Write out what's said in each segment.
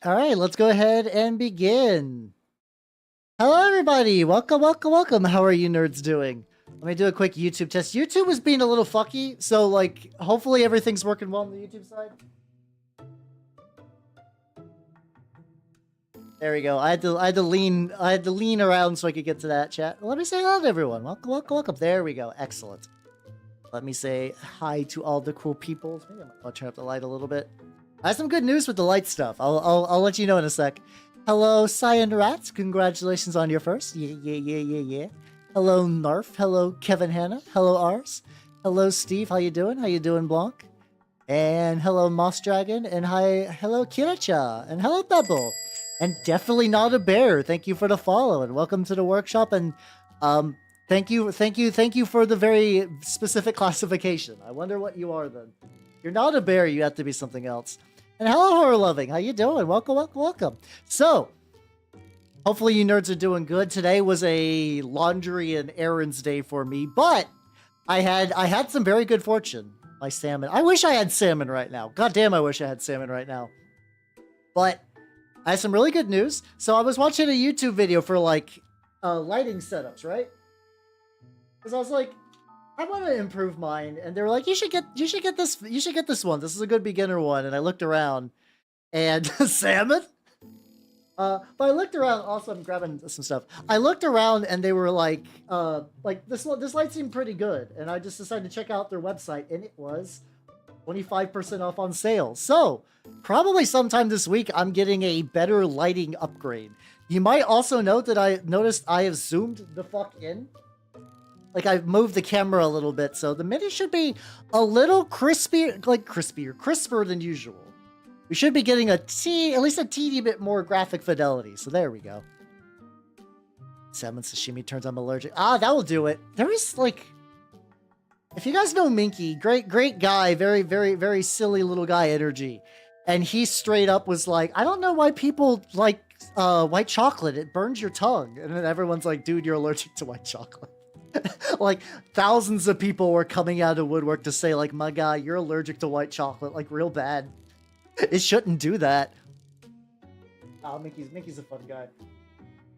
All right, let's go ahead and begin. Hello, everybody. Welcome, welcome, welcome. How are you nerds doing? Let me do a quick YouTube test. YouTube was being a little fucky, so like, hopefully everything's working well on the YouTube side. There we go. I had to lean around so I could get to that chat. Let me say hello to everyone. Welcome, welcome, welcome. There we go. Excellent. Let me say hi to all the cool people. Maybe I'll turn up the light a little bit. I have some good news with the light stuff. I'll let you know in a sec. Hello, Cyan Rats. Congratulations on your first. Yeah. Hello, Narf. Hello, Kevin Hanna. Hello, Ars. Hello, Steve. How you doing? How you doing, Blanc? And hello, Moss Dragon. And hello, Kiracha. And hello, Pebble. And definitely not a bear. Thank you for the follow and welcome to the workshop. And thank you for the very specific classification. I wonder what you are then. You're not a bear. You have to be something else. And hello, Horror Loving. How you doing? Welcome, welcome, welcome. So, hopefully you nerds are doing good. Today was a laundry and errands day for me, but I had some very good fortune. My salmon. I wish I had salmon right now. God damn, I wish I had salmon right now. But I have some really good news. So I was watching a YouTube video for like lighting setups, right? Because I was like, I want to improve mine, and they were like, you should get this one. This is a good beginner one. And I looked around, and salmon. But I looked around. Also, I'm grabbing some stuff. I looked around, and they were like this light seemed pretty good, and I just decided to check out their website, and it was 25% off on sale. So probably sometime this week, I'm getting a better lighting upgrade. You might also note that I noticed I have zoomed the fuck in. Like, I've moved the camera a little bit, so the mini should be a little crisper than usual. We should be getting at least a teeny bit more graphic fidelity. So there we go. Salmon sashimi turns I'm allergic. Ah, that will do it. There is like, if you guys know Minky, great guy, very silly little guy energy, and he straight up was like, I don't know why people like white chocolate. It burns your tongue, and then everyone's like, dude, you're allergic to white chocolate. Like, thousands of people were coming out of woodwork to say, like, my guy, you're allergic to white chocolate, like, real bad. It shouldn't do that. Oh, Mickey's a fun guy.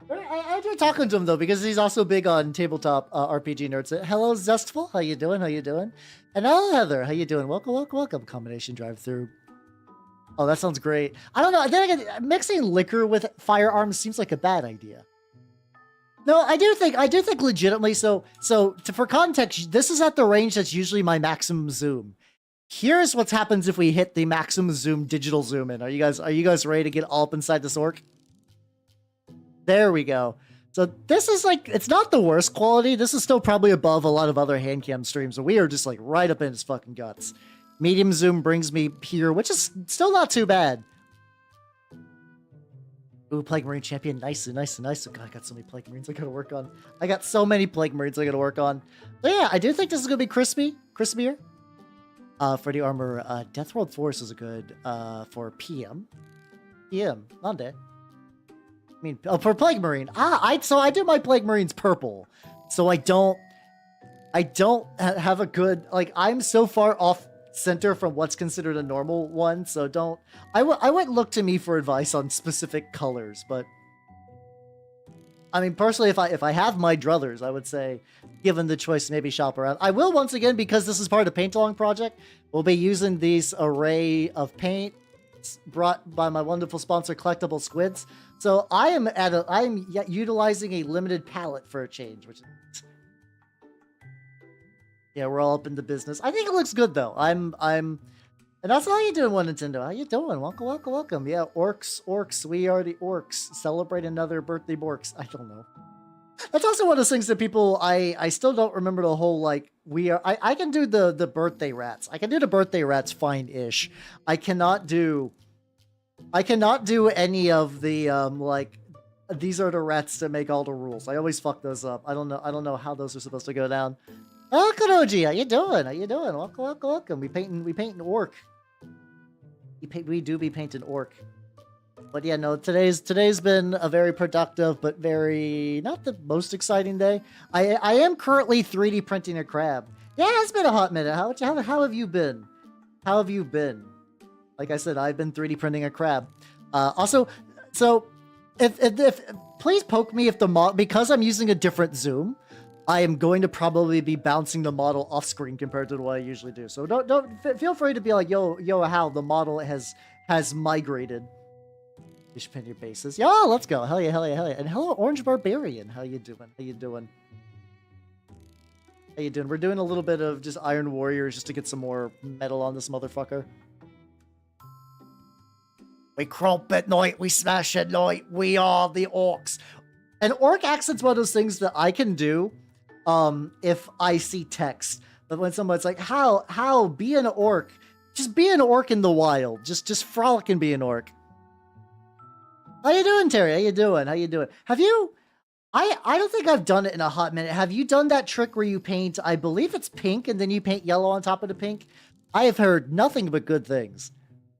I enjoy talking to him, though, because he's also big on tabletop RPG nerds. Hello, Zestful. How you doing? How you doing? And hello, Heather. How you doing? Welcome, welcome, welcome. Combination drive-through. Oh, that sounds great. I don't know. Then again, mixing liquor with firearms seems like a bad idea. No, I do think legitimately. For context, this is at the range that's usually my maximum zoom. Here's what happens if we hit the maximum zoom digital zoom in. Are you guys ready to get all up inside this orc? There we go. So this is like, it's not the worst quality. This is still probably above a lot of other hand cam streams, but we are just like right up in his fucking guts. Medium zoom brings me here, which is still not too bad. Ooh, Plague Marine Champion. Nice. God, I got so many Plague Marines I gotta work on. I got so many Plague Marines I gotta work on. But yeah, I do think this is gonna be crispier. For the armor, Death World Force is a good, for PM, Monday. I mean, for Plague Marine. So I do my Plague Marines purple. So I don't have a good, like, I'm so far off center from what's considered a normal one, so I wouldn't look to me for advice on specific colors, but I mean, personally, if I have my druthers, I would say, given the choice, maybe shop around. I will, once again, because this is part of the paint along project, we'll be using these array of paint brought by my wonderful sponsor, Collectible Squids. So I am utilizing a limited palette for a change, which is, yeah, we're all up in the business. I think it looks good though. And that's how you doing, One Nintendo. How you doing? Welcome. Yeah, Orks. We are the Orks. Celebrate another birthday, Borks. I don't know. That's also one of those things that people, I still don't remember the whole, like, I can do the birthday rats. I can do the birthday rats fine-ish. I cannot do any of the, like, these are the rats that make all the rules. I always fuck those up. I don't know how those are supposed to go down. Oh, Kunoji, how you doing? Welcome. We painting orc. We do be painting orc. But yeah, no, today's been a very productive, but very, not the most exciting day. I am currently 3D printing a crab. Yeah, it's been a hot minute. How have you been? Like I said, I've been 3D printing a crab. Also, so if please poke me if the model, because I'm using a different zoom, I am going to probably be bouncing the model off screen compared to what I usually do. So don't feel free to be like, yo, how the model has migrated. You should pin your bases. Yeah, let's go. Hell yeah, hell yeah, hell yeah. And hello, Orange Barbarian. How you doing? How you doing? How you doing? We're doing a little bit of just Iron Warriors just to get some more metal on this motherfucker. We crop at night, we smash at night, we are the Orks. And Orc accent's one of those things that I can do if I see text. But when someone's like, how, be an Orc. Just be an Orc in the wild. Just frolic and be an Orc. How you doing, Terry? How you doing? How you doing? Have you... I don't think I've done it in a hot minute. Have you done that trick where you paint, I believe it's pink, and then you paint yellow on top of the pink? I have heard nothing but good things.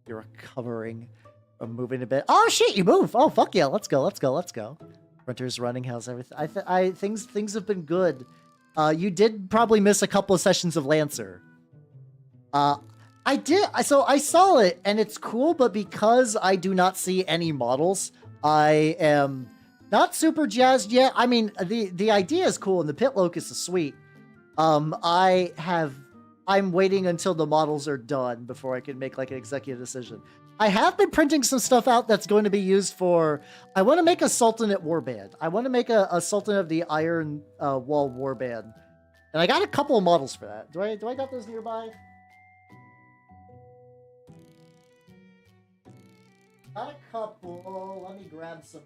You're recovering from moving a bit. Oh, shit, you move. Oh, fuck yeah. Let's go, let's go, let's go. Printer's running. How's everything? Things have been good. You did probably miss a couple of sessions of Lancer. I did. So I saw it, and it's cool, but because I do not see any models, I am not super jazzed yet. I mean, the idea is cool, and the pit locust is sweet. I'm waiting until the models are done before I can make like an executive decision. I have been printing some stuff out that's going to be used for... I want to make a Sultanate warband. I want to make a Sultan of the Iron Wall warband. And I got a couple of models for that. Do I got those nearby? Got a couple. Let me grab some.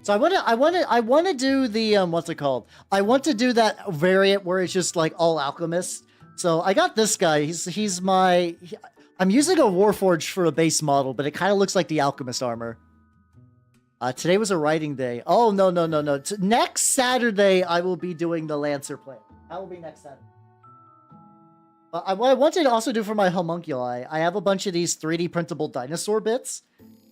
So I want to do the what's it called? I want to do that variant where it's just like all alchemists. So I got this guy. He's my... I'm using a Warforged for a base model, but it kind of looks like the alchemist armor. Today was a writing day. Oh, no. Next Saturday, I will be doing the Lancer plan. That will be next Saturday. What I wanted to also do for my homunculi, I have a bunch of these 3D printable dinosaur bits,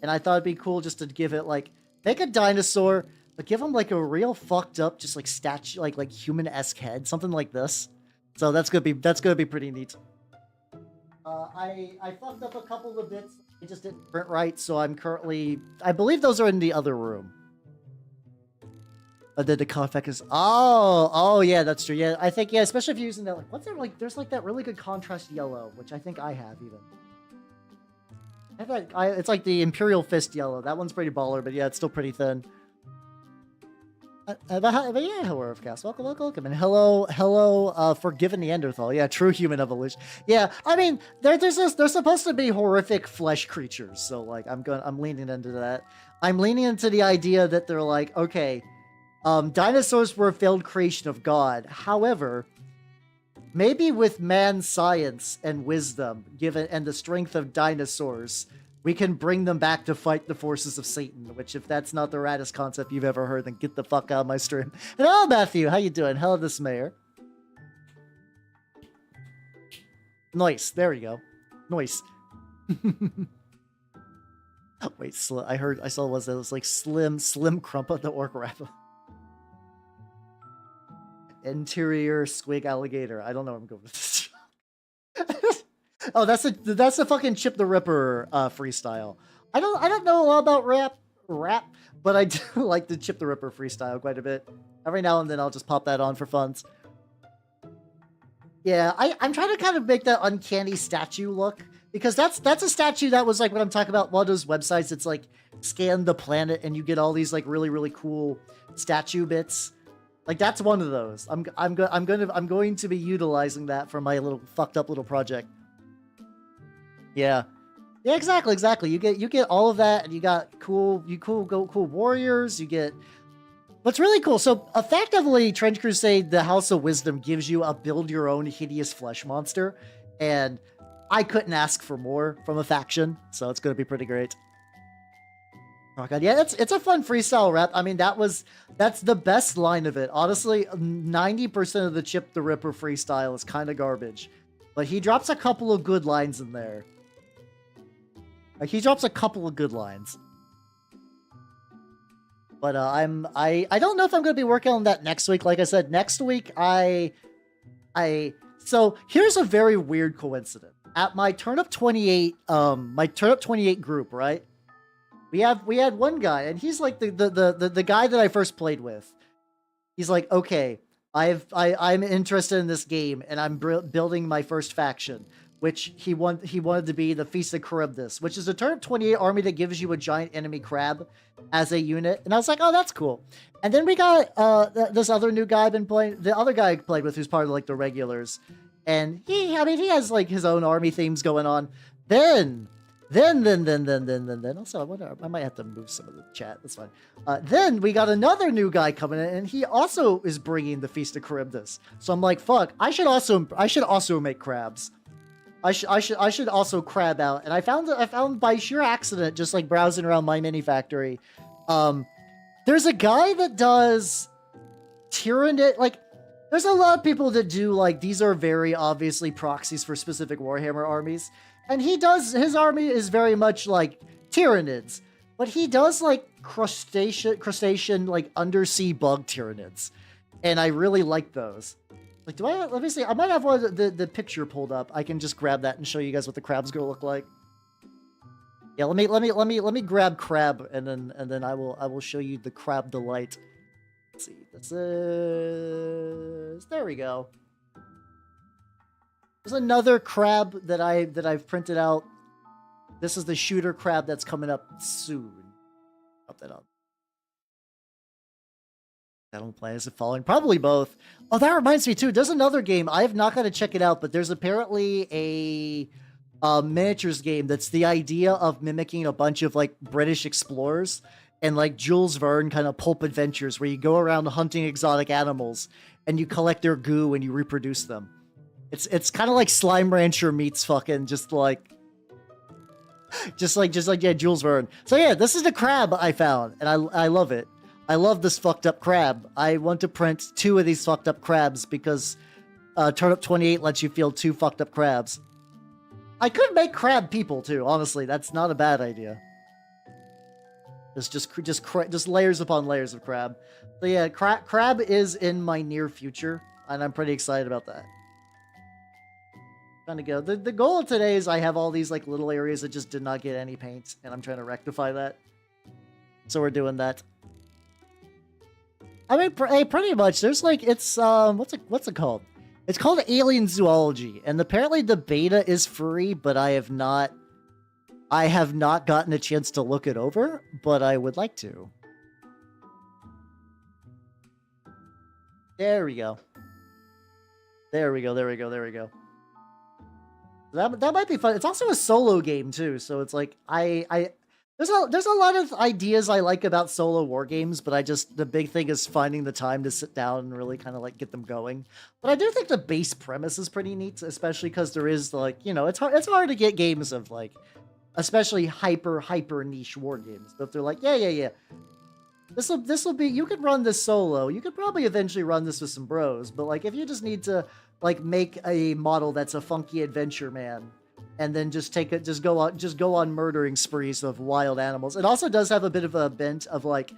and I thought it'd be cool just to give it, like, make a dinosaur, but give him, like, a real fucked up, just, like, statue, like human-esque head, something like this. So that's gonna be pretty neat. I fucked up a couple of bits. It just didn't print right, so I'm currently... I believe those are in the other room. Then the color effect is... Oh, yeah, that's true. Yeah, I think, yeah, especially if you're using that, like, what's there, like, there's, like, that really good contrast yellow, which I think I have, even. It's like the Imperial Fist yellow. That one's pretty baller, but yeah, it's still pretty thin. But yeah, hello, Earthcast. Welcome. And hello, Forgiven Neanderthal. Yeah, true human evolution. Yeah, I mean, they're supposed to be horrific flesh creatures, so, like, I'm leaning into that. I'm leaning into the idea that they're like, okay, dinosaurs were a failed creation of God. However, maybe with man's science and wisdom, and the strength of dinosaurs, we can bring them back to fight the forces of Satan, which, if that's not the raddest concept you've ever heard, then get the fuck out of my stream. And hello, Matthew. How you doing? Hello, this mayor. Nice. There we go. Nice. Wait, I saw it was like Slim Crumpa the Orc Rapper. Interior squig alligator. I don't know where I'm going with this. Oh, that's a fucking Chip the Ripper freestyle. I don't know a lot about rap, but I do like the Chip the Ripper freestyle quite a bit. Every now and then I'll just pop that on for funs. Yeah, I'm trying to kind of make that uncanny statue look, because that's a statue that was like what I'm talking about. One of those websites that's like scan the planet and you get all these like really cool statue bits. Like, that's one of those. I'm going to be utilizing that for my little fucked up little project. Yeah, exactly. You get all of that, and you got cool warriors. You get what's really cool. So effectively, Trench Crusade, the House of Wisdom, gives you a build your own hideous flesh monster, and I couldn't ask for more from a faction. So it's gonna be pretty great. Oh god, yeah, it's a fun freestyle rap. I mean, that's the best line of it. Honestly, 90% of the Chip the Ripper freestyle is kind of garbage, but he drops a couple of good lines in there. Like, he drops a couple of good lines. But I don't know if I'm going to be working on that next week. Like I said, next week so here's a very weird coincidence. at my turnip 28 group, right? We had one guy, and he's like the guy that I first played with. He's like, okay, I'm interested in this game, and I'm building my first faction, which he wanted to be the Feast of Charybdis, which is a turnip 28 army that gives you a giant enemy crab as a unit. And I was like, oh, that's cool. And then we got this other new guy I've been playing, the other guy I played with, who's part of like the regulars, and he has like his own army themes going on. Then. Also, I wonder, I might have to move some of the chat. That's fine. Then we got another new guy coming in, and he also is bringing the Feast of Charybdis. So I'm like, fuck, I should also make crabs. I should also crab out. And I found by sheer accident, just like browsing around my mini factory, there's a guy that does Tyrannid. Like, there's a lot of people that do like, these are very obviously proxies for specific Warhammer armies. And his army is very much like Tyrannids, but he does like crustacean like undersea bug Tyrannids. And I really like those. Like, let me see, I might have one of the picture pulled up. I can just grab that and show you guys what the crab's gonna look like. Yeah, let me grab crab, and then I will show you the crab delight. Let's see, this is, there we go. There's another crab that I've printed out. This is the shooter crab that's coming up soon. Up that up. Battle Plans of Falling, probably both. Oh, that reminds me too. There's another game. I have not got to check it out, but there's apparently a miniatures game that's the idea of mimicking a bunch of like British explorers and like Jules Verne kind of pulp adventures where you go around hunting exotic animals and you collect their goo and you reproduce them. It's kind of like Slime Rancher meets fucking just like yeah, Jules Verne. So yeah, this is the crab I found, and I love it. I love this fucked up crab. I want to print 2 of these fucked up crabs because Turnip 28 lets you field 2 fucked up crabs. I could make crab people too. Honestly, that's not a bad idea. Just layers upon layers of crab. So yeah, crab is in my near future, and I'm pretty excited about that. Trying to go. The goal of today is I have all these like little areas that just did not get any paint, and I'm trying to rectify that. So we're doing that. I mean, hey, pretty much. There's like, it's what's it called? It's called Alien Zoology, and apparently the beta is free, but I have not gotten a chance to look it over, but I would like to. There we go. There we go. That might be fun. It's also a solo game too, so it's like there's a lot of ideas I like about solo war games, but the big thing is finding the time to sit down and really kind of like get them going. But I do think the base premise is pretty neat, especially because there is like, you know, it's hard to get games of like, especially hyper niche war games. But if they're like, yeah, this will be, you could run this solo. You could probably eventually run this with some bros, but like if you just need to like make a model that's a funky adventure man, and then just go on murdering sprees of wild animals. It also does have a bit of a bent of like,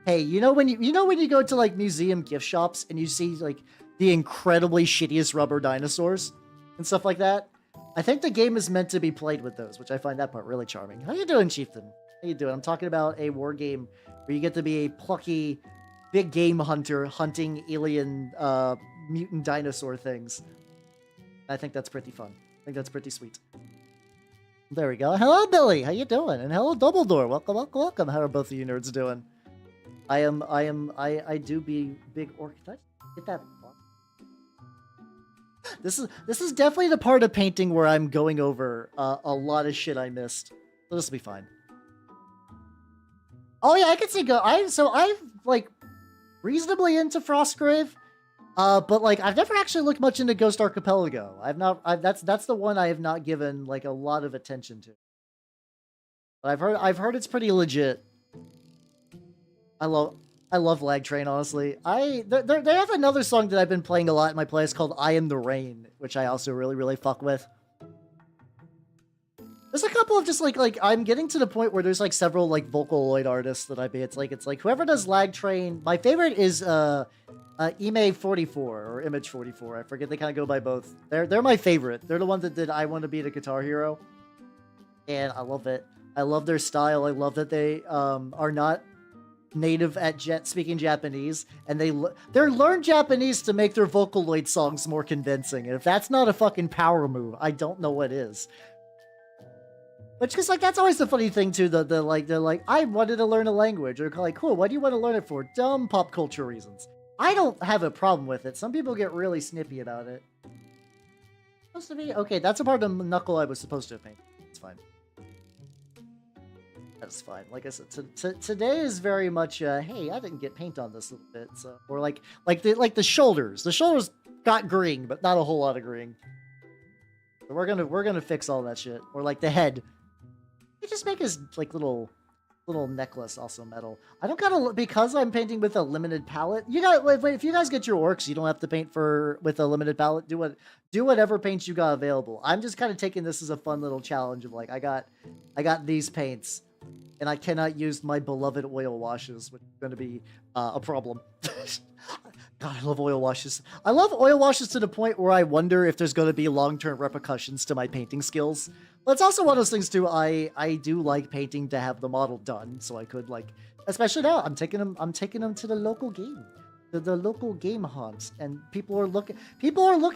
hey, you know when you go to like museum gift shops and you see like the incredibly shittiest rubber dinosaurs and stuff like that? I think the game is meant to be played with those, which I find that part really charming. How you doing, Chieftain? How you doing? I'm talking about a war game where you get to be a plucky big game hunter hunting alien mutant dinosaur things. I think that's pretty fun. I think that's pretty sweet. There we go. Hello, Billy. How you doing? And hello, Dumbledore. Welcome. How are both of you nerds doing? I do be big orc. Did I get that? This is definitely the part of painting where I'm going over a lot of shit I missed. So this will be fine. Oh yeah, I can see I'm like reasonably into Frostgrave. But like I've never actually looked much into Ghost Archipelago. That's the one I have not given like a lot of attention to. But I've heard it's pretty legit. I love Lag Train, honestly. They have another song that I've been playing a lot in my playlist called I Am the Rain, which I also really fuck with. There's a couple of just like I'm getting to the point where there's like several like Vocaloid artists that it's like whoever does Lag Train. My favorite is Ime 44 or Image 44. I forget. They kind of go by both. They're my favorite. They're the ones that did I Want to Be the Guitar Hero, and I love it. I love their style. I love that they are not native at speaking Japanese, and they're learned Japanese to make their Vocaloid songs more convincing. And if that's not a fucking power move, I don't know what is. Which is like, that's always the funny thing too. They're like, I wanted to learn a language. Or like, cool, what do you want to learn it for? Dumb pop culture reasons. I don't have a problem with it. Some people get really snippy about it. Supposed to be okay. That's a part of the knuckle I was supposed to have painted. It's fine. That's fine. Like I said, today is very much, hey, I didn't get paint on this little bit, so, or like the shoulders. The shoulders got green, but not a whole lot of green. So we're gonna fix all that shit. Or like the head. You just make his like little necklace also metal. I don't gotta, because I'm painting with a limited palette. You got wait, if you guys get your orcs, you don't have to paint with a limited palette. Do whatever paints you got available. I'm just kind of taking this as a fun little challenge of like, I got these paints. And I cannot use my beloved oil washes, which is going to be a problem. God, I love oil washes. I love oil washes to the point where I wonder if there's going to be long-term repercussions to my painting skills. But it's also one of those things too. I do like painting to have the model done, so I could like, especially now, I'm taking them to the local game, the local game haunts, and people are looking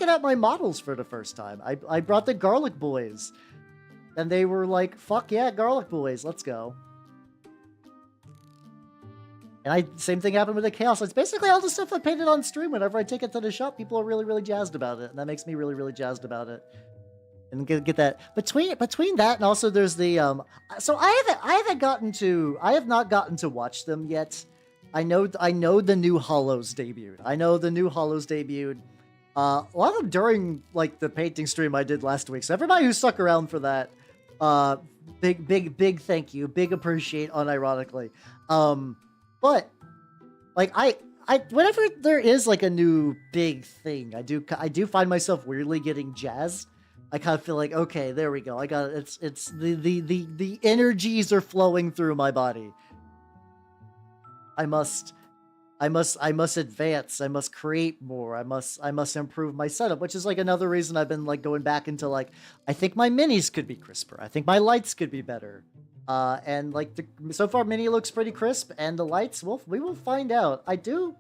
at my models for the first time. I brought the Garlic Boys, and they were like, "Fuck yeah, Garlic Boys, let's go." And same thing happened with the Chaos. It's basically all the stuff I painted on stream. Whenever I take it to the shop, people are really, really jazzed about it. And that makes me really, really jazzed about it. And get that. Between that and also there's the, so I have not gotten to watch them yet. I know the new Hollows debuted. A lot of them during, like, the painting stream I did last week. So everybody who stuck around for that, big thank you. Big appreciate, unironically. But, like, I whenever there is, like, a new big thing, I do find myself weirdly getting jazzed. I kind of feel like, okay, there we go. I got it. It's the energies are flowing through my body. I must advance. I must create more. I must improve my setup, which is like another reason I've been like going back into like, I think my minis could be crisper. I think my lights could be better. And like so far mini looks pretty crisp, and the lights, we will find out. I do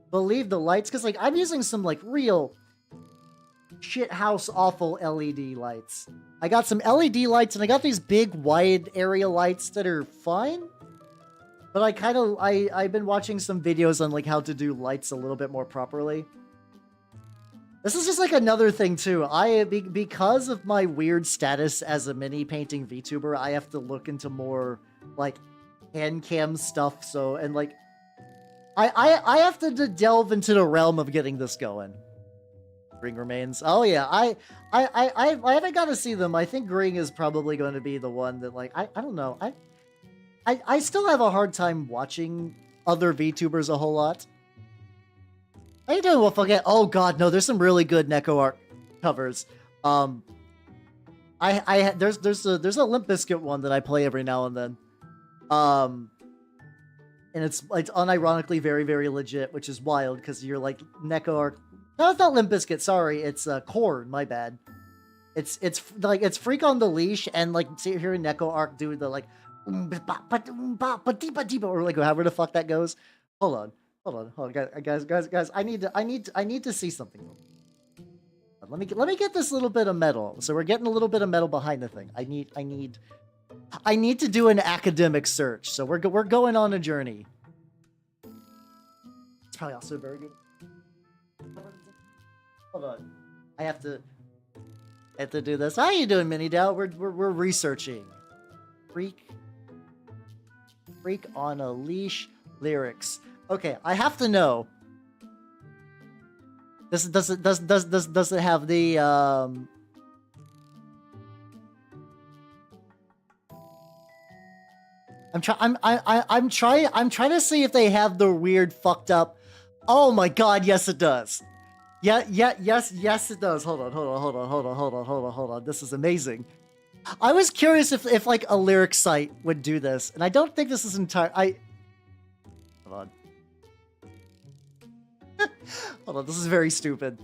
believe the lights, because like I'm using some like real shithouse awful LED lights. I got some LED lights, and I got these big wide area lights that are fine. But I've been watching some videos on like how to do lights a little bit more properly. This is just like another thing too. Because of my weird status as a mini painting VTuber, I have to look into more like hand cam stuff. So, and like, I have to delve into the realm of getting this going. Ring remains. Oh yeah, I haven't got to see them. I think Ring is probably going to be the one that like, I don't know. I still have a hard time watching other VTubers a whole lot. How you doing, Wolfgang? Oh god, no, there's some really good Neko art covers. There's a Limp Bizkit one that I play every now and then. And it's unironically very, very legit, which is wild because you're like Neko art. No, it's not Limp Bizkit, sorry, it's Korn, my bad. It's like it's Freak on the Leash, and like hearing Neko art do the like or like however the fuck that goes. Hold on, guys. I need to see something. Let me get this little bit of metal. So we're getting a little bit of metal behind the thing. I need to do an academic search. So we're going on a journey. It's probably also very good. Hold on, I have to do this. How you doing, Mini Dow? We're researching. Freak on a Leash lyrics. Okay, I have to know. Does it have the I'm trying to see if they have the weird fucked up. Oh my god, yes it does. Yes it does. Hold on. This is amazing. I was curious if like a lyric site would do this, and I don't think this is hold on. Hold on, this is very stupid.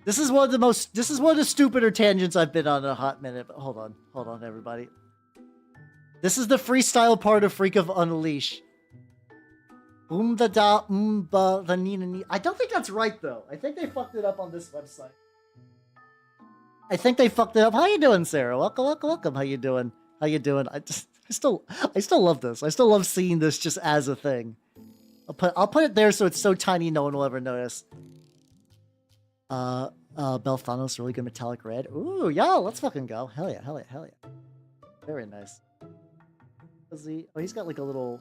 This is one of the stupider tangents I've been on in a hot minute. But hold on, everybody. This is the freestyle part of Freak of Unleash. Da da ba the ni. I don't think that's right though. I think they fucked it up on this website. I think they fucked it up. How you doing, Sarah? Welcome. How you doing? I still love this. I still love seeing this just as a thing. I'll put it there so it's so tiny no one will ever notice. Belthanos, really good metallic red. Ooh, yeah, let's fucking go. Hell yeah. Very nice. He's got like a little...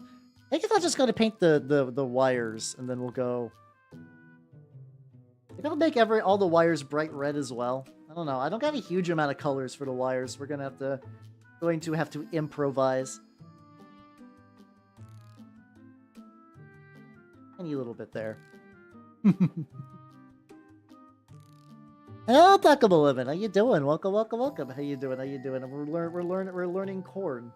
I think I'll just gotta paint the wires, and then we'll go... I think I'll make all the wires bright red as well. I don't know. I don't got a huge amount of colors for the wires. We're going to have to improvise. Any little bit there. Hello, Tuckable Living. How you doing? Welcome. How you doing? We're learning corn.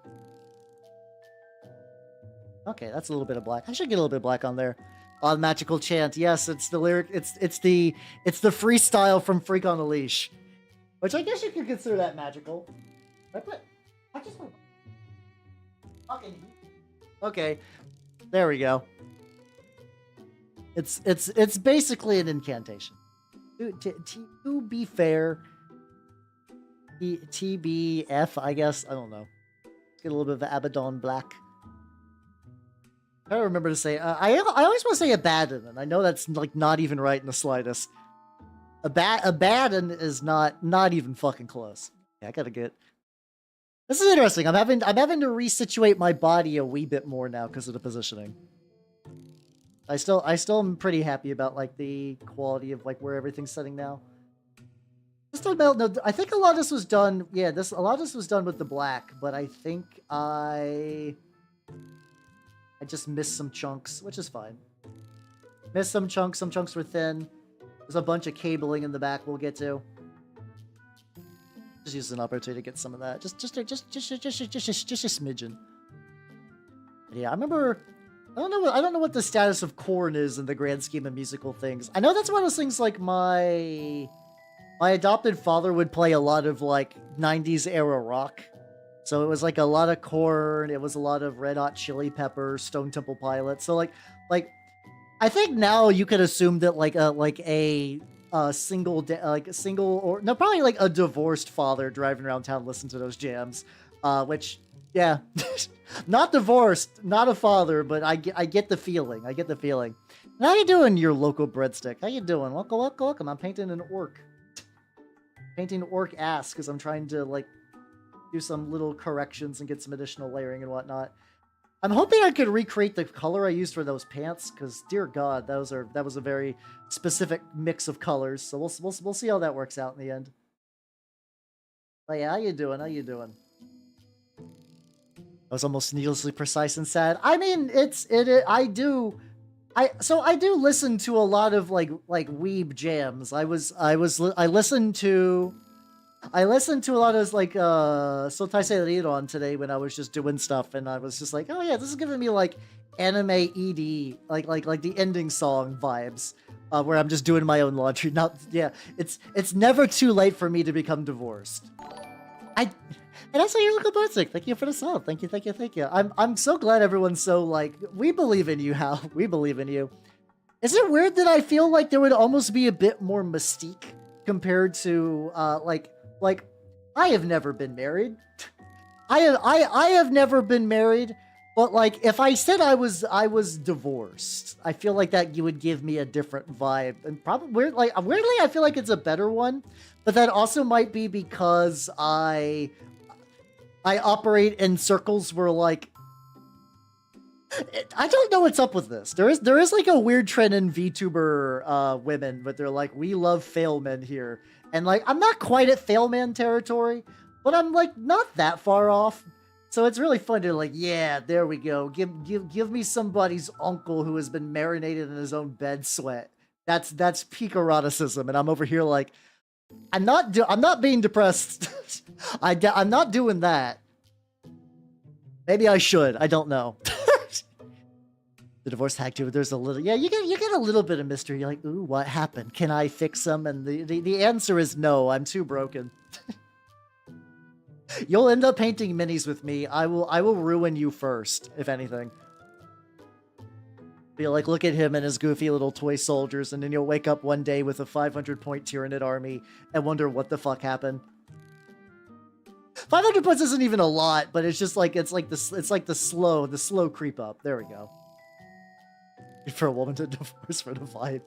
Okay, that's a little bit of black. I should get a little bit of black on there. On Magical Chant. Yes, it's the lyric. It's the freestyle from Freak on a Leash. Which I guess you could consider that magical. I just want fucking... Okay. There we go. It's basically an incantation. To be fair, TBF, I guess. I don't know. Let's get a little bit of Abaddon Black. I don't remember to say. I always want to say Abaddon, and I know that's like not even right in the slightest. Abaddon is not even fucking close. Yeah, I gotta get. This is interesting. I'm having to resituate my body a wee bit more now because of the positioning. I still am pretty happy about like the quality of like where everything's setting now. Just about no, I think a lot of this was done. Yeah, a lot of this was done with the black, but I think I just missed some chunks, which is fine. Missed some chunks. Some chunks were thin. There's a bunch of cabling in the back we'll get to. Just use an opportunity to get some of that. Just a smidgen. But yeah, I remember. I don't know what the status of corn is in the grand scheme of musical things. I know that's one of those things like my adopted father would play a lot of like 90s era rock. So it was like a lot of Korn, it was a lot of Red Hot Chili Peppers, Stone Temple Pilots. So like I think now you could assume that like a single or no, probably like a divorced father driving around town listening to those jams, which yeah, not divorced, not a father, but I get the feeling. I get the feeling. And how you doing, your local breadstick? How you doing? Welcome. I'm painting an orc. Painting orc ass because I'm trying to like do some little corrections and get some additional layering and whatnot. I'm hoping I could recreate the color I used for those pants because, dear God, that was a very specific mix of colors. So we'll see how that works out in the end. But yeah, how you doing? I was almost needlessly precise and sad. I mean, I do listen to a lot of like weeb jams. I listened to a lot of like Sotai Seiriron today when I was just doing stuff, and I was just like, oh yeah, this is giving me like anime ED, like the ending song vibes, where I'm just doing my own laundry. Not yeah, it's never too late for me to become divorced. And that's your local birthday. Thank you for the song. Thank you. I'm so glad everyone's so like, we believe in you, Hal. We believe in you. Is it weird that I feel like there would almost be a bit more mystique compared to like I have never been married. I have never been married, but like if I said I was divorced, I feel like that you would give me a different vibe, and probably weirdly I feel like it's a better one, but that also might be because I operate in circles where like I don't know what's up with this. There is like a weird trend in VTuber women, but they're like, we love fail men here. And like I'm not quite at fail man territory, but I'm like not that far off. So it's really fun to like, yeah, there we go. Give me somebody's uncle who has been marinated in his own bed sweat. That's peak eroticism, and I'm over here like I'm not being depressed. I'm not doing that. Maybe I should. I don't know. The divorce hack too. There's a little, yeah, you get a little bit of mystery. You're like, ooh, what happened? Can I fix them? And the answer is no. I'm too broken. You'll end up painting minis with me. I will ruin you first, if anything. Be like, look at him and his goofy little toy soldiers, and then you'll wake up one day with a 500-point Tyranid army and wonder what the fuck happened. 500 points isn't even a lot, but it's just like it's like the slow creep up. There we go. For a woman to divorce for the vibe.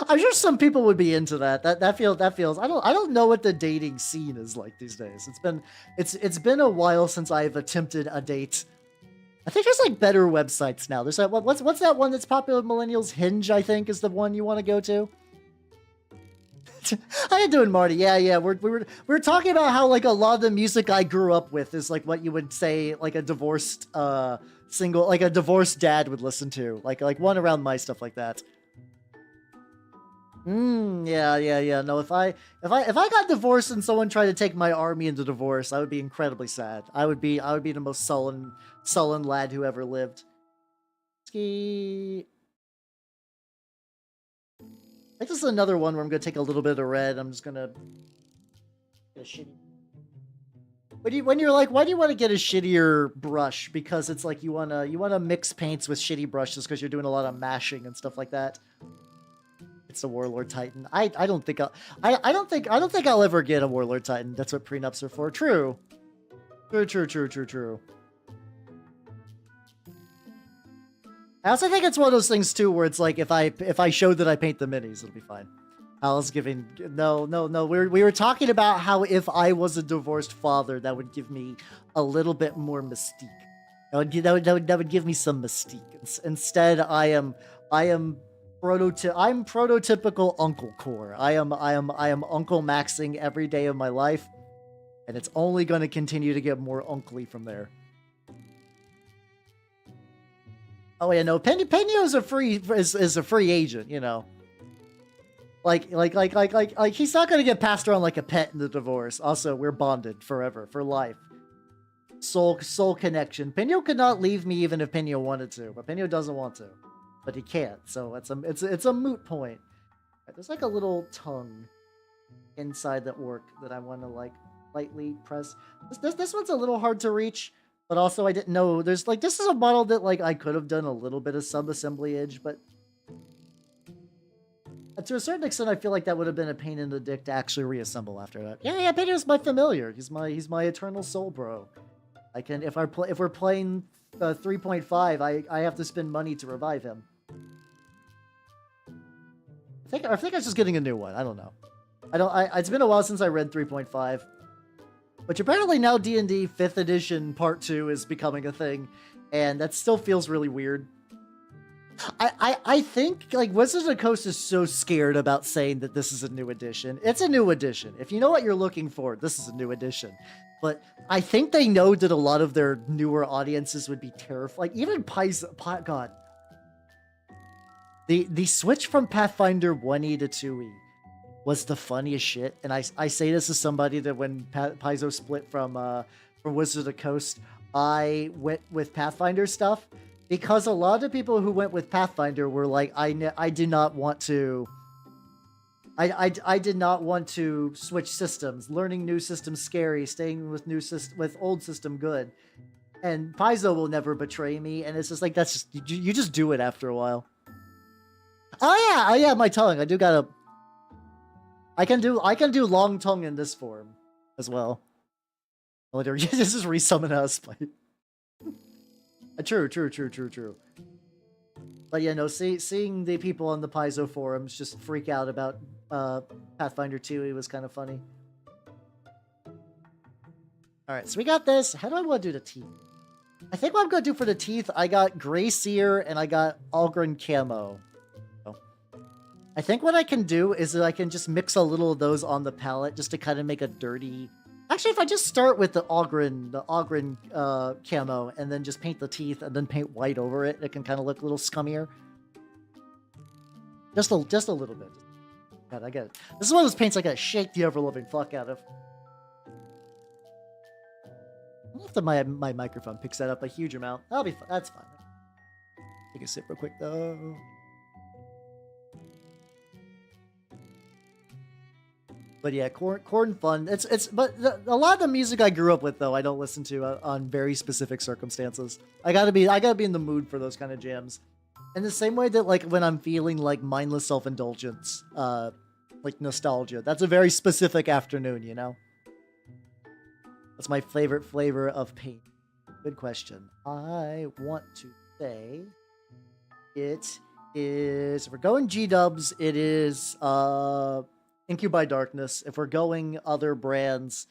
I'm sure some people would be into that. That feels. I don't know what the dating scene is like these days. It's been a while since I've attempted a date. I think there's like better websites now. There's that what's that one that's popular with millennials? Hinge, I think, is the one you want to go to. How you doing, Marty? Yeah. We were talking about how like a lot of the music I grew up with is like what you would say like a divorced single, like a divorced dad would listen to, like one around my stuff like that. Yeah. No, if I got divorced and someone tried to take my army into divorce, I would be incredibly sad. I would be the most sullen lad who ever lived. Ski. I think this is another one where I'm gonna take a little bit of red. I'm just gonna get a shitty. When you're like, why do you want to get a shittier brush? Because it's like you wanna mix paints with shitty brushes because you're doing a lot of mashing and stuff like that. It's a Warlord Titan. I don't think I'll ever get a Warlord Titan. That's what prenups are for. True. I also think it's one of those things too where it's like if I show that I paint the minis, it'll be fine. I was giving no. We were talking about how if I was a divorced father, that would give me a little bit more mystique. That would give me some mystique. Instead, I'm prototypical Uncle Core. I am Uncle Maxing every day of my life, and it's only going to continue to get more uncly from there. Oh yeah, no, Peño is a free agent, you know. Like he's not gonna get passed around like a pet in the divorce. Also, we're bonded forever, for life. Soul connection. Peño could not leave me even if Peño wanted to, but Peño doesn't want to, but he can't. So it's a moot point. There's like a little tongue inside the orc that I want to like lightly press. This one's a little hard to reach. But also, I didn't know there's like this is a model that like I could have done a little bit of sub-assemblyage, but to a certain extent, I feel like that would have been a pain in the dick to actually reassemble after that. Yeah, Peter's my familiar. He's my eternal soul bro. I can if we're playing 3.5, I have to spend money to revive him. I think I was just getting a new one. I don't know. It's been a while since I read 3.5. Which apparently now D&D 5th edition part 2 is becoming a thing, and that still feels really weird. I think like Wizards of the Coast is so scared about saying that this is a new edition. It's a new edition. If you know what you're looking for, this is a new edition. But I think they know that a lot of their newer audiences would be terrified. Like even God. The switch from Pathfinder 1E to 2E was the funniest shit, and I say this as somebody that when Paizo split from Wizards of the Coast, I went with Pathfinder stuff because a lot of the people who went with Pathfinder were like, I did not want to switch systems. Learning new systems scary, staying with with old system good, and Paizo will never betray me. And it's just like that's just you just do it after a while. Oh yeah, my tongue. I can do long tongue in this form as well. This is resummon us, but true. But yeah, no, seeing the people on the Paizo forums just freak out about Pathfinder 2, it was kind of funny. All right, so we got this. How do I want to do the teeth? I think what I'm gonna do for the teeth, I got Gray Seer and I got Algren Camo. I think what I can do is that I can just mix a little of those on the palette just to kind of make a dirty... Actually, if I just start with the Algren camo and then just paint the teeth and then paint white over it, it can kind of look a little scummier. Just a little bit. God, I get it. This is one of those paints I gotta shake the ever-loving fuck out of. I don't know if my microphone picks that up a huge amount. That'll be fun. That's fine. Take a sip real quick though. But yeah, corn fun. But a lot of the music I grew up with though I don't listen to on very specific circumstances. I gotta be in the mood for those kind of jams. In the same way that like when I'm feeling like mindless self-indulgence, like nostalgia. That's a very specific afternoon, you know. What's my favorite flavor of paint? Good question. I want to say it is. If we're going G-dubs, it is Incubi Darkness. If we're going other brands,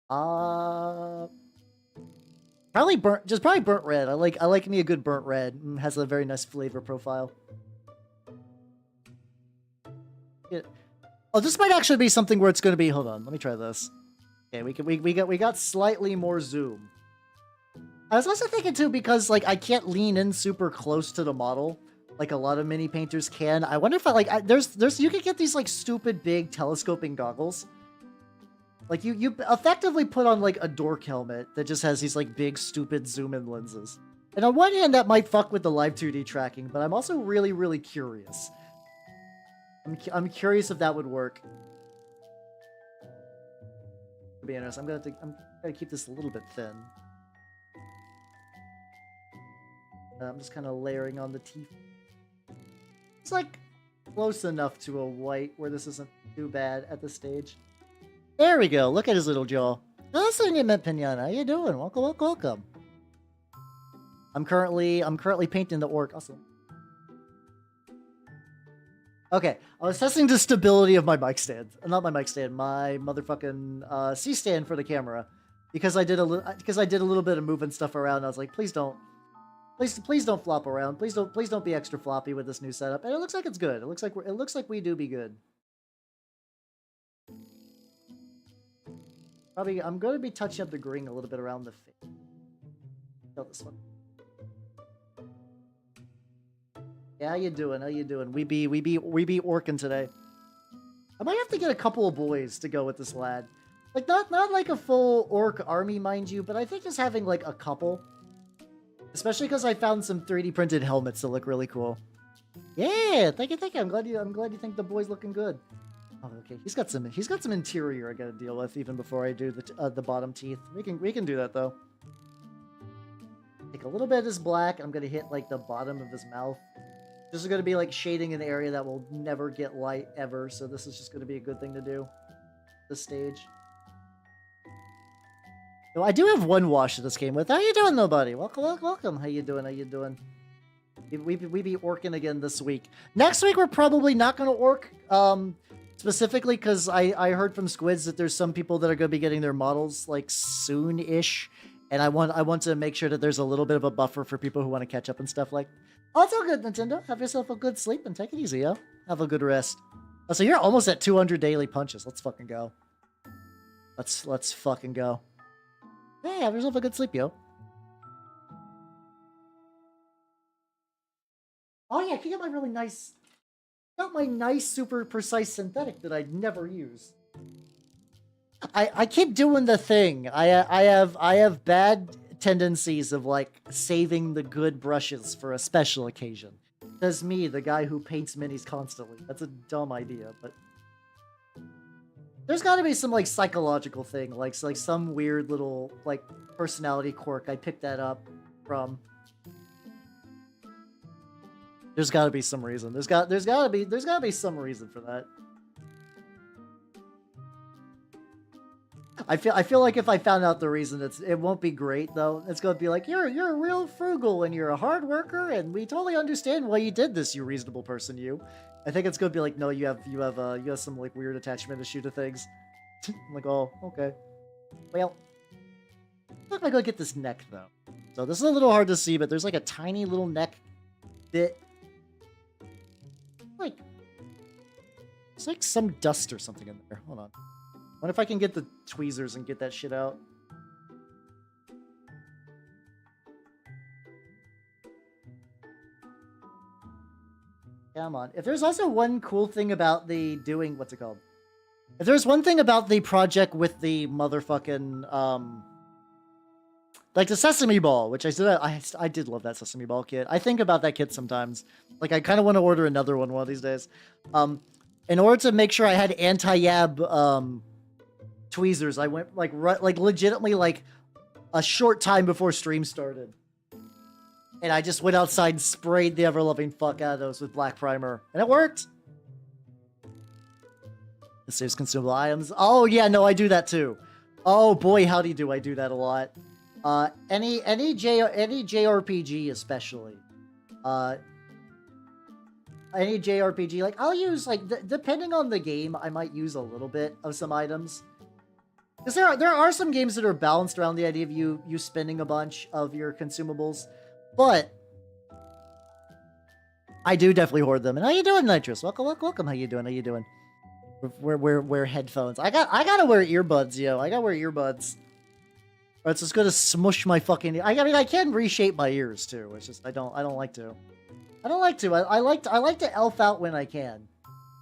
probably burnt red. I like me a good burnt red. Has a very nice flavor profile. Oh, this might actually be something where it's going to be. Hold on, let me try this. Okay, we got slightly more zoom. I was also thinking too, because like I can't lean in super close to the model like a lot of mini painters can. I wonder if there's you could get these like stupid big telescoping goggles. Like you effectively put on like a dork helmet that just has these like big stupid zoom in lenses. And on one hand that might fuck with the live 2D tracking, but I'm also really curious. I'm curious if that would work. To be honest, I'm gonna keep this a little bit thin. I'm just kind of layering on the teeth. It's like close enough to a white where this isn't too bad at this stage. There we go. Look at his little jaw. Oh, that's Pinana. How you doing? Welcome. I'm currently painting the orc. Awesome. Okay, I was testing the stability of my mic stand. Not my mic stand, my motherfucking C-stand for the camera, because I did a little bit of moving stuff around. I was like, please don't flop around. Please don't be extra floppy with this new setup. And it looks like it's good. It looks like we do be good. Probably I'm going to be touching up the green a little bit around the face. Kill this one. Yeah, how you doing? We be orking today. I might have to get a couple of boys to go with this lad. Like not like a full orc army, mind you, but I think just having like a couple. Especially because I found some 3D printed helmets that look really cool. Yeah, thank you. I'm glad you think the boy's looking good. Oh, okay. He's got some interior I gotta deal with even before I do the bottom teeth. We can do that though. Take a little bit of this black. I'm gonna hit like the bottom of his mouth. This is going to be like shading an area that will never get light ever, so this is just going to be a good thing to do. This stage. So I do have one wash of this game with. How you doing, nobody? Welcome. How you doing? We be orking again this week. Next week we're probably not going to orc, specifically because I heard from Squids that there's some people that are going to be getting their models like soon-ish, and I want to make sure that there's a little bit of a buffer for people who want to catch up and stuff like. Oh, it's all good, Nintendo. Have yourself a good sleep and take it easy, yo. Have a good rest. Oh, so you're almost at 200 daily punches. Let's fucking go. Let's fucking go. Hey, have yourself a good sleep, yo. Oh yeah, I can get my really nice, got my nice, super precise synthetic that I'd never use. I keep doing the thing. I have bad tendencies of like saving the good brushes for a special occasion. That's me, the guy who paints minis constantly. That's a dumb idea, but there's got to be some like psychological thing, like some weird little like personality quirk I picked that up from. There's got to be some reason. There's got to be some reason for that. I feel like if I found out the reason, it won't be great though. It's gonna be like you're real frugal and you're a hard worker and we totally understand why you did this, you reasonable person. You, I think it's gonna be like no, you have some like weird attachment issue to things. I'm like, oh, okay. Well, I'm gonna go get this neck though. So this is a little hard to see, but there's like a tiny little neck bit. Like it's like some dust or something in there. Hold on. What if I can get the tweezers and get that shit out? Come on. If there's also one cool thing about the doing... What's it called? If there's one thing about the project with the motherfucking... Like the Sesame Ball, which I said I did love that Sesame Ball kit. I think about that kit sometimes. Like I kind of want to order another one of these days. In order to make sure I had anti-yab tweezers, I went like legitimately like a short time before stream started. And I just went outside and sprayed the ever-loving fuck out of those with black primer. And it worked! It saves consumable items. Oh, yeah, no, I do that too. Oh, boy, howdy do I do that a lot. Any JRPG especially. Any JRPG, like, I'll use, like, depending on the game, I might use a little bit of some items. Because there are some games that are balanced around the idea of you spending a bunch of your consumables. But I do definitely hoard them. And how you doing, Nitrous? Welcome. How you doing? Wear headphones. I gotta wear earbuds, yo. I gotta wear earbuds. Or it's just gonna smush my fucking. I mean, I can reshape my ears too. It's just I don't like to. I like to elf out when I can.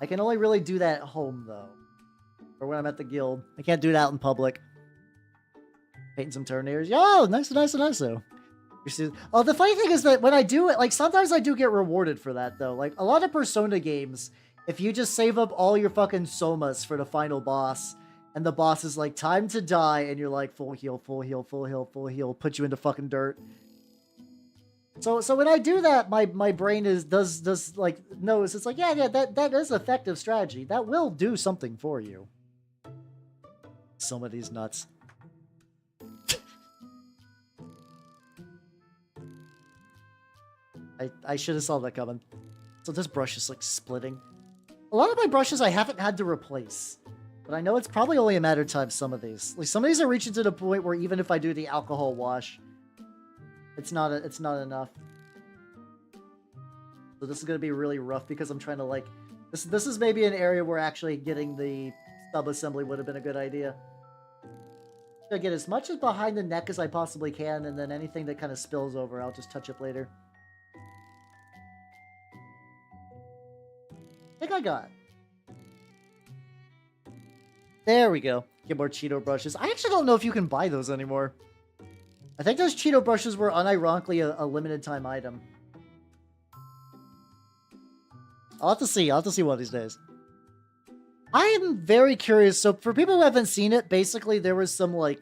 I can only really do that at home though, or when I'm at the guild. I can't do that out in public. Painting some Terminators. Yo, nice though. Oh, the funny thing is that when I do it, like, sometimes I do get rewarded for that, though. Like, a lot of Persona games, if you just save up all your fucking somas for the final boss, and the boss is like, time to die, and you're like, full heal, put you into fucking dirt. So when I do that, my brain does like, knows, it's like, yeah, that is effective strategy. That will do something for you. Some of these nuts. I should have saw that coming. So this brush is like splitting. A lot of my brushes I haven't had to replace. But I know it's probably only a matter of time, some of these. Like some of these are reaching to the point where even if I do the alcohol wash, it's not enough. So this is gonna be really rough because I'm trying to like this is maybe an area where actually getting the sub-assembly would have been a good idea. I get as much as behind the neck as I possibly can, and then anything that kind of spills over, I'll just touch up later. I think I got. There we go. Get more Cheeto brushes. I actually don't know if you can buy those anymore. I think those Cheeto brushes were unironically a limited time item. I'll have to see. I'll have to see one of these days. I am very curious. So for people who haven't seen it, basically there was some like,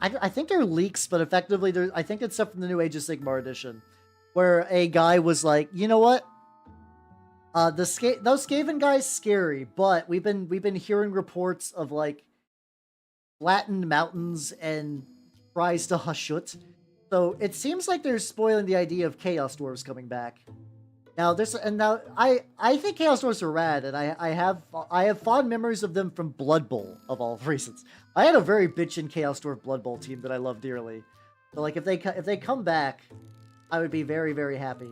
I think they're leaks, but effectively I think it's stuff from the new Age of Sigmar edition, where a guy was like, you know what? Those Skaven guys scary, but we've been hearing reports of like flattened mountains and rise to Hashut. So it seems like they're spoiling the idea of Chaos Dwarves coming back. Now I think Chaos Dwarves are rad, and I have fond memories of them from Blood Bowl of all reasons. I had a very bitchin' Chaos Dwarf Blood Bowl team that I love dearly. So like if they come back, I would be very, very happy.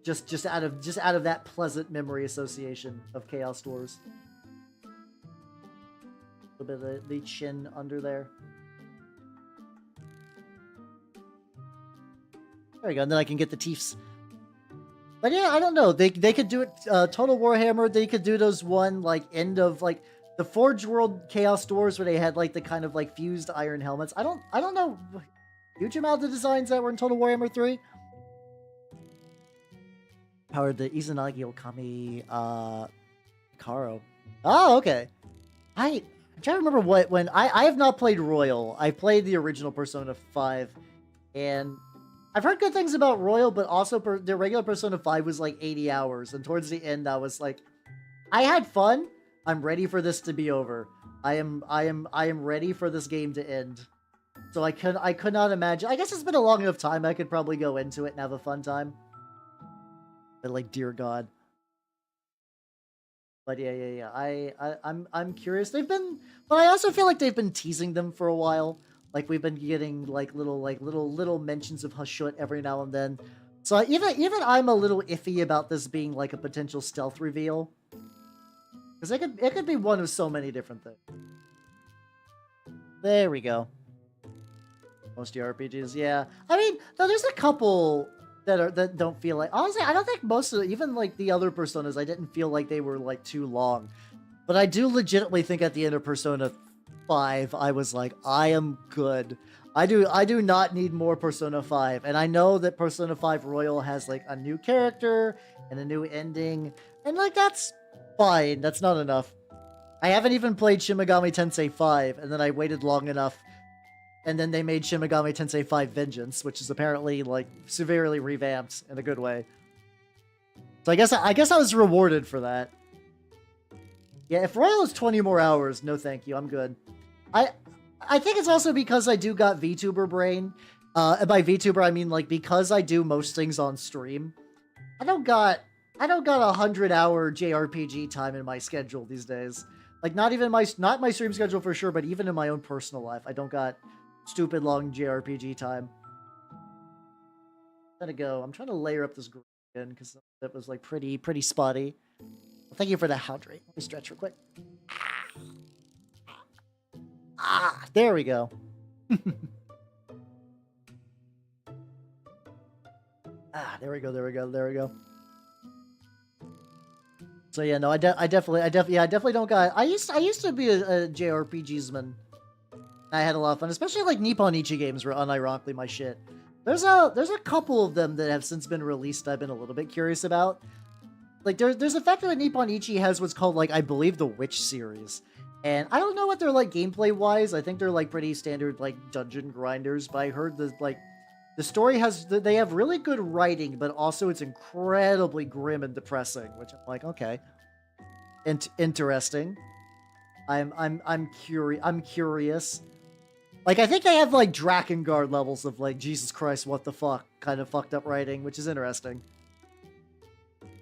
Just out of that pleasant memory association of Chaos Dwarves. A little bit of the chin under there. There we go, and then I can get the teeths. But yeah, I don't know. They could do it Total Warhammer. They could do those one like end of like the Forge World Chaos Dwarves where they had like the kind of like fused iron helmets. I don't know huge amount of the designs that were in Total Warhammer 3. Powered the Izanagi Okami Karo. Oh, okay. I'm trying to remember when I have not played Royal. I played the original Persona 5, and I've heard good things about Royal, but also the regular Persona 5 was like 80 hours, and towards the end I was like, I had fun. I'm ready for this to be over. I am ready for this game to end. So I could not imagine. I guess it's been a long enough time I could probably go into it and have a fun time. But like, dear God. But yeah. I'm curious. But I also feel like they've been teasing them for a while. Like we've been getting like little mentions of Hashut every now and then. So even I'm a little iffy about this being like a potential stealth reveal. Because it could be one of so many different things. There we go. Most RPGs, yeah. I mean, no, there's a couple that don't feel like, honestly, I don't think most of even like the other Personas, I didn't feel like they were like too long. But I do legitimately think at the end of Persona 5, I was like, I am good. I do not need more Persona 5. And I know that Persona 5 Royal has like a new character and a new ending. And like, that's fine. That's not enough. I haven't even played Shin Megami Tensei 5, and then I waited long enough, and then they made Shin Megami Tensei 5 Vengeance, which is apparently like severely revamped in a good way. So I guess I was rewarded for that. Yeah, if Royal is 20 more hours, no thank you, I'm good. I think it's also because I do got VTuber brain. And by VTuber I mean like because I do most things on stream. I don't got 100-hour JRPG time in my schedule these days. Like not my stream schedule for sure, but even in my own personal life, I don't got stupid long JRPG time. Gotta go. I'm trying to layer up this group again because that was like pretty spotty. Well, thank you for the hydrate. Let me stretch real quick. There we go. There we go. So yeah, no, I definitely don't got. I used to be a JRPGsman. I had a lot of fun, especially like Nippon Ichi games were unironically my shit. There's a couple of them that have since been released I've been a little bit curious about. Like there's a fact that Nippon Ichi has what's called like I believe the Witch series. And I don't know what they're like gameplay wise. I think they're like pretty standard like dungeon grinders, but I heard that like the story they have really good writing, but also it's incredibly grim and depressing, which I'm like, okay. Interesting. I'm curious. Like I think they have like Drakengard levels of like Jesus Christ, what the fuck kind of fucked up writing, which is interesting.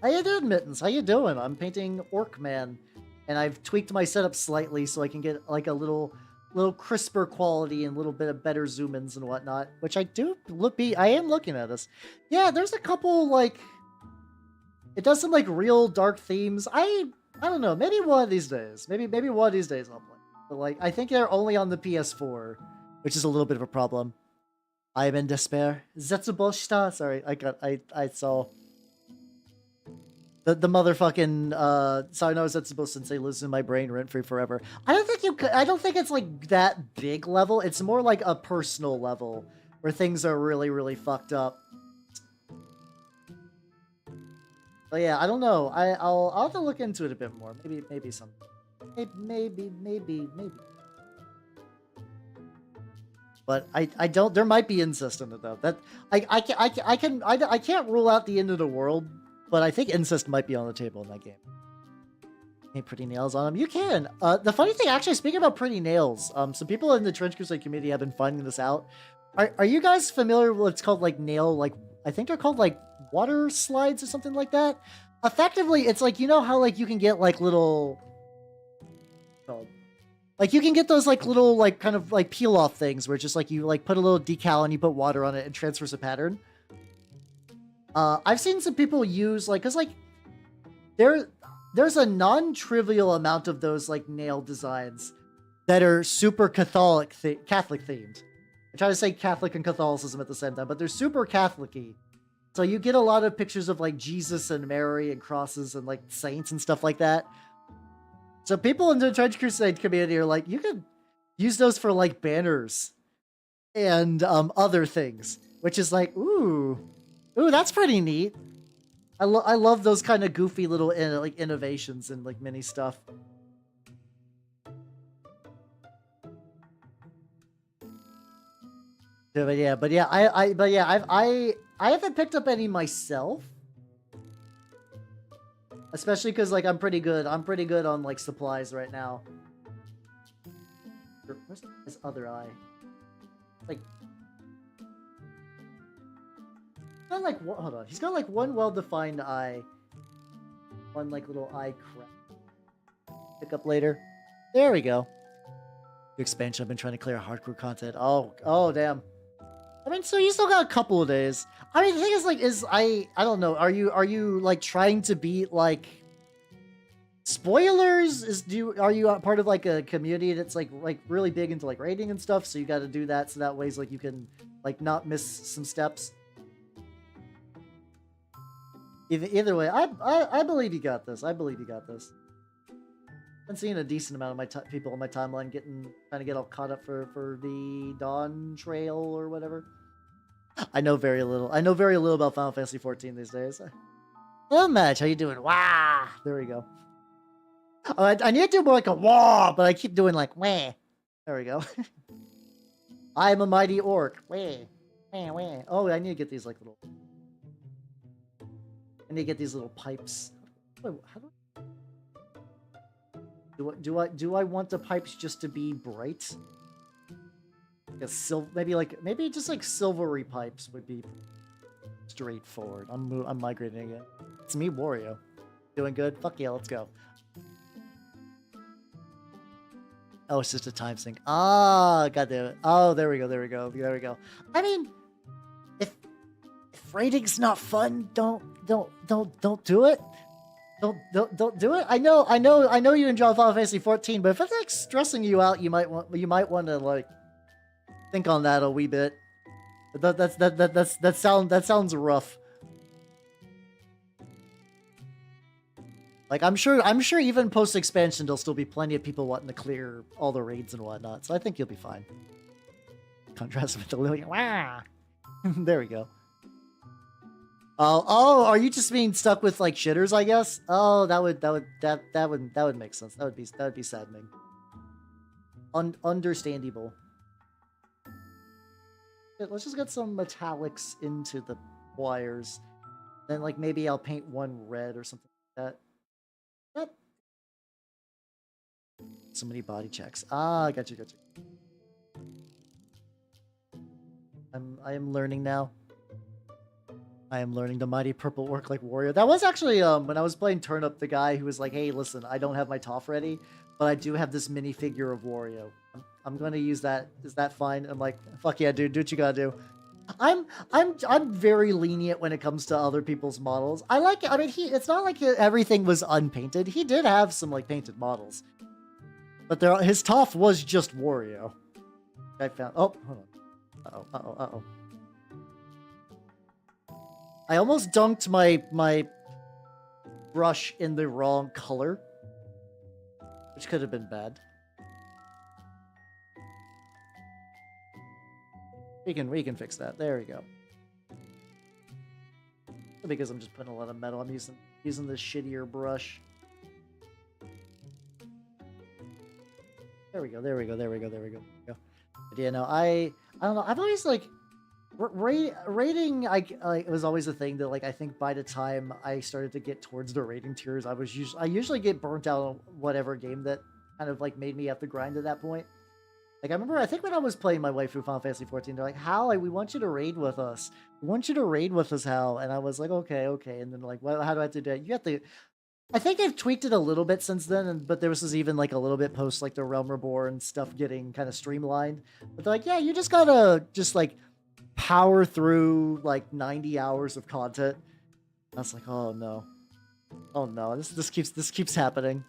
How you doing, Mittens? How you doing? I'm painting Orc Man, and I've tweaked my setup slightly so I can get like a little crisper quality and a little bit of better zoom-ins and whatnot, which I am looking at this. Yeah, there's a couple like it does some like real dark themes. I don't know, maybe one of these days. Maybe one of these days I'll play. But like I think they're only on the PS4, which is a little bit of a problem. I am in despair. Zetsuboshita. Sorry, I saw the motherfucking sorry, no, Zetsubo Sensei lives in my brain rent-free forever. I don't think it's like that big level. It's more like a personal level where things are really, really fucked up. But yeah, I don't know. I'll have to look into it a bit more. Maybe something. Maybe. But I don't. There might be incest in it though. That I can't rule out the end of the world. But I think incest might be on the table in that game. Paint pretty nails on them. You can. The funny thing, actually, speaking about pretty nails, some people in the Trench Crusade community have been finding this out. Are you guys familiar with what's called like nail? Like I think they're called like water slides or something like that. Effectively, it's like you know how like you can get like little. Like you can get those like little like kind of like peel off things where it's just like you like put a little decal and you put water on it and transfers a pattern. I've seen some people use like, cause like there's a non-trivial amount of those like nail designs that are super Catholic themed. I try to say Catholic and Catholicism at the same time, but they're super Catholic-y. So you get a lot of pictures of like Jesus and Mary and crosses and like saints and stuff like that. So people in the Trench Crusade community are like, you could use those for like banners and other things, which is like, ooh, that's pretty neat. I love those kind of goofy little like innovations and like mini stuff. Yeah, but yeah, I haven't picked up any myself. Especially because like I'm pretty good on like supplies right now. Where's his other eye? Like hold on. He's got like one well-defined eye. One like little eye crack. Pick up later. There we go. New expansion. I've been trying to clear hardcore content. Oh damn. I mean, so you still got a couple of days. I mean, the thing is, like, I don't know. Are you like trying to beat like spoilers? Are you part of like a community that's like really big into like rating and stuff? So you got to do that so that ways like you can like not miss some steps. Either way, I believe you got this. I believe you got this. been seeing a decent amount of my people on my timeline trying to get all caught up for the Dawn Trail or whatever. I know very little. I know very little about Final Fantasy 14 these days. Hello, Match. How you doing? Wah! There we go. Oh, I need to do more like a wah, but I keep doing like wah. There we go. I am a mighty orc. Wah. Wah, wah. Oh, I need to get these like little... I need to get these little pipes. How do I want the pipes just to be bright? Like maybe just like silvery pipes would be straightforward. I'm migrating again. It's me, Wario. Doing good? Fuck yeah, let's go. Oh, it's just a time sync. Ah, goddamn it. Oh, there we go. I mean, if raiding's not fun, don't do it. Don't do it. I know you enjoy Final Fantasy 14, but if it's like stressing you out, you might want to like think on that a wee bit. That sounds rough. Like I'm sure even post expansion there'll still be plenty of people wanting to clear all the raids and whatnot. So I think you'll be fine. Contrast with the Lily. Wow. There we go. Oh, are you just being stuck with like shitters, I guess? Oh, that would make sense. That would be saddening. Understandable. Let's just get some metallics into the wires. Then like maybe I'll paint one red or something like that. Yep. So many body checks. Ah, gotcha. I am learning now. I am learning the mighty purple orc like warrior. That was actually when I was playing Turnip, the guy who was like, "Hey, listen, I don't have my Toph ready, but I do have this minifigure of Wario. I'm gonna use that. Is that fine?" I'm like, "Fuck yeah, dude. Do what you gotta do." I'm very lenient when it comes to other people's models. I like it. I mean, it's not like everything was unpainted. He did have some like painted models, but his Toph was just Wario. I found. Oh, hold on. Uh oh. I almost dunked my brush in the wrong color, which could have been bad. We can fix that. There we go. Because I'm just putting a lot of metal. I'm using this shittier brush. There we go. But yeah, no, I don't know. I've always like rating. It was always a thing that like I think by the time I started to get towards the rating tiers, I usually get burnt out on whatever game that kind of like made me have to grind at that point. Like, I remember, I think when I was playing my waifu Final Fantasy 14, they're like, Hal, we want you to raid with us. We want you to raid with us, Hal. And I was like, okay. And then, like, well, how do I have to do it? You have to... I think they've tweaked it a little bit since then, but there was even, like, a little bit post, like, the Realm Reborn stuff getting kind of streamlined. But they're like, yeah, you just gotta just, like, power through, like, 90 hours of content. I was like, oh, no. Oh, no. This keeps happening.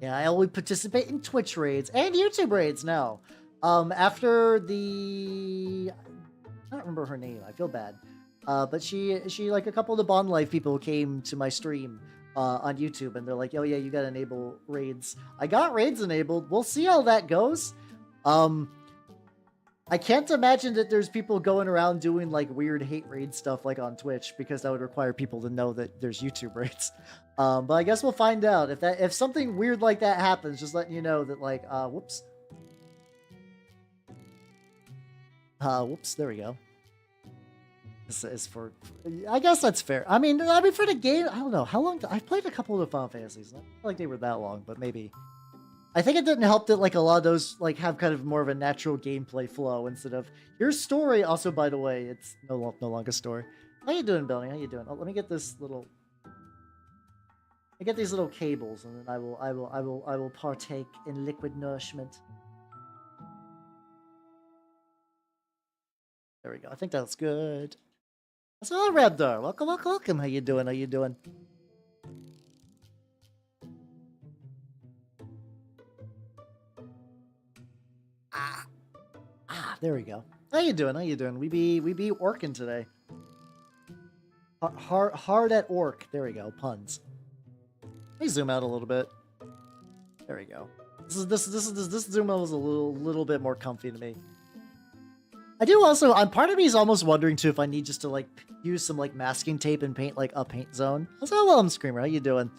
Yeah, I only participate in Twitch raids and YouTube raids now. After the... I don't remember her name. I feel bad. But she like a couple of the Bond Life people came to my stream on YouTube, and they're like, oh yeah, you gotta enable raids. I got raids enabled. We'll see how that goes. I can't imagine that there's people going around doing like weird hate raid stuff like on Twitch, because that would require people to know that there's YouTube raids. But I guess we'll find out if something weird like that happens. Just letting you know that like whoops. Whoops. There we go. This is for I guess that's fair. I mean for the game, I don't know how long. I've played a couple of the Final Fantasies. I don't feel like they were that long, but maybe. I think it didn't help that like a lot of those like have kind of more of a natural gameplay flow instead of your story. Also, by the way, it's no longer story. How you doing, Billy? How you doing? Oh, let me get this little. I get these little cables, and then I will partake in liquid nourishment. There we go. I think that's good. That's all, Rabdar. Welcome. How you doing? There we go. How you doing? We be orking today. Hard at orc. There we go. Puns. Let me zoom out a little bit. There we go. This zoom level is a little bit more comfy to me. I do also, part of me is almost wondering too if I need just to like use some like masking tape and paint like a paint zone. Also, well, I'm Screamer. How you doing?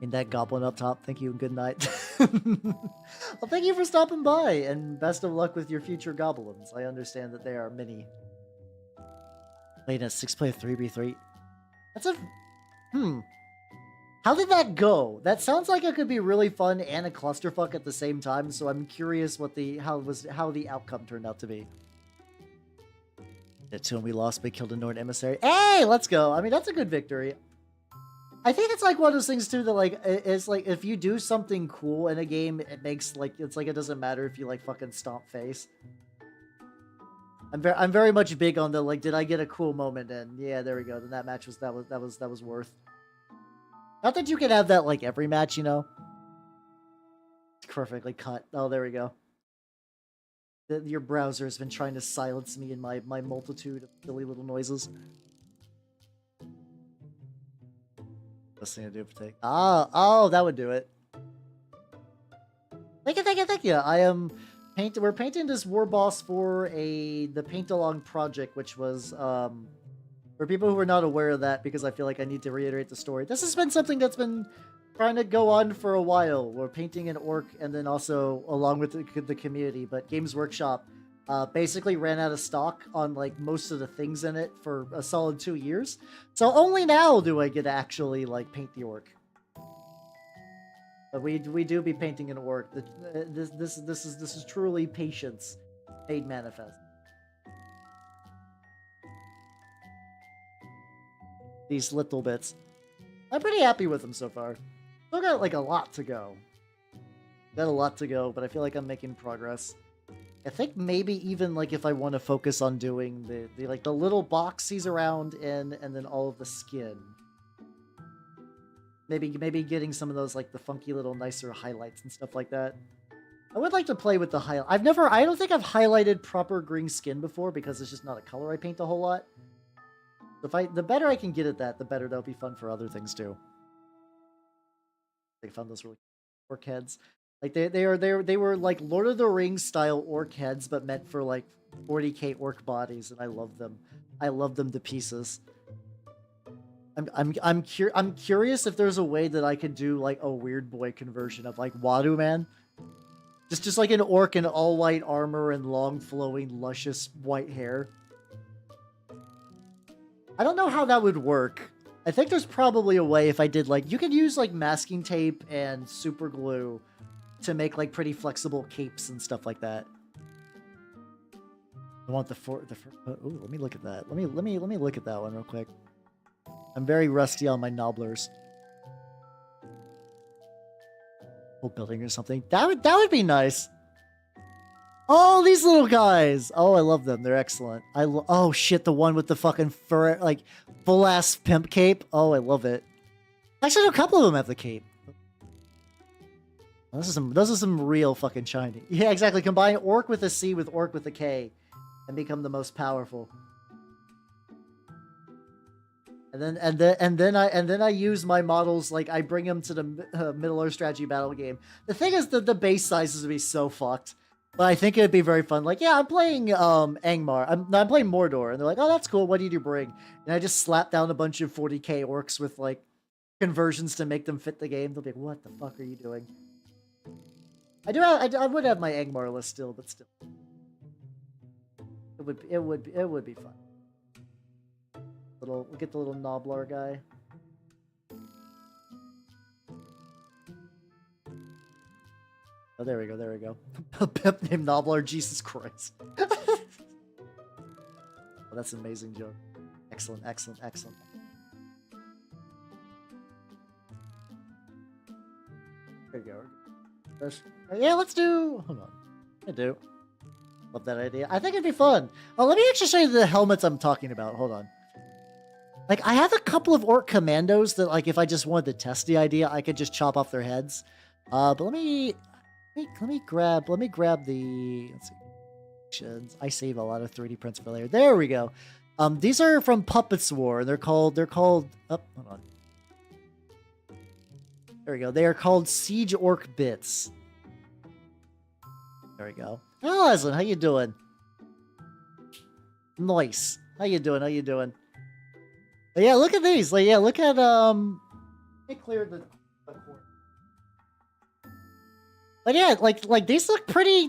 In that goblin up top. Thank you and good night. Well, thank you for stopping by and best of luck with your future goblins. I understand that they are many. Played a 6-player 3v3. That's a How did that go? That sounds like it could be really fun and a clusterfuck at the same time, so I'm curious what how the outcome turned out to be. The two and we lost, but killed a Norn emissary. Hey, let's go. I mean, that's a good victory. I think it's like one of those things too that like it's like if you do something cool in a game, it makes like it's like it doesn't matter if you like fucking stomp face. I'm very much big on the like, did I get a cool moment in? Yeah, there we go. Then that match was that was worth. Not that you can have that like every match, you know. It's perfectly cut. Oh, there we go. Your browser has been trying to silence me in my multitude of silly little noises. Best thing to do for take. Oh, that would do it. Thank you. I am we're painting this Warboss for the paint along project, which was for people who are not aware of that, because I feel like I need to reiterate the story. This has been something that's been trying to go on for a while. We're painting an orc, and then also along with the community. But Games Workshop basically ran out of stock on like most of the things in it for a solid 2 years. So only now do I get to actually like paint the orc. But we do be painting an orc. This is truly patience made manifest. These little bits. I'm pretty happy with them so far. Still got like a lot to go. Got a lot to go, but I feel like I'm making progress. I think maybe even like if I want to focus on doing the like the little box he's around in, and then all of the skin. Maybe getting some of those like the funky little nicer highlights and stuff like that. I would like to play with the highlight. I don't think I've highlighted proper green skin before because it's just not a color I paint a whole lot. So the better I can get at that, the better that'll be fun for other things too. They found those really orc heads. Like they were like Lord of the Rings style orc heads, but meant for like 40k orc bodies, and I love them. I love them to pieces. I'm curious if there's a way that I could do like a weird boy conversion of like Wadu Man. Just like an orc in all white armor and long flowing luscious white hair. I don't know how that would work. I think there's probably a way if I did like, you could use like masking tape and super glue to make like pretty flexible capes and stuff like that. I want ooh, let me look at that. Let me look at that one real quick. I'm very rusty on my nobblers. Whole building or something. That would be nice. Oh, these little guys. Oh, I love them. They're excellent. Oh shit, the one with the fucking fur, like full ass pimp cape. Oh, I love it. Actually, a couple of them have the cape. Those are some real fucking shiny. Yeah, exactly. Combine orc with a C with orc with a K, and become the most powerful. And then I use my models, like I bring them to the Middle Earth strategy battle game. The thing is that the base sizes would be so fucked, but I think it'd be very fun. Like, yeah, I'm playing Angmar. I'm playing Mordor, and they're like, oh, that's cool. What do you bring? And I just slap down a bunch of 40k orcs with like conversions to make them fit the game. They'll be like, what the fuck are you doing? I would have my Angmar list still, but still, it would be fun. We'll get the little Nobblar guy. Oh, there we go. A pimp named Nobblar, Jesus Christ. Oh, that's an amazing joke. Excellent. There you go. Yeah, let's do... Hold on. I do. Love that idea. I think it'd be fun. Oh, let me actually show you the helmets I'm talking about. Hold on. Like, I have a couple of orc commandos that, like, if I just wanted to test the idea, I could just chop off their heads. But let me grab the... Let's see. I save a lot of 3D prints for later. There we go. These are from Puppets War. They're called... Oh, hold on. There we go. They are called Siege Orc Bits. There we go. Oh, Aslan, how you doing? Nice. How you doing? How you doing? But yeah, look at these. Like, yeah, look at let me clear the corner. But yeah, like these look pretty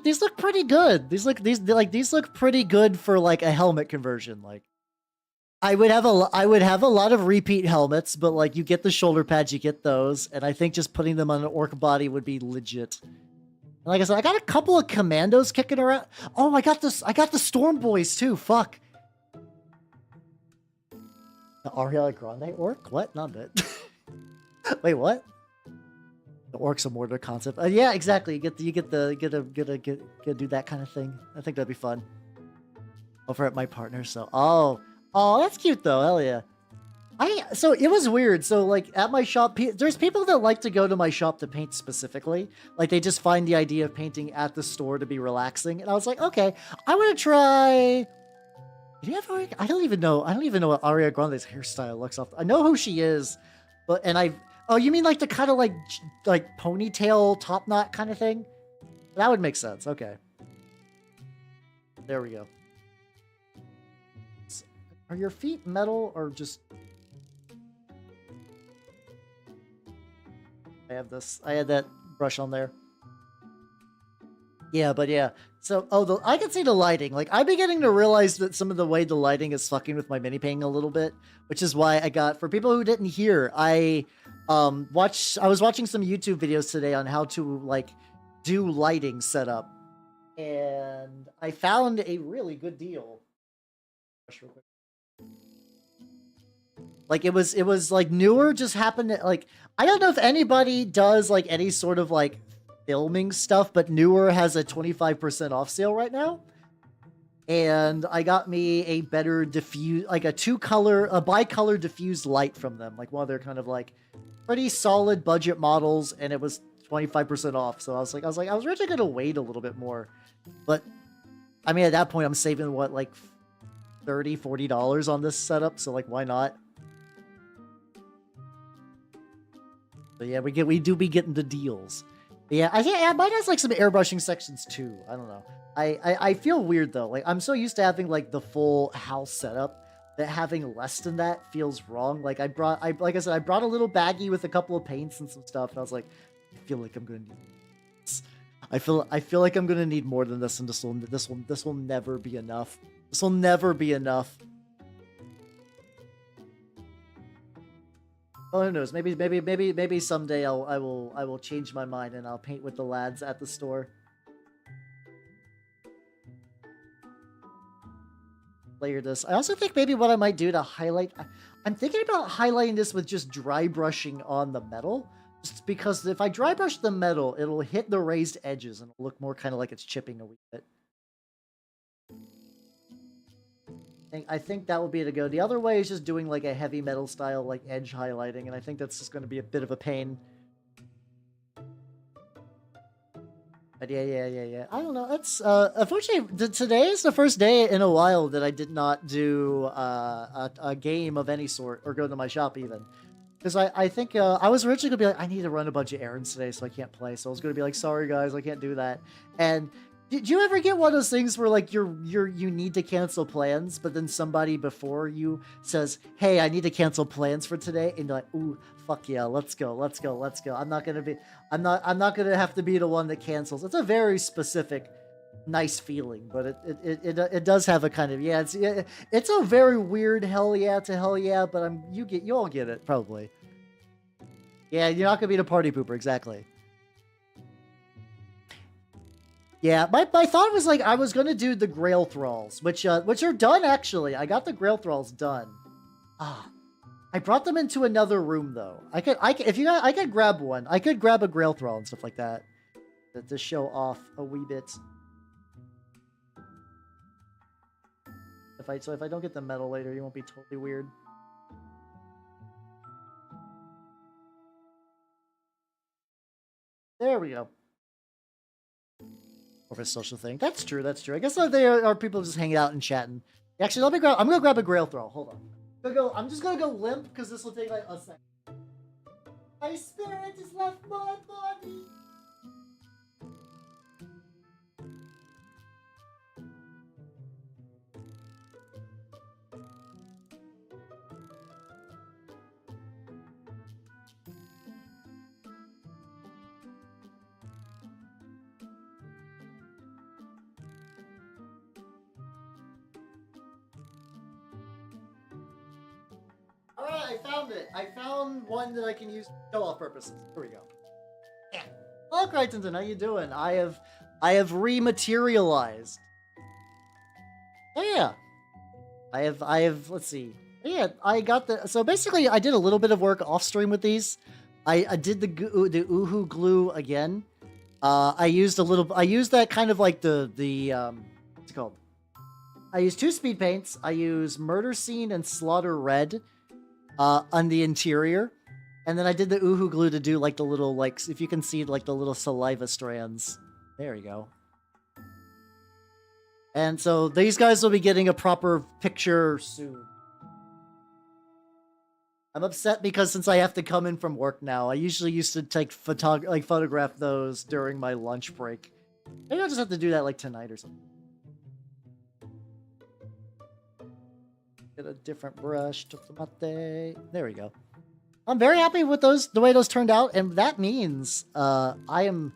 good. These look pretty good for like a helmet conversion. Like I would have a lot of repeat helmets, but like you get the shoulder pads, you get those, and I think just putting them on an orc body would be legit. And like I said, I got a couple of commandos kicking around. Oh, I got the Storm Boys too. Fuck. The Ariana Grande orc? What? Not it. Wait, what? The orc's a mortar concept. Yeah, exactly. You get to do that kind of thing. I think that'd be fun. Over at my partner, so oh, that's cute though. Hell yeah. So it was weird. So like at my shop, there's people that like to go to my shop to paint specifically. Like they just find the idea of painting at the store to be relaxing. And I was like, okay, I want to try. Do you have I don't even know what Ariana Grande's hairstyle looks like. I know who she is, but oh, you mean like the kind of like ponytail top knot kind of thing? That would make sense. Okay. There we go. Are your feet metal or just? I had that brush on there. Yeah, but yeah. So, I can see the lighting. Like, I'm beginning to realize that some of the way the lighting is fucking with my mini painting a little bit, which is why I got, for people who didn't hear, I was watching some YouTube videos today on how to, like, do lighting setup, and I found a really good deal. Like, it was, like, Newer just happened to, like, I don't know if anybody does, like, any sort of, like, filming stuff, but Newer has a 25% off sale right now. And I got me a better diffuse, like a bicolor diffused light from them. Like one of their kind of like pretty solid budget models, and it was 25% off. So I was originally going to wait a little bit more. But I mean, at that point, I'm saving what, like $30, $40 on this setup. So like, why not? So yeah, we do be getting the deals. Yeah, I might have like some airbrushing sections too. I don't know. I feel weird though. Like I'm so used to having like the full house setup that having less than that feels wrong. Like I brought a little baggie with a couple of paints and some stuff, and I was like, I feel like I'm gonna need this. I feel like I'm gonna need more than this, and this will never be enough. This will never be enough. Oh, who knows? Maybe someday I will change my mind and I'll paint with the lads at the store. Layer this. I also think maybe what I might do to highlight. I'm thinking about highlighting this with just dry brushing on the metal, just because if I dry brush the metal, it'll hit the raised edges and it'll look more kind of like it's chipping a wee bit. I think that would be to go. The other way is just doing like a heavy metal style like edge highlighting, and I think that's just going to be a bit of a pain. But yeah. I don't know. That's unfortunately today is the first day in a while that I did not do a game of any sort or go to my shop even, because I think I was originally gonna be like, I need to run a bunch of errands today, so I can't play. So I was gonna be like, sorry guys, I can't do that. And did you ever get one of those things where like you need to cancel plans, but then somebody before you says, "Hey, I need to cancel plans for today," and you're like, "Ooh, fuck yeah, let's go. I'm not gonna have to be the one that cancels." It's a very specific, nice feeling, but it does have a kind of it's a very weird hell yeah to hell yeah, but you all get it probably. Yeah, you're not gonna be the party pooper, exactly. Yeah, my thought was like I was gonna do the Grail Thralls, which are done actually. I got the Grail Thralls done. I brought them into another room though. I could grab one. I could grab a Grail Thrall and stuff like that to show off a wee bit. If I don't get the metal later, you won't be totally weird. There we go. Or a social thing. That's true. I guess there are people just hanging out and chatting. Actually, I'm gonna grab a Grail Throw. Hold on. I'm just gonna go limp because this will take like a second. My spirit has left my body. Alright, I found it. I found one that I can use for show-off purposes. Here we go. Yeah. Hello, Crichton, how you doing? I have rematerialized. Oh yeah. I have let's see. Yeah, I got the so basically I did a little bit of work off stream with these. I did the Uhu glue again. I used that kind of like the what's it called? I used 2 speed paints. I used Murder Scene and Slaughter Red on the interior. And then I did the Uhu glue to do like the little, like, if you can see like the little saliva strands. There you go. And so these guys will be getting a proper picture soon. I'm upset because since I have to come in from work now, I usually used to take photograph those during my lunch break. Maybe I'll just have to do that like tonight or something. Get a different brush. There we go. I'm very happy with those, the way those turned out, and that means I am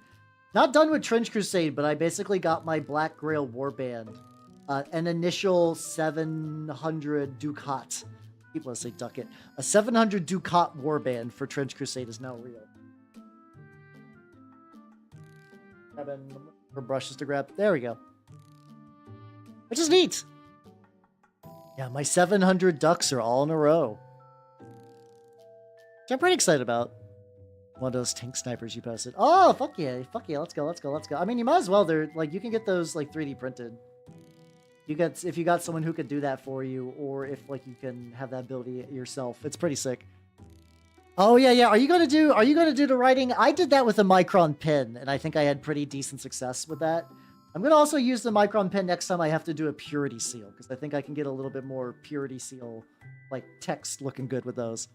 not done with Trench Crusade, but I basically got my Black Grail Warband. An initial 700 Ducat. People want to say ducat. A 700 Ducat Warband for Trench Crusade is now real. Grabbing for brushes to grab. There we go. Which is neat. Yeah, my 700 ducks are all in a row. Which I'm pretty excited about. One of those tank snipers you posted. Oh, fuck yeah. Fuck yeah. Let's go. Let's go. Let's go. I mean, you might as well. They're like, you can get those like 3D printed. If you got someone who could do that for you, or if like you can have that ability yourself. It's pretty sick. Oh yeah, yeah. Are you gonna do the writing? I did that with a Micron pen, and I think I had pretty decent success with that. I'm gonna also use the Micron pen next time I have to do a purity seal, because I think I can get a little bit more purity seal, like text looking good with those.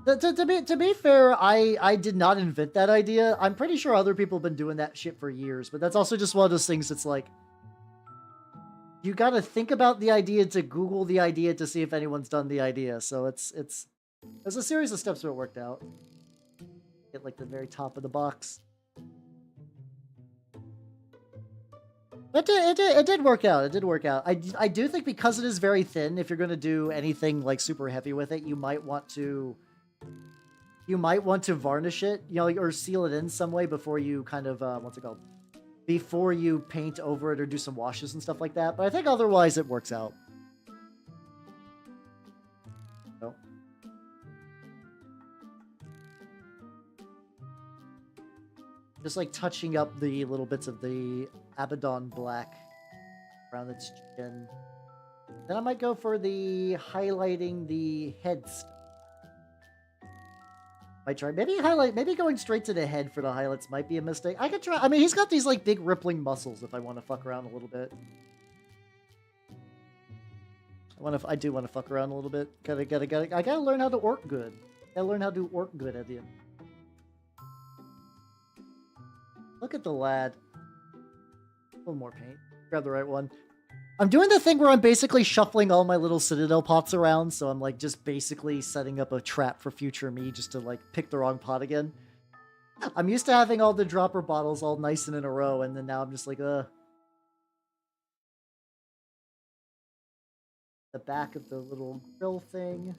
To be fair, I did not invent that idea. I'm pretty sure other people have been doing that shit for years, but that's also just one of those things that's like, you gotta think about the idea to Google the idea to see if anyone's done the idea. So there's a series of steps where it worked out. Get like the very top of the box. It did work out. It did work out. I do think because it is very thin, if you're gonna do anything like super heavy with it, you might want to varnish it, you know, or seal it in some way before you kind of what's it called? Before you paint over it or do some washes and stuff like that. But I think otherwise it works out. So. Just like touching up the little bits of the Abaddon black around its chin. Then I might go for the highlighting the head stuff. Might try. Maybe going straight to the head for the highlights might be a mistake. I could try. I mean, he's got these like big rippling muscles if I want to fuck around a little bit. I do want to fuck around a little bit. I gotta learn how to orc good. Gotta learn how to do orc good at the end. Look at the lad. A little more paint. Grab the right one. I'm doing the thing where I'm basically shuffling all my little Citadel pots around, so I'm like just basically setting up a trap for future me just to like pick the wrong pot again. I'm used to having all the dropper bottles all nice and in a row, and then now I'm just like, The back of the little grill thing.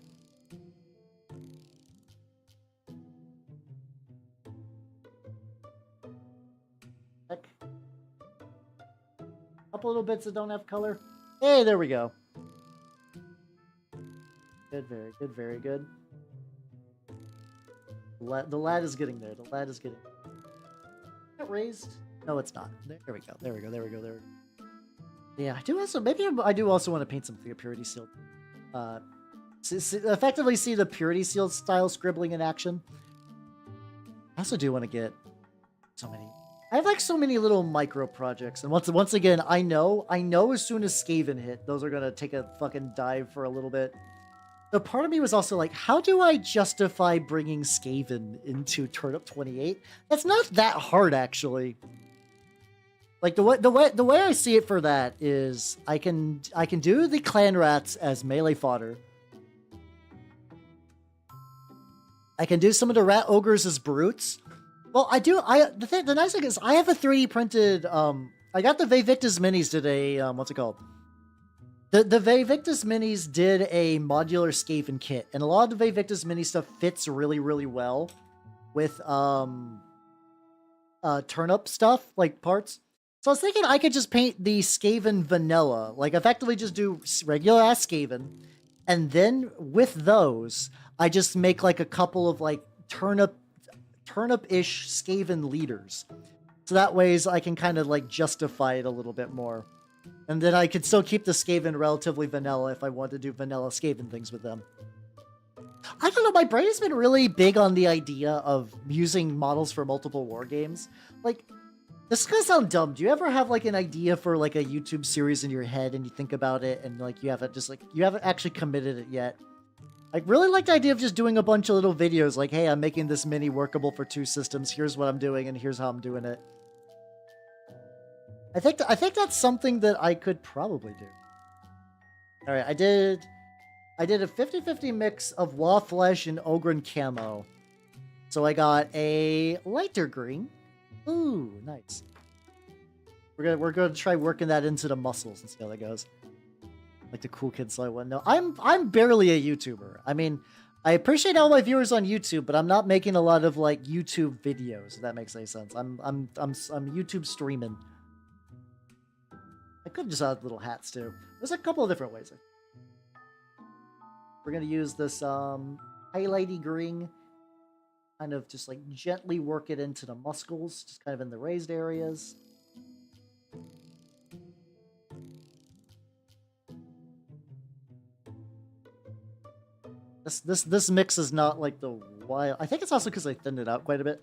Heck. Couple little bits that don't have color. Hey, there we go. Good, very good, very good. The lad is getting there. The lad is getting there. Is that raised? No, it's not. There we go. There we go. There we go. There we go. Yeah, I do also, maybe I do also want to paint something a purity seal. Effectively see the purity seal style scribbling in action. I also do want to get so many. I have like so many little micro projects, and once again, I know as soon as Skaven hit, those are gonna take a fucking dive for a little bit. the part of me was also like, how do I justify bringing Skaven into Turnip 28? That's not that hard, actually. Like the way I see it for that is I can do the clan rats as melee fodder. I can do some of the rat ogres as brutes. Well, the nice thing is I have a 3D printed I got the Vevictus minis did a what's it called? The Vevictus minis did a modular Skaven kit, and a lot of the Vevictus mini stuff fits really, really well with turnip stuff, like parts. So I was thinking I could just paint the Skaven vanilla, like effectively just do regular ass Skaven, and then with those, I just make like a couple of like turnip-ish Skaven leaders. So that ways I can kind of like justify it a little bit more. And then I could still keep the Skaven relatively vanilla if I want to do vanilla Skaven things with them. I don't know, my brain has been really big on the idea of using models for multiple war games. Like, this is gonna sound dumb. Do you ever have like an idea for like a YouTube series in your head and you think about it and like you haven't actually committed it yet? I really like the idea of just doing a bunch of little videos like, hey, I'm making this mini workable for 2 systems. Here's what I'm doing and here's how I'm doing it. I think that's something that I could probably do. All right, I did a 50-50 mix of raw flesh and ogre camo. So I got a lighter green. Ooh, nice. We're gonna try working that into the muscles and see how that goes. Like the cool kids, so I wouldn't know. I'm barely a YouTuber. I mean, I appreciate all my viewers on YouTube, but I'm not making a lot of like YouTube videos. If that makes any sense. I'm YouTube streaming. I could just add little hats too. There's a couple of different ways. We're gonna use this highlighty green, kind of just like gently work it into the muscles, just kind of in the raised areas. This mix is not like the wild. I think it's also because I thinned it out quite a bit.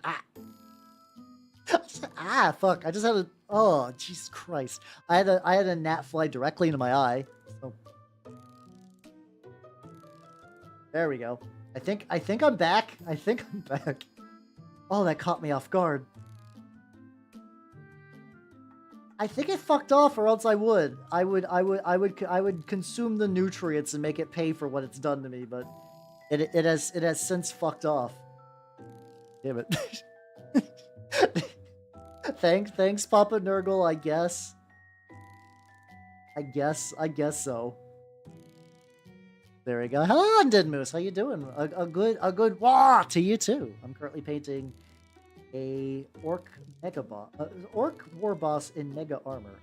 Ah, fuck! I just had a. Oh, Jesus Christ! I had a gnat fly directly into my eye. So there we go. I think I'm back. I think I'm back. Oh, that caught me off guard. I think it fucked off, or else I would consume the nutrients and make it pay for what it's done to me, but it has since fucked off. Damn it. Thanks, Papa Nurgle, I guess. I guess so. There we go. Hello, Undead Moose. How you doing? A good wah to you too. I'm currently painting a Ork Warboss in Mega Armor.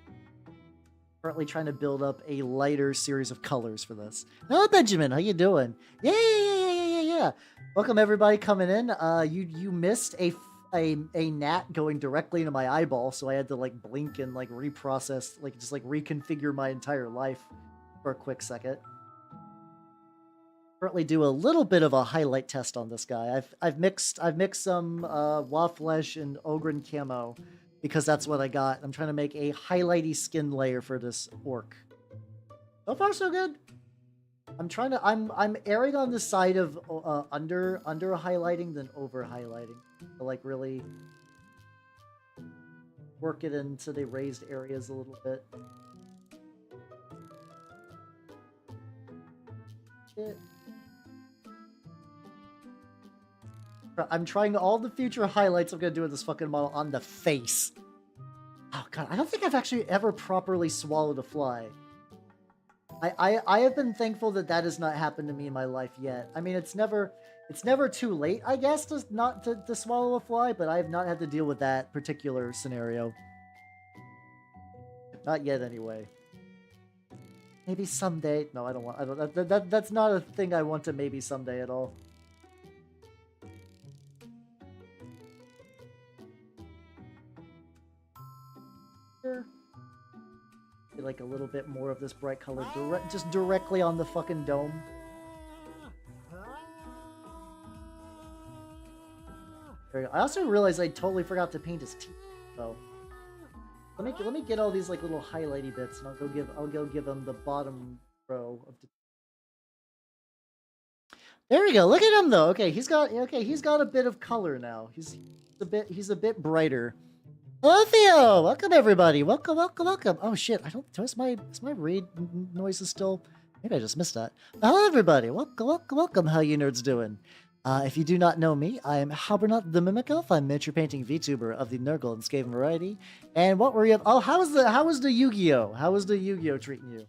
Currently trying to build up a lighter series of colors for this. Hello, Benjamin. How you doing? Yeah. Welcome everybody coming in. You missed a gnat going directly into my eyeball, so I had to like blink and like reprocess, like just like reconfigure my entire life for a quick second. Currently do a little bit of a highlight test on this guy. I've mixed some raw flesh and ogre camo because that's what I got. I'm trying to make a highlighty skin layer for this orc. So far so good. I'm erring on the side of under highlighting than over highlighting. To like really work it into the raised areas a little bit. I'm trying all the future highlights I'm gonna do with this fucking model on the face. Oh god, I don't think I've actually ever properly swallowed a fly. I have been thankful that that has not happened to me in my life yet. I mean, it's never too late, I guess, to swallow a fly, but I have not had to deal with that particular scenario. Not yet, anyway. Maybe someday. No, I don't want. That's not a thing I want to maybe someday at all. Get like a little bit more of this bright color just directly on the fucking dome. There we go. I also realized I totally forgot to paint his teeth. So let me get all these like little highlighty bits, and I'll go give him the bottom row of the There we go. Look at him though. Okay, he's got a bit of color now. He's a bit brighter. Hello, Theo. Welcome everybody. Welcome, welcome, welcome. Oh shit! I don't. Is my raid noises still? Maybe I just missed that. Hello, everybody. Welcome, welcome, welcome. How you nerds doing? If you do not know me, I am Habernot the Mimic Elf. I'm miniature painting Vtuber of the Nurgle and Skaven variety. And what were you? Oh, how was the Yu-Gi-Oh? How was the Yu-Gi-Oh treating you?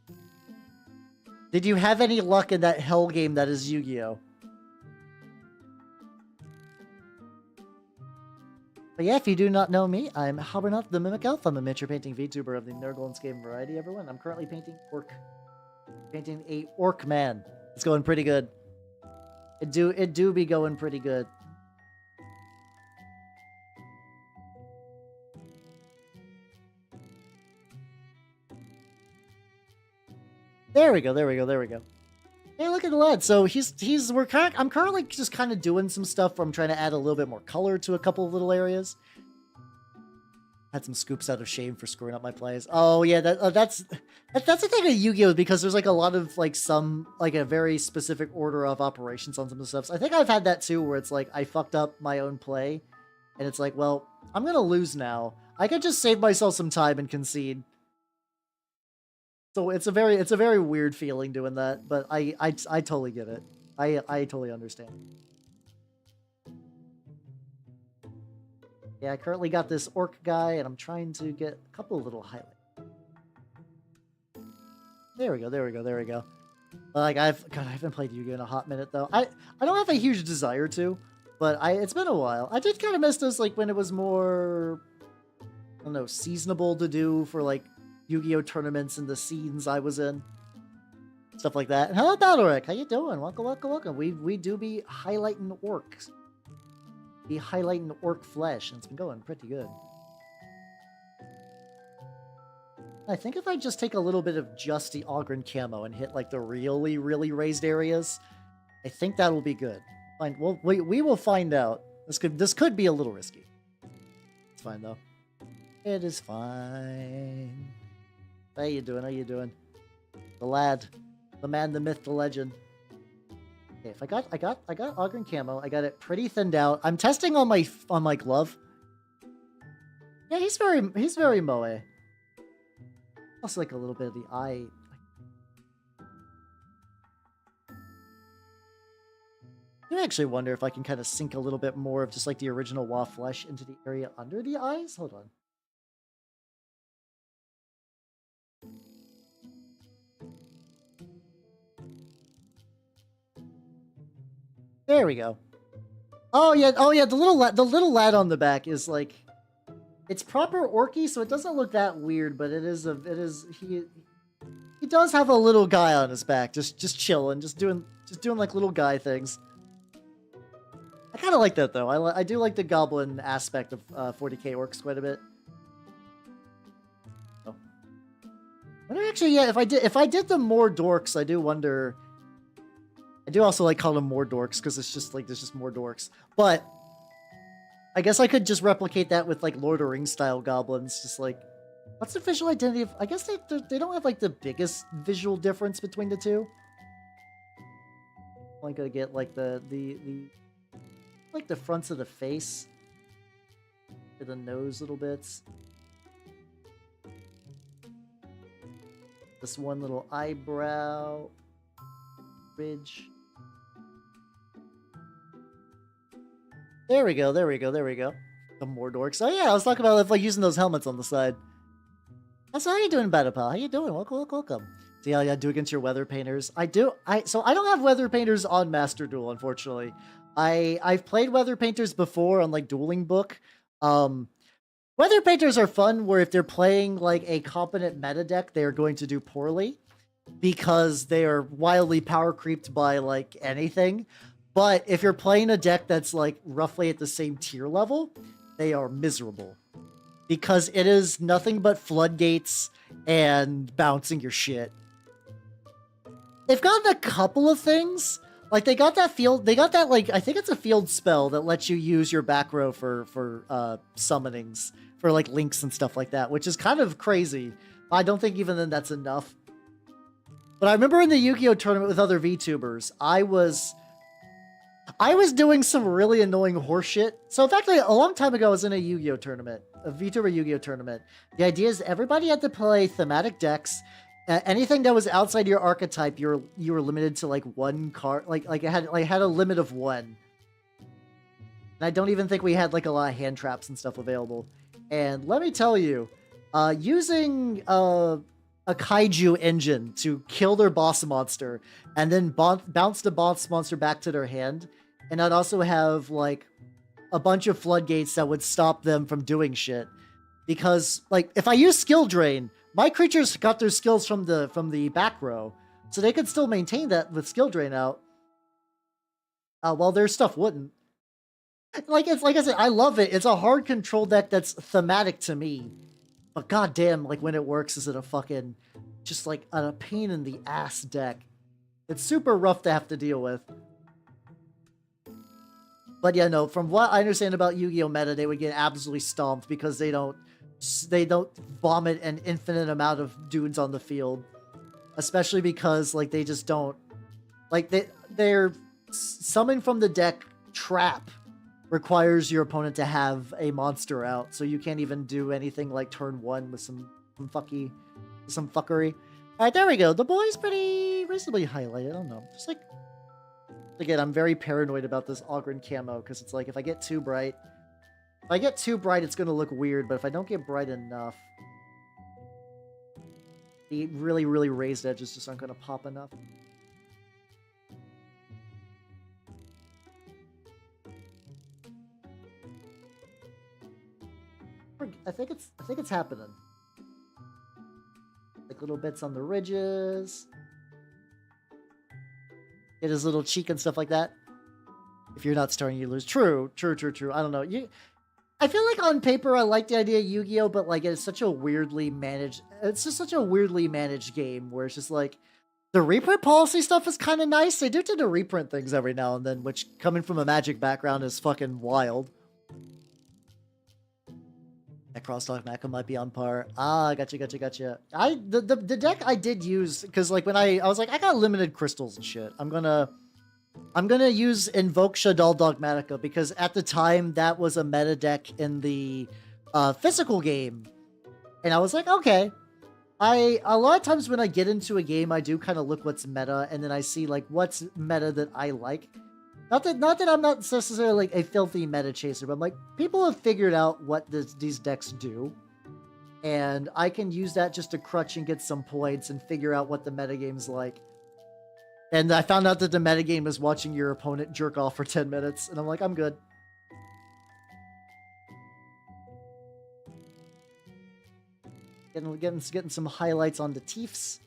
Did you have any luck in that hell game that is Yu-Gi-Oh? But yeah, if you do not know me, I'm Habernot the Mimic Elf. I'm a miniature painting Vtuber of the Nurgle and Skaven variety, everyone. I'm currently painting Ork. Painting a Ork man. It's going pretty good. It do be going pretty good. There we go, there we go, there we go. Hey, look at the lad. So I'm currently just kind of doing some stuff where I'm trying to add a little bit more color to a couple of little areas. Had some scoops out of shame for screwing up my plays. Oh yeah, that's the thing with Yu-Gi-Oh! Because there's like a lot of like a very specific order of operations on some of the stuff. So I think I've had that too, where it's like I fucked up my own play, and it's like, well, I'm gonna lose now. I could just save myself some time and concede. So it's a very weird feeling doing that, but I totally get it. I totally understand. Yeah, I currently got this Ork guy, and I'm trying to get a couple of little highlights. There we go, there we go, there we go. Like, I haven't played Yu-Gi-Oh! In a hot minute, though. I don't have a huge desire to, but it's been a while. I did kind of miss this, like, when it was more, I don't know, seasonable to do for, like, Yu-Gi-Oh! Tournaments and the scenes I was in. Stuff like that. And hello, Baloric. How you doing? Welcome, welcome, welcome. We do be highlighting Orks. Be highlighting Ork flesh, and it's been going pretty good. I think if I just take a little bit of just the Ogren camo and hit like the really, really raised areas, I think that will be good. Fine. Well, we will find out. This could be a little risky. It's fine though. It is fine. How you doing? How you doing? The lad, the man, the myth, the legend. Okay, if I got Ogren camo. I got it pretty thinned out. I'm testing on my glove. Yeah, he's very moe. Also, like a little bit of the eye. I actually wonder if I can kind of sink a little bit more of just like the original Wa flesh into the area under the eyes. Hold on. There we go. Oh yeah, the little lad on the back is like, it's proper orky, so it doesn't look that weird, but he does have a little guy on his back, just chilling, just doing like little guy things. I kind of like that though. I do like the goblin aspect of 40k orcs quite a bit. Oh. I wonder actually, yeah, if I did the more dorks, I do wonder. I do also like calling them more dorks because it's just like there's just more dorks. But I guess I could just replicate that with like Lord of the Rings style goblins. Just like, what's the visual identity of? I guess they don't have like the biggest visual difference between the two. I'm gonna get like the fronts of the face, or the nose little bits. This one little eyebrow ridge. There we go, there we go, there we go. The more dorks. Oh yeah, I was talking about like using those helmets on the side. So how you doing, Battle Pal? How you doing? Welcome, welcome, welcome. See how you do against your weather painters. So I don't have weather painters on Master Duel, unfortunately. I've played weather painters before on like Dueling Book. Weather painters are fun where if they're playing like a competent meta deck, they are going to do poorly because they are wildly power creeped by like anything. But if you're playing a deck that's like roughly at the same tier level, they are miserable because it is nothing but floodgates and bouncing your shit. They've gotten a couple of things. Like they got that like, I think it's a field spell that lets you use your back row for summonings for like links and stuff like that, which is kind of crazy. I don't think even then that's enough. But I remember in the Yu-Gi-Oh tournament with other VTubers, I was I was doing some really annoying horseshit. So in fact, like, a long time ago, I was in a Yu-Gi-Oh tournament, a Vtuber Yu-Gi-Oh tournament. The idea is everybody had to play thematic decks. Anything that was outside your archetype, you were limited to like one card. Like it had a limit of one. And I don't even think we had like a lot of hand traps and stuff available. And let me tell you, using a kaiju engine to kill their boss monster and then bounce the boss monster back to their hand, and I'd also have like a bunch of floodgates that would stop them from doing shit. Because like if I use skill drain, my creatures got their skills from the back row, so they could still maintain that with skill drain out. While their stuff wouldn't. Like I said, I love it. It's a hard control deck that's thematic to me. But goddamn, like when it works, is it a fucking just like a pain in the ass deck? It's super rough to have to deal with. But yeah, no, from what I understand about Yu-Gi-Oh meta, they would get absolutely stomped because they don't vomit an infinite amount of dudes on the field. Especially because like they just don't like they're summon from the deck trap requires your opponent to have a monster out, so you can't even do anything like turn one with some fuckery. All right, there we go. The boy's pretty reasonably highlighted. I don't know. Just like, again, I'm very paranoid about this Ogren camo because it's like if I get too bright, it's gonna look weird. But if I don't get bright enough, the really, really raised edges just aren't gonna pop enough. I think it's happening. Like little bits on the ridges. Get his little cheek and stuff like that. If you're not starting, you lose. True. I don't know. I feel like on paper I like the idea of Yu-Gi-Oh, but like it's such a weirdly managed. It's just such a weirdly managed game where it's just like the reprint policy stuff is kind of nice. They do tend to reprint things every now and then, which coming from a Magic background is fucking wild. That crosstalk Mako might be on par. Ah, gotcha. The deck I did use, because like when I was like, I got limited crystals and shit. I'm gonna use Invoke Shadal Dogmatica, because at the time that was a meta deck in the physical game. And I was like, okay. A lot of times when I get into a game, I do kind of look what's meta, and then I see like what's meta that I like. Not that I'm not necessarily like a filthy meta chaser, but I'm like, people have figured out what these decks do. And I can use that just to crutch and get some points and figure out what the metagame's like. And I found out that the metagame is watching your opponent jerk off for 10 minutes. And I'm like, I'm good. Getting some highlights on the Teefs.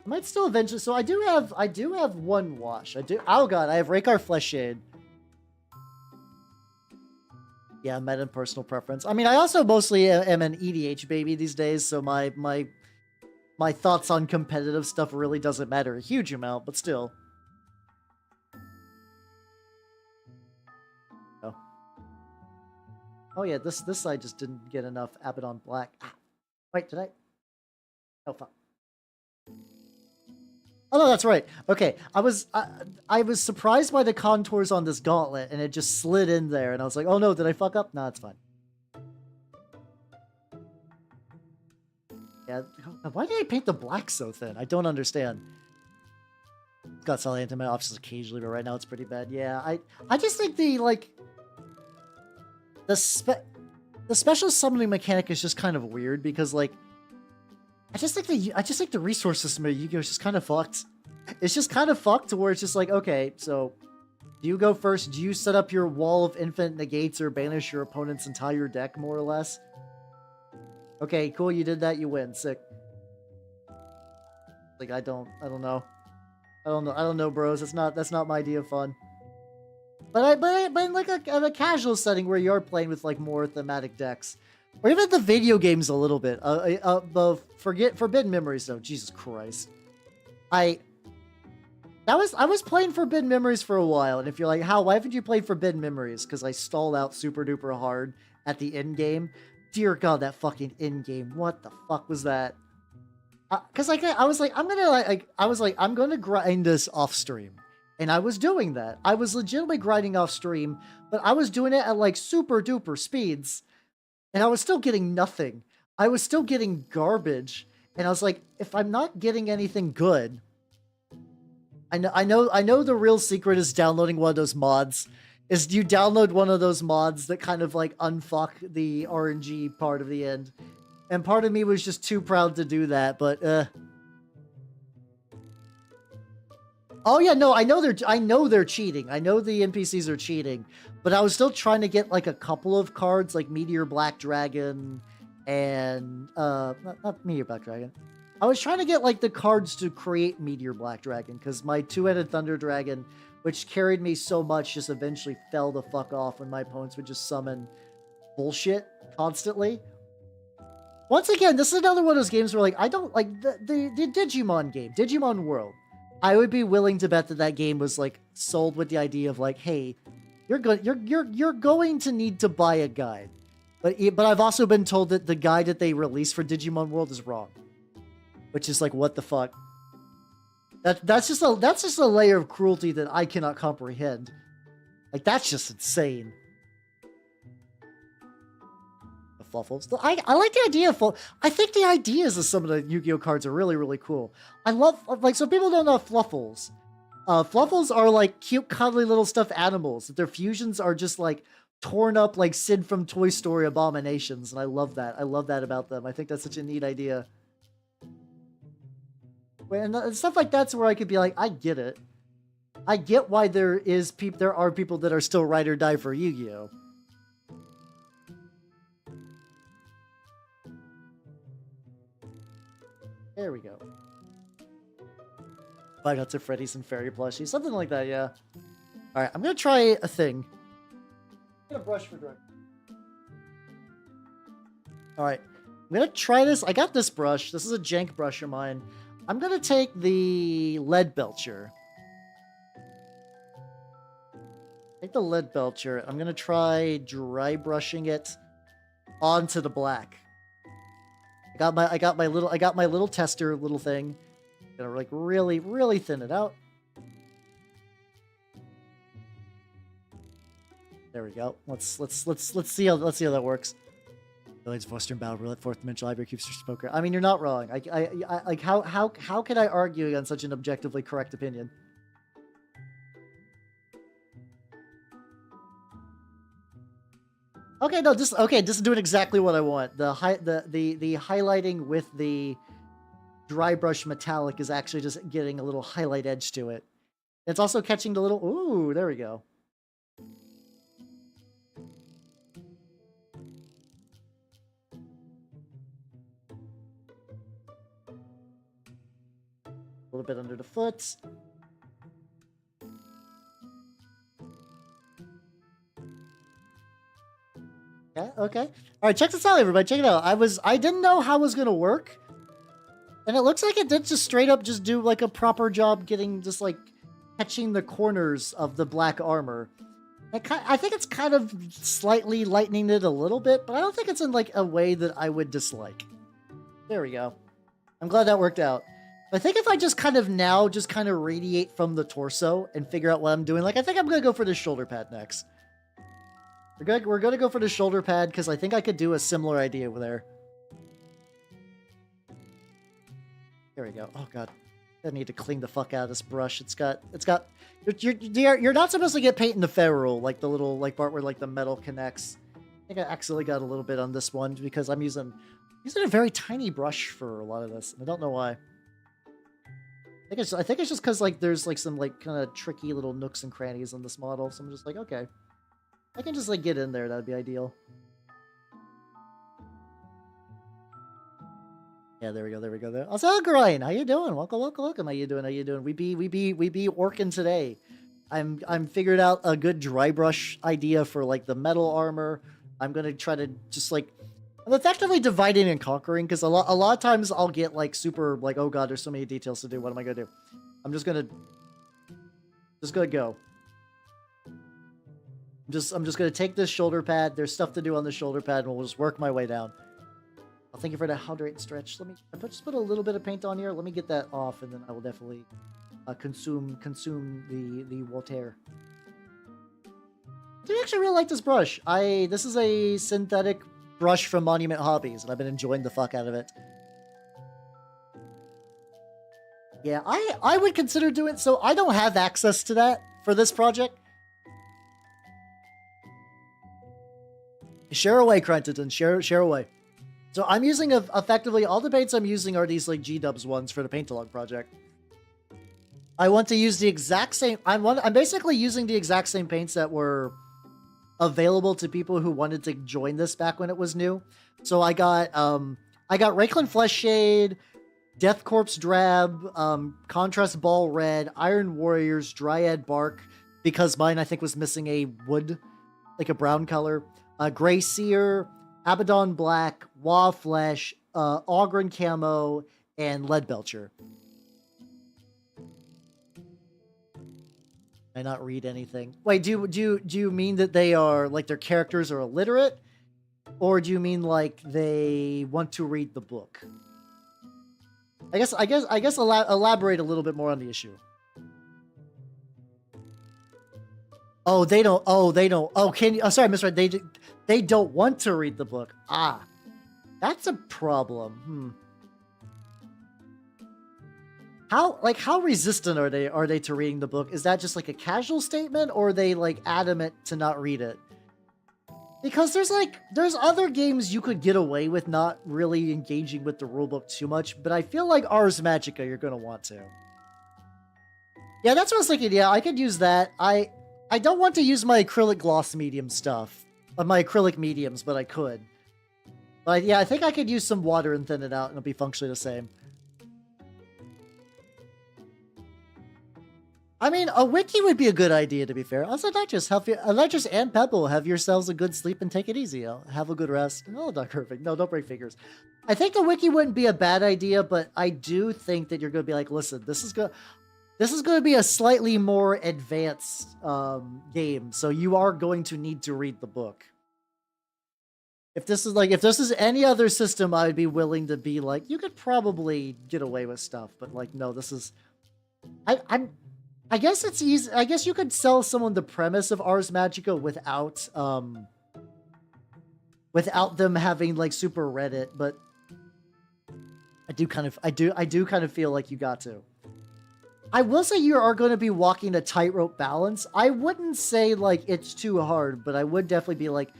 I might still eventually. So I do have one wash. Oh god, I have Rakar Fleshshade. Yeah, meta and personal preference. I mean, I also mostly am an EDH baby these days, so my thoughts on competitive stuff really doesn't matter a huge amount, but still. Oh yeah, this side just didn't get enough Abaddon Black. Ah, wait, did I? Oh fuck. Oh no, that's right. Okay, I was surprised by the contours on this gauntlet, and it just slid in there, and I was like, oh no, did I fuck up? No, it's fine. Yeah, why did I paint the black so thin? I don't understand. Got solid anti-meta options occasionally, but right now it's pretty bad. Yeah, I just think the special summoning mechanic is just kind of weird because like I just think the resource system of Yu-Gi-Oh is just kind of fucked. It's just kind of fucked to where it's just like, okay, so do you go first? Do you set up your wall of infinite negates or banish your opponent's entire deck more or less? Okay, cool, you did that, you win. Sick. Like I don't know, bros. That's not my idea of fun. But in like a casual setting where you're playing with like more thematic decks, or even the video games a little bit. Forget Forbidden Memories though. Jesus Christ, I was playing Forbidden Memories for a while, and if you're like, why haven't you played Forbidden Memories? Because I stalled out super duper hard at the end game. Dear God, that fucking end game. What the fuck was that? Because I'm gonna grind this off stream. And I was doing that. I was legitimately grinding off stream, but I was doing it at like super duper speeds. And I was still getting nothing. I was still getting garbage. And I was like, if I'm not getting anything good, I know the real secret is downloading one of those mods. Is you download one of those mods that kind of like unfuck the RNG part of the end. And part of me was just too proud to do that, but oh yeah, no, I know they're cheating. I know the NPCs are cheating, but I was still trying to get like a couple of cards like Meteor Black Dragon and not Meteor Black Dragon. I was trying to get like the cards to create Meteor Black Dragon because my two-headed Thunder Dragon, which carried me so much, just eventually fell the fuck off when my opponents would just summon bullshit constantly. Once again, this is another one of those games where like I don't like the Digimon game, Digimon World. I would be willing to bet that that game was like sold with the idea of like, hey, you're going to need to buy a guide, but I've also been told that the guide that they released for Digimon World is wrong, which is like, what the fuck? That's just a layer of cruelty that I cannot comprehend. Like that's just insane. The Fluffles. I like the idea of I think the ideas of some of the Yu-Gi-Oh cards are really, really cool. I love, like, so people don't know Fluffles. Fluffles are like cute, cuddly little stuffed animals. Their fusions are just like torn up like Sid from Toy Story abominations, and I love that. I love that about them. I think that's such a neat idea. And stuff like that's where I could be like, I get it. I get why there are people that are still ride or die for Yu-Gi-Oh. There we go. Five Nuts at Freddy's and Fairy Plushies. Something like that, yeah. Alright, I'm gonna try a thing. I'm gonna brush for drug. Alright. I'm gonna try this. I got this brush. This is a jank brush of mine. I'm gonna take the Lead Belcher. Take the Lead Belcher. I'm gonna try dry brushing it onto the black. I got my little tester little thing. Gonna like really, really thin it out. There we go. Let's see how that works. Village Western Battle Roulette, 4th Dimensional Library keeps your poker. I mean, you're not wrong. Like how can I argue against such an objectively correct opinion? Okay, no, just doing exactly what I want. The highlighting with the dry brush metallic is actually just getting a little highlight edge to it. It's also catching the little, ooh, there we go. A little bit under the foot. Yeah, okay. All right, check this out, everybody. Check it out. I didn't know how it was gonna work, and it looks like it did just straight up just do like a proper job getting just like catching the corners of the black armor. I think it's kind of slightly lightening it a little bit, but I don't think it's in like a way that I would dislike. There we go. I'm glad that worked out. I think if I just kind of radiate from the torso and figure out what I'm doing, like I think I'm gonna go for the shoulder pad next. We're gonna go for the shoulder pad because I think I could do a similar idea over there. There we go. Oh god, I need to clean the fuck out of this brush. You're not supposed to get paint in the ferrule, like the little part where like the metal connects. I think I accidentally got a little bit on this one because I'm using a very tiny brush for a lot of this. I don't know why. I think it's just because like there's like some like kind of tricky little nooks and crannies on this model, so I'm just like, okay, I can just like get in there. That'd be ideal. Yeah, there we go. There we go. There. Also, Grind, how you doing? Welcome. How you doing? We be working today. I'm figured out a good dry brush idea for like the metal armor. I'm gonna try to just like I'm effectively dividing and conquering because a lot of times I'll get like super like, oh god, there's so many details to do. What am I gonna do? I'm just gonna go. I'm just gonna take this shoulder pad. There's stuff to do on the shoulder pad, and we'll just work my way down. I'll thank you for the hydrate and stretch. Let me just put a little bit of paint on here. Let me get that off, and then I will definitely consume the water. I actually really like this brush. This is a synthetic brush from Monument Hobbies, and I've been enjoying the fuck out of it. Yeah, I would consider doing so. I don't have access to that for this project. Share away, Crenton. Share away. So I'm using effectively all the paints I'm using are these like G-dubs ones for the Paint-A-Log project. I want to use the exact same. I'm basically using the exact same paints that were available to people who wanted to join this back when it was new. So I got Rayclan Flesh Shade, Death Corpse Drab, Contrast Ball Red, Iron Warriors, Dryad Bark, because mine I think was missing a wood, like a brown color. Gray Seer, Abaddon Black, Wa Flesh, Ogren Camo, and Lead Belcher. I not read anything. Wait, do you mean that they are like their characters are illiterate, or do you mean like they want to read the book? I guess elaborate a little bit more on the issue. Oh, they don't. Oh, can you? Oh, sorry, Mr. They don't want to read the book. Ah, that's a problem. How resistant are they to reading the book? Is that just like a casual statement, or are they like adamant to not read it? Because there's other games you could get away with not really engaging with the rulebook too much, but I feel like Ars Magica you're gonna want to. Yeah, that's what I was thinking. Yeah, I could use that. I don't want to use my acrylic gloss medium stuff, my acrylic mediums, but I could. But yeah, I think I could use some water and thin it out, and it'll be functionally the same. I mean, a wiki would be a good idea, to be fair. Also, Electrus and Pebble, have yourselves a good sleep and take it easy. Have a good rest. Oh, not perfect. No, don't break fingers. I think a wiki wouldn't be a bad idea, but I do think that you're going to be like, listen, this is going to be a slightly more advanced game, so you are going to need to read the book. If this is any other system, I would be willing to be like, you could probably get away with stuff, but like, no, this is... I guess it's easy. I guess you could sell someone the premise of Ars Magica without them having like super read it, but I do kind of feel like you got to. I will say you are going to be walking a tightrope balance. I wouldn't say like it's too hard, but I would definitely be like,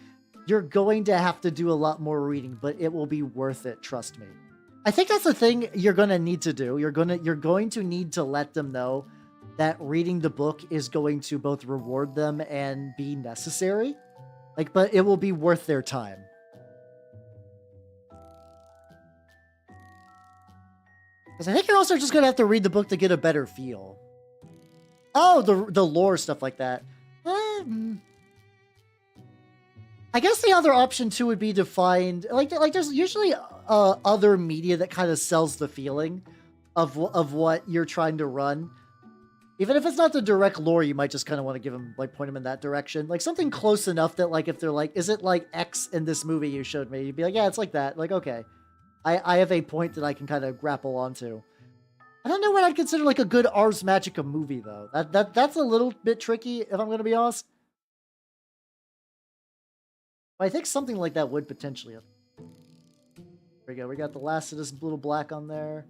you're going to have to do a lot more reading, but it will be worth it. Trust me. I think that's the thing you're going to need to do. You're going to need to let them know that reading the book is going to both reward them and be necessary. Like, but it will be worth their time. Because I think you're also just going to have to read the book to get a better feel. Oh, the lore, stuff like that. I guess the other option, too, would be to find... Like there's usually other media that kind of sells the feeling of what you're trying to run. Even if it's not the direct lore, you might just kind of want to give them, like, point them in that direction. Like, something close enough that, like, if they're like, is it like X in this movie you showed me? You'd be like, yeah, it's like that. Like, okay. I have a point that I can kind of grapple onto. I don't know what I'd consider, like, a good Ars Magica movie, though. That's a little bit tricky, if I'm going to be honest. But I think something like that would potentially... There we go. We got the last of this little black on there.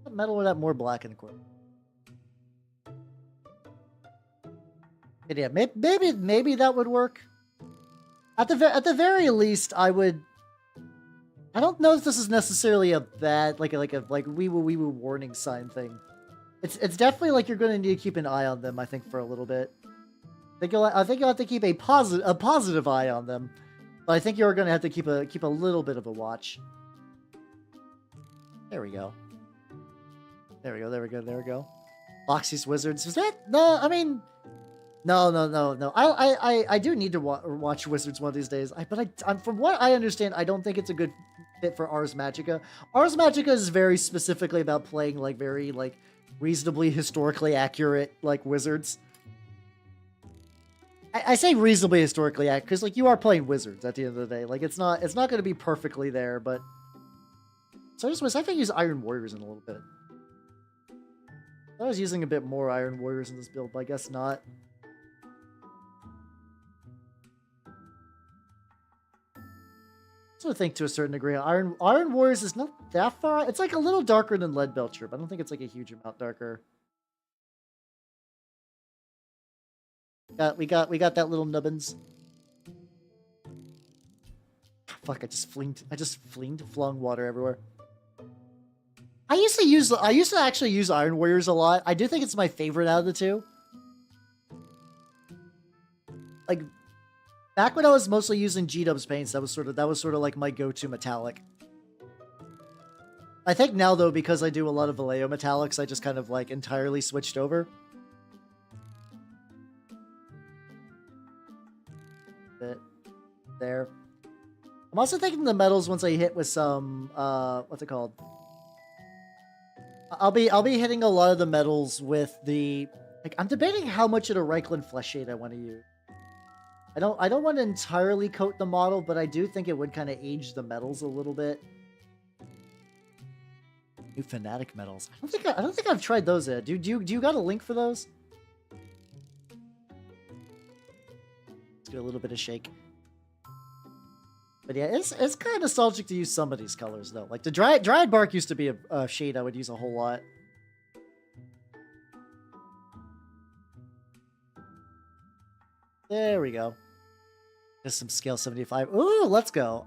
What metal would have more black in the corner? Yeah, maybe that would work. At the very least, I would. I don't know if this is necessarily a bad like wee woo warning sign thing. It's definitely like you're going to need to keep an eye on them. I think for a little bit. I think you'll have to keep a positive eye on them, but I think you're going to have to keep a little bit of a watch. There we go. There we go. Loxy's Wizards. Is that no? I mean. No. I do need to watch Wizards one of these days. But from what I understand, I don't think it's a good fit for Ars Magica. Ars Magica is very specifically about playing like very like reasonably historically accurate like wizards. I say reasonably historically accurate because like you are playing wizards at the end of the day. Like it's not going to be perfectly there, but so I think use Iron Warriors in a little bit. I was using a bit more Iron Warriors in this build, but I guess not. So I think to a certain degree, Iron Warriors is not that far. It's like a little darker than Leadbelcher, but I don't think it's like a huge amount darker. We got that little nubbins. Fuck! I just flung water everywhere. I used to actually use Iron Warriors a lot. I do think it's my favorite out of the two. Like, back when I was mostly using G-Dubs paints, that was sort of like my go-to metallic. I think now though, because I do a lot of Vallejo metallics, I just kind of like entirely switched over. Bit there. I'm also thinking the metals once I hit with some what's it called? I'll be hitting a lot of the metals with the like. I'm debating how much of the Reichland flesh shade I want to use. I don't want to entirely coat the model, but I do think it would kind of age the metals a little bit. New Fanatic metals. I don't think I've tried those yet. Do you got a link for those? Let's get a little bit of shake. But yeah, it's kind of nostalgic to use some of these colors though. Like the dried bark used to be a shade I would use a whole lot. There we go. Just some scale 75. Ooh, let's go.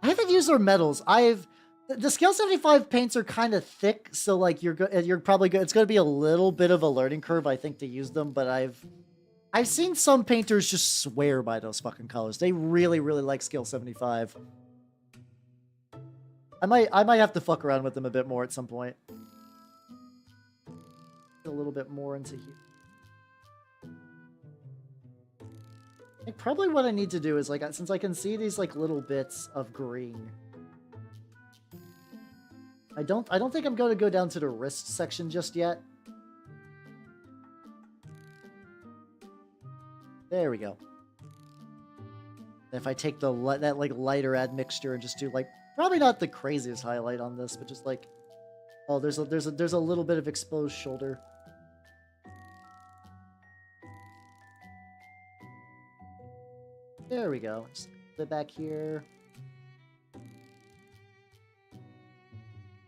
I haven't used their metals. The scale 75 paints are kind of thick, so like you're probably good. It's going to be a little bit of a learning curve, I think, to use them. But I've seen some painters just swear by those fucking colors. They really, really like scale 75. I might have to fuck around with them a bit more at some point. A little bit more into here. I think probably what I need to do is like, since I can see these like little bits of green, I don't think I'm going to go down to the wrist section just yet. There we go. If I take that like lighter admixture and just do like probably not the craziest highlight on this, but just like, oh, there's a little bit of exposed shoulder. There we go. Just a bit back here. A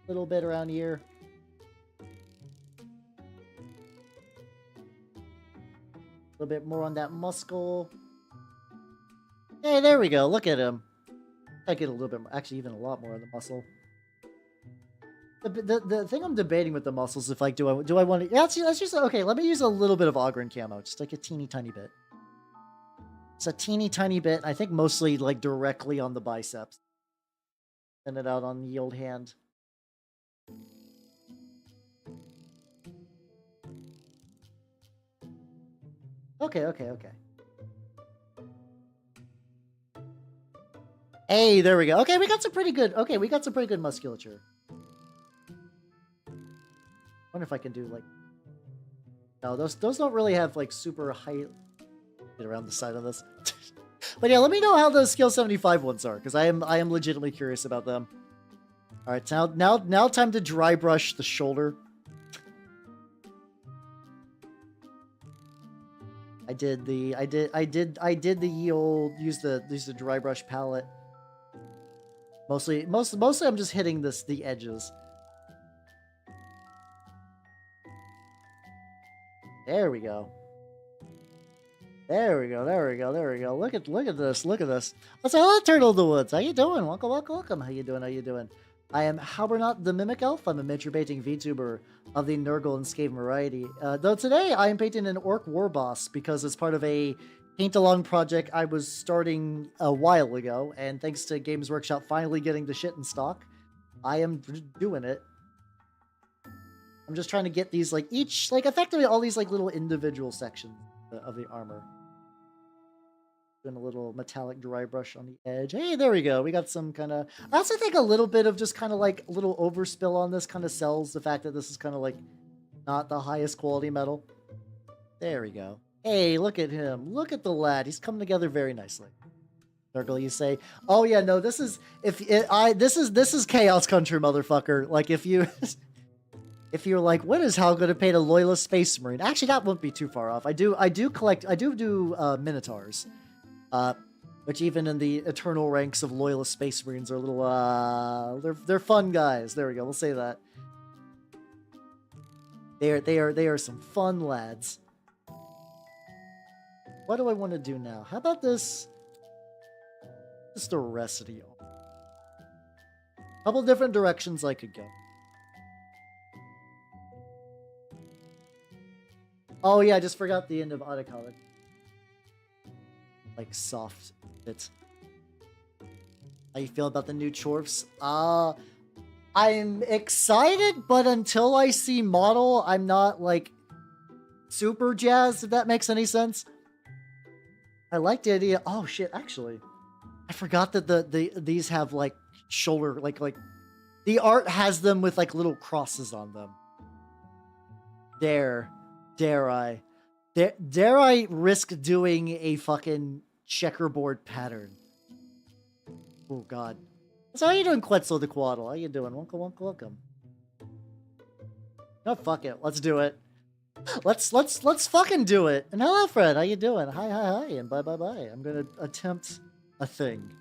little bit around here. A little bit more on that muscle. Hey, there we go. Look at him. I get a little bit more, actually even a lot more on the muscle. The thing I'm debating with the muscles is if like, do I want to, yeah, let's just, okay, let me use a little bit of Ogren camo, just like a teeny tiny bit. It's a teeny tiny bit, I think mostly like directly on the biceps. Send it out on the old hand. Okay. Hey, there we go. Okay, we got some pretty good musculature. Wonder if I can do like, no, those don't really have like super high. Get around the side of this. But yeah, let me know how those skill 75 ones are, because I am legitimately curious about them. All right, now time to dry brush the shoulder. I did the use the dry brush palette. Mostly I'm just hitting the edges. There we go. There we go. Look at this. Let's say Turtle of the Woods. How you doing? Welcome. How you doing? I am Halbernot the Mimic Elf. I'm a miniature painting VTuber of the Nurgle and Skaven variety. Though today I am painting an Orc Warboss because it's part of a paint-along project I was starting a while ago, and thanks to Games Workshop finally getting the shit in stock, I am doing it. I'm just trying to get these, like, effectively all these, like, little individual sections of the armor. Doing a little metallic dry brush on the edge. Hey, there we go. We got some kind of... I also think a little bit of just kind of, like, a little overspill on this kind of sells the fact that this is kind of, like, not the highest quality metal. There we go. Hey, look at him. Look at the lad. He's coming together very nicely. Circle, you say, oh yeah, no, this is this is Chaos Country, motherfucker. Like if you if you're like, when is Hal going to paint a loyalist space marine? Actually, that won't be too far off. I do minotaurs, which even in the eternal ranks of loyalist space marines are a little, they're fun guys. There we go. We'll say that. They are some fun lads. What do I want to do now? How about this? Just the rest of the army. Couple different directions I could go. Oh yeah, I just forgot the end of autocolor. Like soft bits. How you feel about the new chorfs? I'm excited, but until I see model, I'm not like super jazzed, if that makes any sense. I like the idea. Oh shit, actually. I forgot that these have like shoulder, like the art has them with like little crosses on them. Dare I risk doing a fucking checkerboard pattern? Oh god. So how you doing, Quetzal the Quaddle? How you doing? Welcome. No, fuck it. Let's do it. Let's fucking do it. And hello, Fred. How you doing? Hi, and bye. I'm gonna attempt a thing.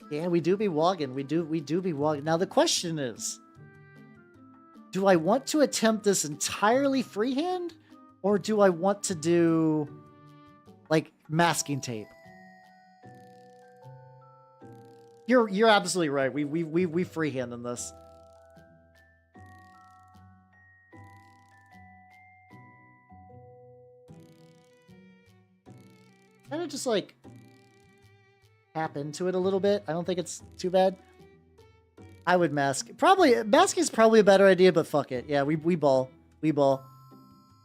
Yeah, we do be wogging. We do be wogging. Now the question is, do I want to attempt this entirely freehand, or do I want to do like masking tape? You're absolutely right. We freehand in this. Kind of just like tap into it a little bit. I don't think it's too bad. I would mask. Masking is probably a better idea, but fuck it. Yeah, we ball. Well,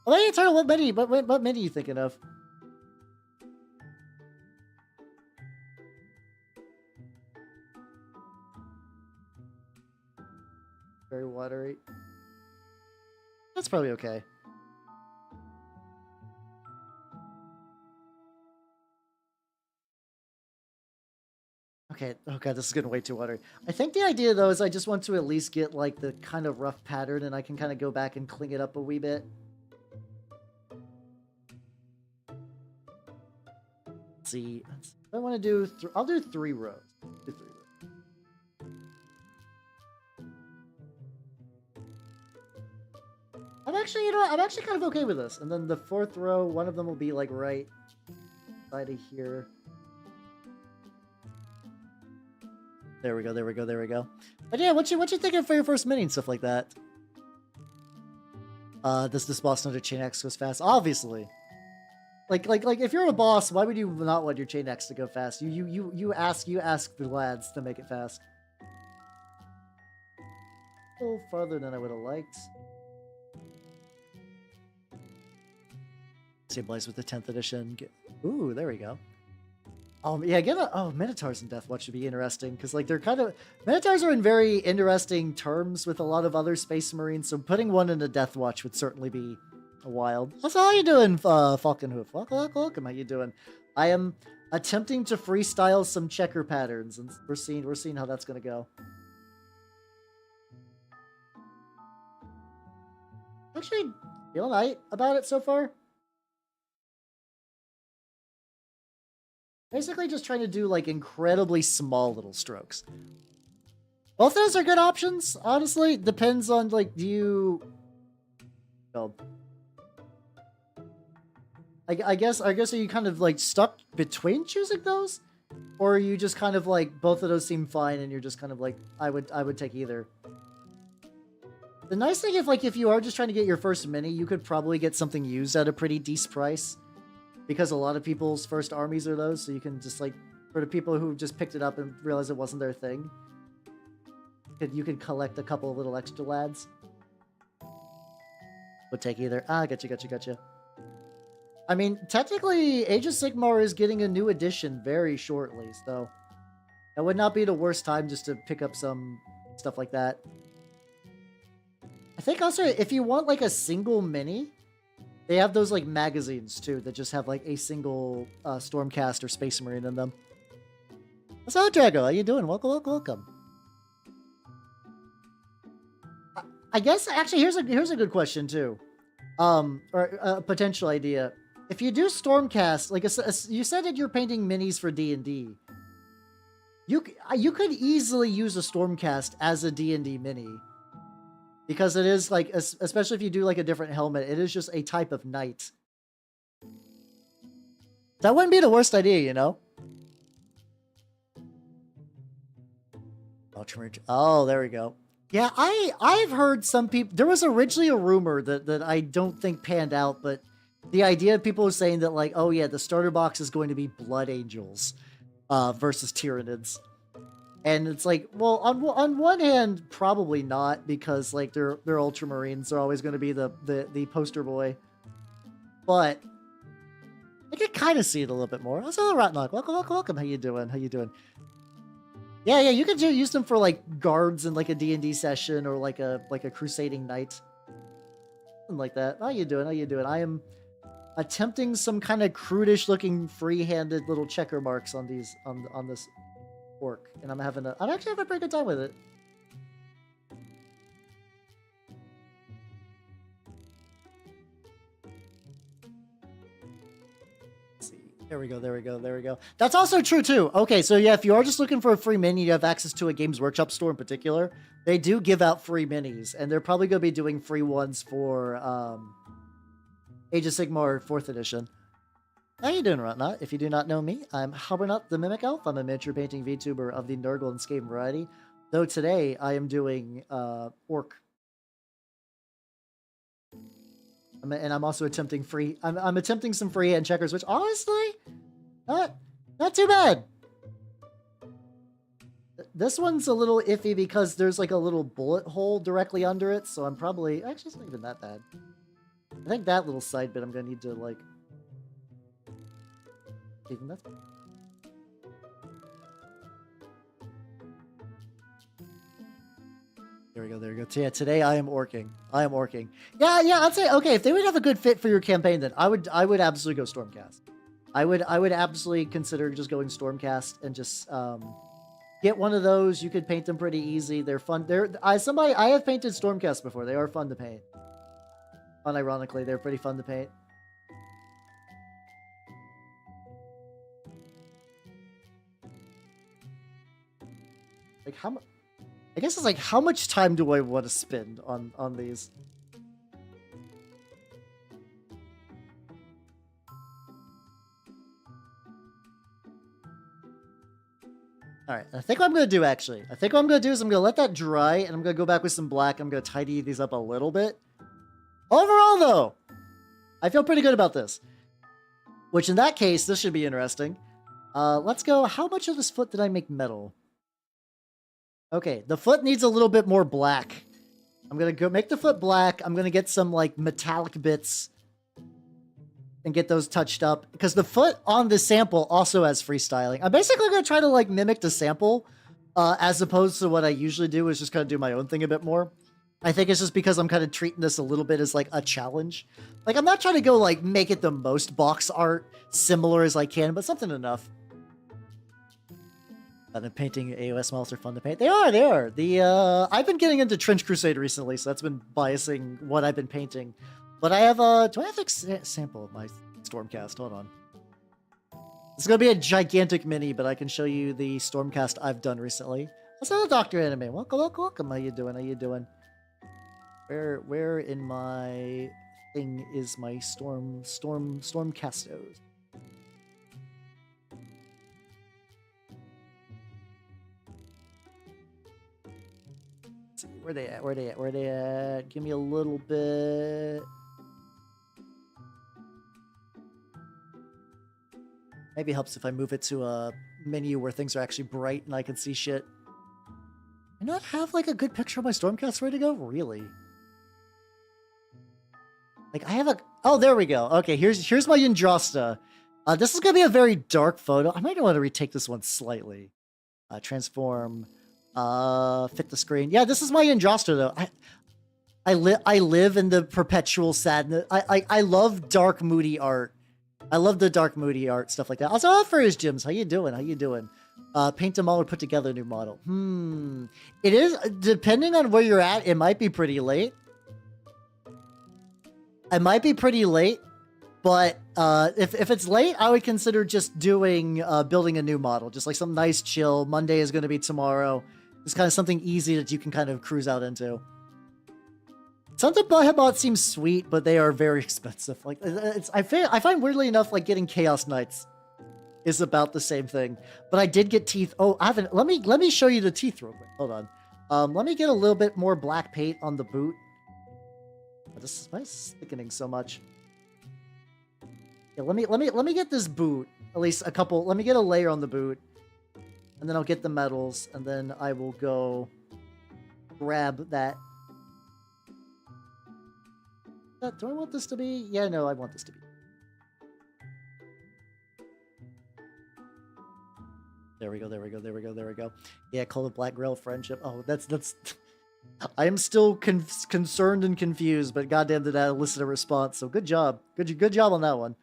hey, Eternal, what mini are you thinking of? Very watery. That's probably okay. Okay, oh god, this is getting way too watery. I think the idea, though, is I just want to at least get, like, the kind of rough pattern, and I can kind of go back and clean it up a wee bit. Let's see. I want to do... I'll do 3 rows. I'm actually, you know what? I'm actually kind of okay with this. And then the 4th row, one of them will be, like, right side of here. There we go. But yeah, what you thinking for your first mini and stuff like that? Does this boss know the chain X goes fast? Obviously. Like if you're a boss, why would you not want your chain X to go fast? You ask the lads to make it fast. A little farther than I would have liked. Same place with the 10th edition. Ooh, there we go. Yeah, Minotaurs in Deathwatch should be interesting, because, like, they're kind of... Minotaurs are in very interesting terms with a lot of other Space Marines, so putting one in a Deathwatch would certainly be wild. So how you doing, Falconhoof? Welcome, how you doing? I am attempting to freestyle some checker patterns, and we're seeing how that's gonna go. Actually, feeling alright about it so far. Basically just trying to do, like, incredibly small little strokes. Both of those are good options, honestly. Depends on, like, do you... Oh. I guess are you kind of, like, stuck between choosing those? Or are you just kind of, like, both of those seem fine and you're just kind of, like, I would take either. The nice thing if you are just trying to get your first mini, you could probably get something used at a pretty decent price. Because a lot of people's first armies are those, so you can just, like, for the people who just picked it up and realized it wasn't their thing, you could collect a couple of little extra lads. Would take either. Ah, gotcha. I mean, technically, Age of Sigmar is getting a new edition very shortly, so that would not be the worst time just to pick up some stuff like that. I think also, if you want, like, a single mini, They have those like magazines too that just have like a single Stormcast or Space Marine in them. What's up, Drago? How you doing? Welcome, welcome, welcome. I guess actually here's a good question too, or a potential idea. If you do Stormcast, like you said that you're painting minis for D&D, you could easily use a Stormcast as a D&D mini, because it is like, especially if you do like a different helmet, it is just a type of knight. That wouldn't be the worst idea, you know. Oh, there we go. Yeah, I've heard some people. There was originally a rumor that I don't think panned out, but the idea of people saying that like, oh yeah, the starter box is going to be Blood Angels versus Tyranids, and it's like, well, on one hand, probably not, because like they're Ultramarines, they're always going to be the poster boy, but I could kind of see it a little bit more. What's up, Rotnock? Welcome, welcome, welcome. How you doing? How you doing? Yeah, you could use them for like guards in like a D&D session, or like a crusading knight. Something like that. How you doing? How you doing? I am attempting some kind of crudish looking free-handed little checker marks on these on this orc, and I'm actually having a pretty good time with it. There we go, there we go, there we go. That's also true, too. Okay, so yeah, if you are just looking for a free mini, you have access to a Games Workshop store in particular. They do give out free minis, and they're probably going to be doing free ones for Age of Sigmar 4th edition. How you doing, Rotnut? If you do not know me, I'm Hubbernut the Mimic Elf. I'm a miniature painting VTuber of the Nurgle and Skaven variety, though today I am doing Ork. And I'm also attempting free. I'm attempting some freehand checkers, which honestly, not too bad. This one's a little iffy because there's like a little bullet hole directly under it, so I'm probably actually it's not even that bad. I think that little side bit I'm gonna need to like. Even that's. There we go, there we go. Yeah, today I am orking. I am orking. Yeah, I'd say, okay, if they would have a good fit for your campaign, then I would absolutely go Stormcast. I would absolutely consider just going Stormcast and just get one of those. You could paint them pretty easy. They're fun. I have painted Stormcast before. They are fun to paint. Unironically, they're pretty fun to paint. Like how much? I guess it's like, how much time do I want to spend on these? All right, I think what I'm going to do, actually, I think what I'm going to do is I'm going to let that dry, and I'm going to go back with some black. I'm going to tidy these up a little bit. Overall, though, I feel pretty good about this. Which, in that case, this should be interesting. Let's go. How much of this foot did I make metal? Okay, the foot needs a little bit more black. I'm going to go make the foot black. I'm going to get some, like, metallic bits and get those touched up. Because the foot on the sample also has freestyling. I'm basically going to try to, like, mimic the sample as opposed to what I usually do, is just kind of do my own thing a bit more. I think it's just because I'm kind of treating this a little bit as, like, a challenge. Like, I'm not trying to go, like, make it the most box art similar as I can, but something enough. The painting AOS models are fun to paint. They are. I've been getting into Trench Crusade recently, so that's been biasing what I've been painting. But I have do I have a sample of my Stormcast? Hold on. It's gonna be a gigantic mini, but I can show you the Stormcast I've done recently. What's up, Dr. Anime? Welcome. How you doing? Where in my thing is my Stormcastos? Where they at? Give me a little bit. Maybe it helps if I move it to a menu where things are actually bright and I can see shit. I not have like a good picture of my Stormcast ready to go? Really? Like I have a... Oh, there we go. Okay, here's my Yndrasta. This is going to be a very dark photo. I might want to retake this one slightly. Transform... fit the screen. Yeah, this is my Yndrasta, though. I live in the perpetual sadness. I love dark, moody art. I love the dark, moody art, stuff like that. Also, Offers Gyms, how you doing? How you doing? Paint them all or put together a new model. It is, depending on where you're at, it might be pretty late. It might be pretty late, but if it's late, I would consider just doing, building a new model. Just like some nice chill. Monday is going to be tomorrow. It's kind of something easy that you can kind of cruise out into. Sons of Behemoth seems sweet, but they are very expensive. Like I find weirdly enough, like getting Chaos Knights is about the same thing. But I did get teeth. Oh, I haven't. Let me show you the teeth real quick. Hold on. Let me get a little bit more black paint on the boot. Why is this thickening so much? Yeah, let me get this boot. At least a couple. Let me get a layer on the boot, and then I'll get the metals, and then I will go grab that. Do I want this to be? Yeah, no, I want this to be. There we go, there we go, there we go, there we go. Yeah, call it Black Grail Friendship. Oh, that's... I am still concerned and confused, but goddamn did that elicit a response, so good job. Good job on that one.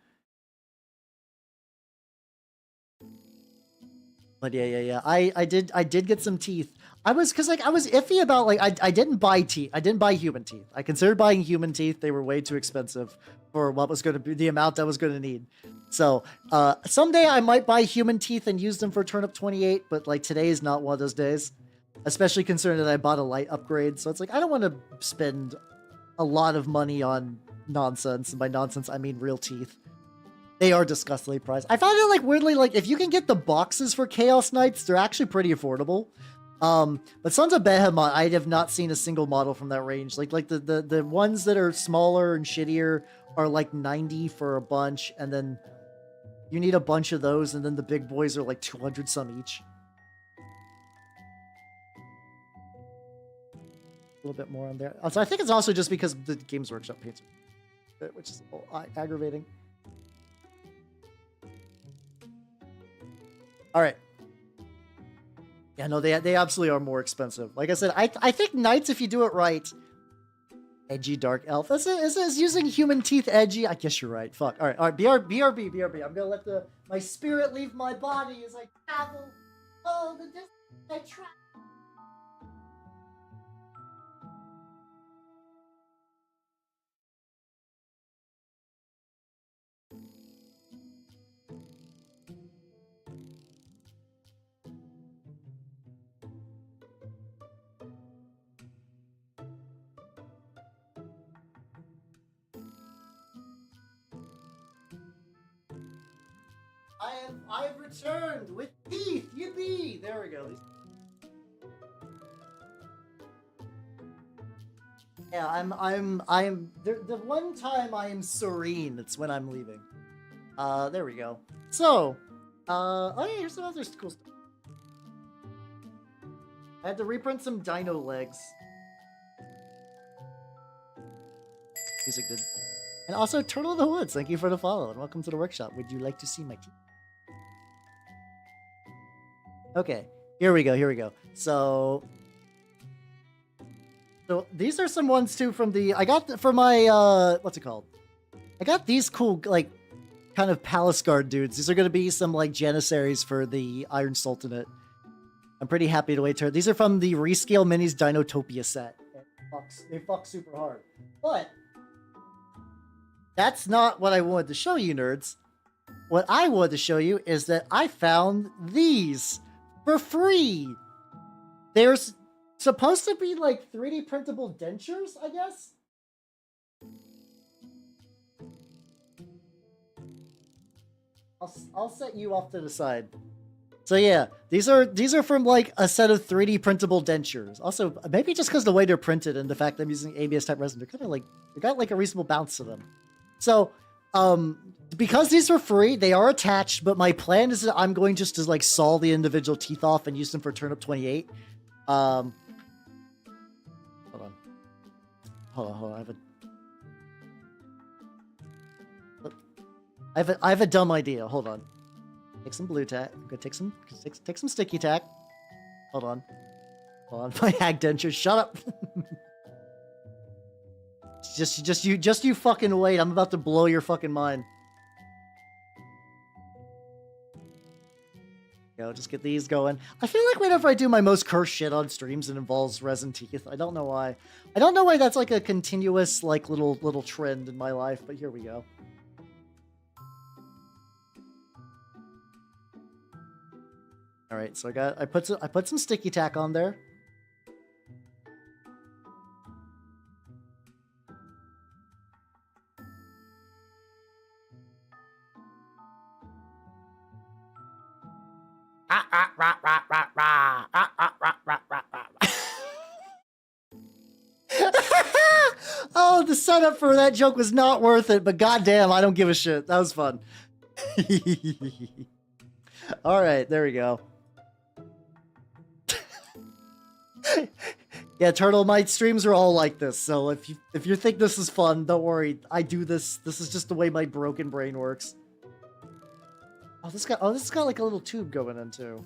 But yeah. I did get some teeth. I was iffy about, like, I didn't buy teeth. I didn't buy human teeth. I considered buying human teeth. They were way too expensive for what was going to be the amount I was going to need. So, someday I might buy human teeth and use them for Turnip 28, but, like, today is not one of those days. Especially considering that I bought a light upgrade. So it's like, I don't want to spend a lot of money on nonsense. And by nonsense, I mean real teeth. They are disgustingly priced. I found it, like, weirdly, like, if you can get the boxes for Chaos Knights, they're actually pretty affordable. But Sons of Behemoth, I have not seen a single model from that range. Like the ones that are smaller and shittier are like 90 for a bunch, and then you need a bunch of those, and then the big boys are like 200 some each. A little bit more on there. So I think it's also just because the Games Workshop paints it, which is a little aggravating. All right. Yeah, no, they absolutely are more expensive. Like I said, I think Knights, if you do it right, edgy dark elf. Is using human teeth edgy? I guess you're right. Fuck. All right. BRB. I'm gonna let my spirit leave my body as I travel. Oh, the distance I travel. I have returned with teeth. Yippee! There we go. Yeah, I'm the one time I am serene, it's when I'm leaving. There we go. So, oh yeah, here's some other cool stuff. I had to reprint some dino legs. Music did. And also, Turtle in the Woods, thank you for the follow, and welcome to the workshop. Would you like to see my teeth? Okay, here we go. So these are some ones too from the, I got for my, what's it called? I got these cool, like, kind of Palace Guard dudes. These are going to be some, like, Janissaries for the Iron Sultanate. I'm pretty happy to wait to. These are from the Rescale Minis Dinotopia set. They fuck super hard. But that's not what I wanted to show you, nerds. What I wanted to show you is that I found these for free. There's supposed to be like 3D printable dentures, I guess. I'll set you off to the side. So yeah, these are from like a set of 3D printable dentures. Also, maybe just because the way they're printed and the fact that I'm using ABS type resin, they're kind of like, they got like a reasonable bounce to them. So, because these are free, they are attached, but my plan is that I'm going just to like saw the individual teeth off and use them for Turnip 28. Hold on. I have a dumb idea. Hold on. Take some blue tack. I'm gonna take some sticky tack. Hold on. My hag dentures. Shut up. Just you fucking wait. I'm about to blow your fucking mind. Go, just get these going. I feel like whenever I do my most cursed shit on streams, it involves resin teeth. I don't know why. I don't know why that's like a continuous like little trend in my life, but here we go. All right, so I put some sticky tack on there. Oh, the setup for that joke was not worth it, but goddamn, I don't give a shit. That was fun. All right, there we go. Yeah, Turtle, my streams are all like this, so if you think this is fun, don't worry. I do this. This is just the way my broken brain works. Oh, this has got like a little tube going in too.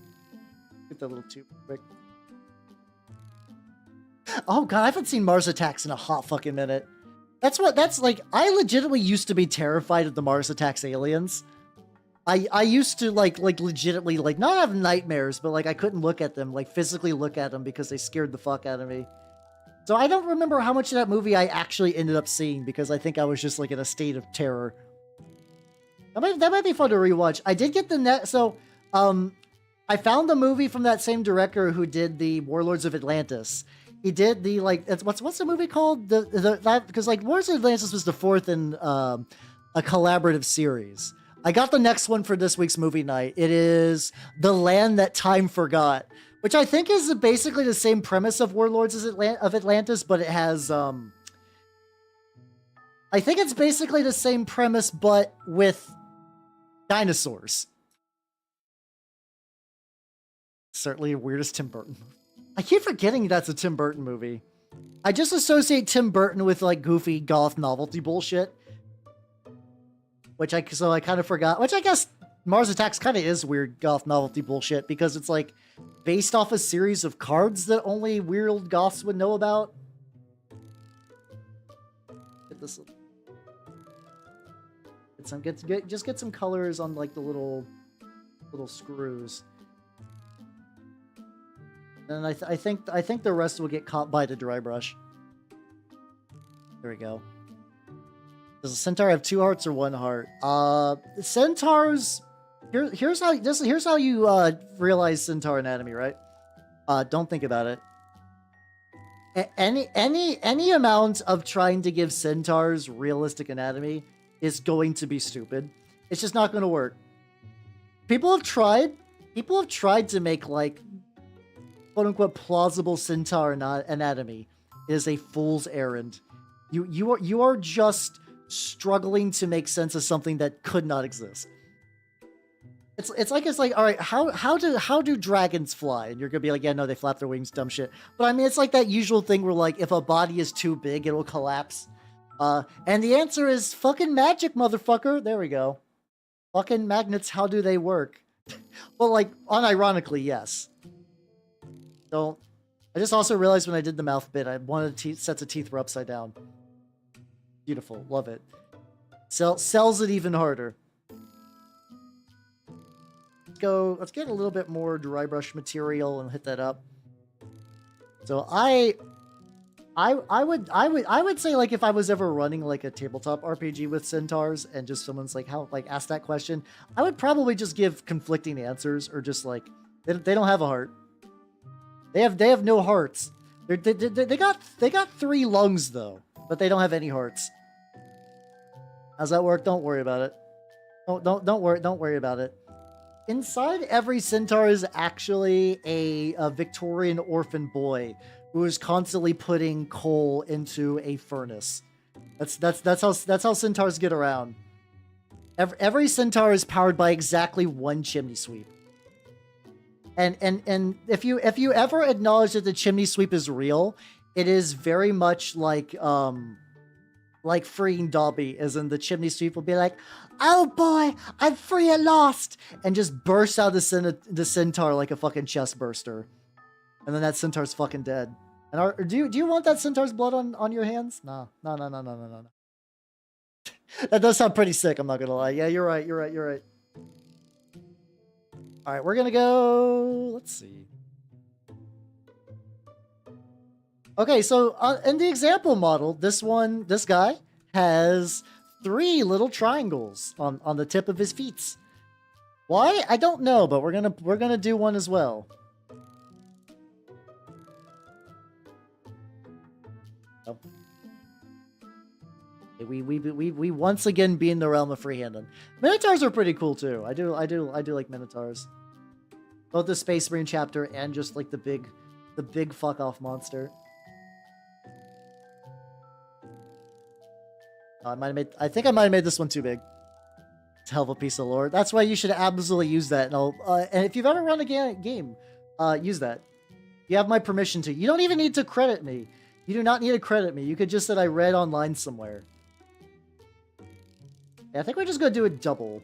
Get that little tube quick. Oh god, I haven't seen Mars Attacks in a hot fucking minute. That's like, I legitimately used to be terrified of the Mars Attacks aliens. I used to like legitimately like not have nightmares, but like I couldn't look at them, like physically look at them because they scared the fuck out of me. So I don't remember how much of that movie I actually ended up seeing because I think I was just like in a state of terror. That might be fun to rewatch. I did get the net. So, I found the movie from that same director who did the Warlords of Atlantis. He did the like what's the movie called? Because like Warlords of Atlantis was the fourth in a collaborative series. I got the next one for this week's movie night. It is The Land That Time Forgot, which I think is basically the same premise of Warlords of Atlantis, but it has I think it's basically the same premise, but with dinosaurs. Certainly the weirdest Tim Burton movie. I keep forgetting that's a Tim Burton movie. I just associate Tim Burton with like goofy goth novelty bullshit. So I kind of forgot. Which I guess Mars Attacks kind of is weird goth novelty bullshit because it's like based off a series of cards that only weird goths would know about. Get this. Just get some colors on like the little screws. And I think the rest will get caught by the dry brush. There we go. Does a centaur have 2 hearts or 1 heart? Centaurs. Here's how you realize centaur anatomy, right? Don't think about it. Any amount of trying to give centaurs realistic anatomy is going to be stupid. It's just not going to work. People have tried to make like quote unquote plausible centaur anatomy. It is a fool's errand. You are just struggling to make sense of something that could not exist. It's like all right, how do dragons fly? And you're gonna be like, yeah, no, they flap their wings, dumb shit. But I mean, it's like that usual thing where like if a body is too big, it'll collapse. And the answer is fucking magic, motherfucker. There we go. Fucking magnets. How do they work? Well, like unironically, yes. Don't. I just also realized when I did the mouth bit, one of the sets of teeth were upside down. Beautiful. Love it. Sells it even harder. Let's get a little bit more dry brush material and hit that up. So I would say like if I was ever running like a tabletop RPG with centaurs and just someone's like asked that question, I would probably just give conflicting answers or just like they don't have a heart. They have no hearts. They got 3 lungs though, but they don't have any hearts. How's that work? Don't worry about it. Don't worry about it. Inside every centaur is actually a Victorian orphan boy who is constantly putting coal into a furnace. That's how centaurs get around. Every centaur is powered by exactly 1 chimney sweep. And if you ever acknowledge that the chimney sweep is real, it is very much like freeing Dobby, as in the chimney sweep will be like, "Oh boy, I'm free at last," and just bursts out the centaur like a fucking chest burster, and then that centaur's fucking dead. And do you want that centaur's blood on your hands? No. That does sound pretty sick, I'm not gonna lie. Yeah, you're right. Alright, we're gonna go... Let's see. Okay, so in the example model, this guy has 3 little triangles on the tip of his feet. Why? I don't know, but we're gonna do one as well. Oh. We once again be in the realm of freehanding. Minotaurs are pretty cool too. I do like Minotaurs. Both the Space Marine chapter and just like the big fuck off monster. I think I might have made this one too big. It's a hell of a piece of lore. That's why you should absolutely use that. And if you've ever run a game, use that. You have my permission to. You don't even need to credit me. You do not need to credit me. You could just say I read online somewhere. Yeah, I think we're just gonna do a double.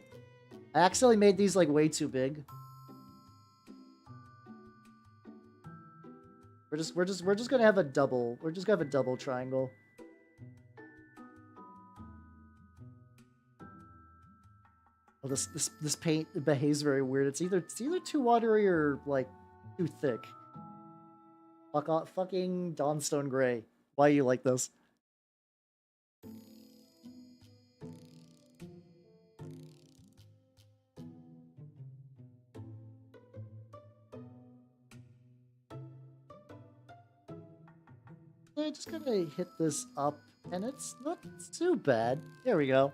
I accidentally made these like way too big. We're just gonna have a double. We're just gonna have a double triangle. Oh, this paint behaves very weird. It's either too watery or like too thick. Fuck off, fucking Dawnstone Gray. Why you like this? I'm just gonna hit this up, and it's not too bad. There we go.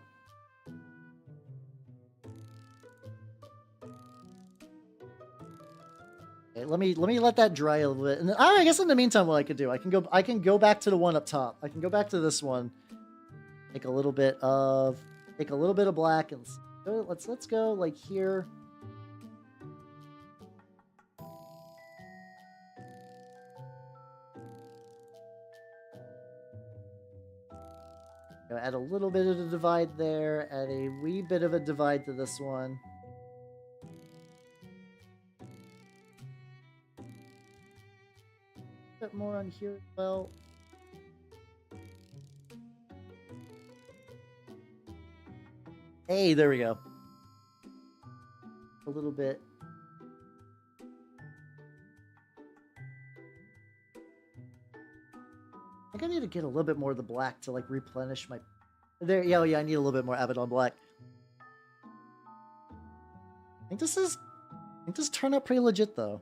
Okay, let me let that dry a little bit, and I guess in the meantime, what I could do, I can go back to the one up top. I can go back to this one. Take a little bit of black, and let's go like here. Add a little bit of a divide there, add a wee bit of a divide to this one. A bit more on here as well. Hey, there we go. A little bit. I think I need to get a little bit more of the black to like replenish my... There, yeah, I need a little bit more Abaddon black. I think this turned out pretty legit though.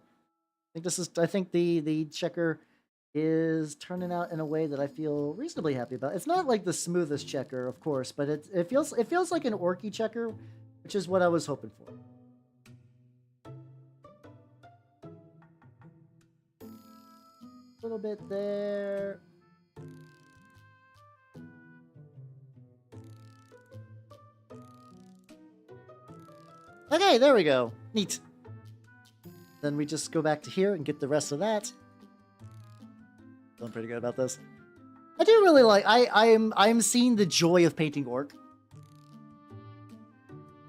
I think the checker is turning out in a way that I feel reasonably happy about. It's not like the smoothest checker, of course, but it feels like an orky checker, which is what I was hoping for. A little bit there. Okay, there we go. Neat. Then we just go back to here and get the rest of that. Feeling pretty good about this. I do really like... I'm seeing the joy of painting Orc.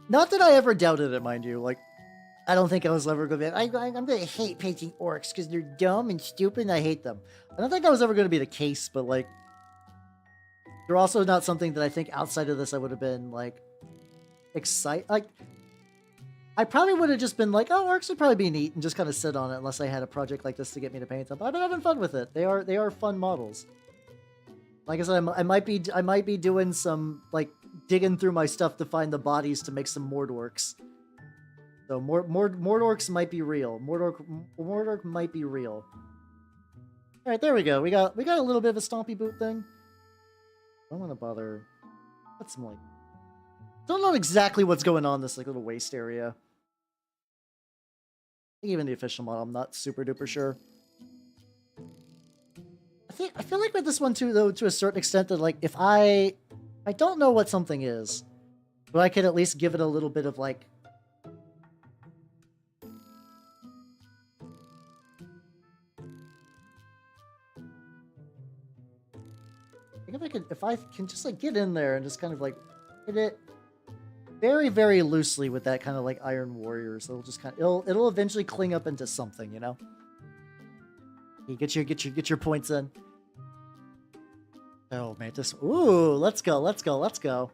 Not that I ever doubted it, mind you. Like, I don't think I was ever going to be... I'm going to hate painting Orcs because they're dumb and stupid and I hate them. I don't think that was ever going to be the case, but like... They're also not something that I think outside of this I would have been, like... excited... Like... I probably would have just been like, oh, Orcs would probably be neat and just kind of sit on it unless I had a project like this to get me to paint them. But I've been having fun with it. They are fun models. Like I said, I might be doing some like digging through my stuff to find the bodies to make some Mordorks. So Mordorks might be real. Mordork might be real. All right, there we go. We got a little bit of a stompy boot thing. I don't want to bother. What's some like. Don't know exactly what's going on in this like little waist area. Even the official model, I'm not super duper sure. I feel like with this one too, though, to a certain extent, that like if I don't know what something is, but I could at least give it a little bit of like. I think if I can just like get in there and just kind of like hit it very, very loosely with that kind of like Iron Warriors. It'll just kind of, it'll eventually cling up into something, you know? You get your points in. Oh man, this. Ooh, let's go.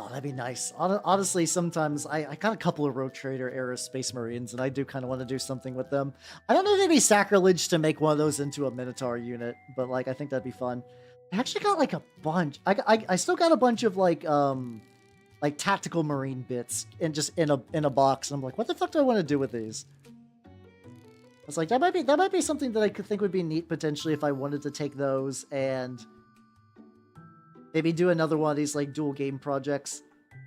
Oh, that'd be nice. Honestly, sometimes I got a couple of Rogue Trader era Space Marines, and I do kind of want to do something with them. I don't know if it'd be sacrilege to make one of those into a Minotaur unit, but like I think that'd be fun. I actually got like a bunch. I still got a bunch of like tactical Marine bits in a box, and I'm like, what the fuck do I want to do with these? I was like, that might be something that I could think would be neat potentially if I wanted to take those and maybe do another one of these like dual game projects.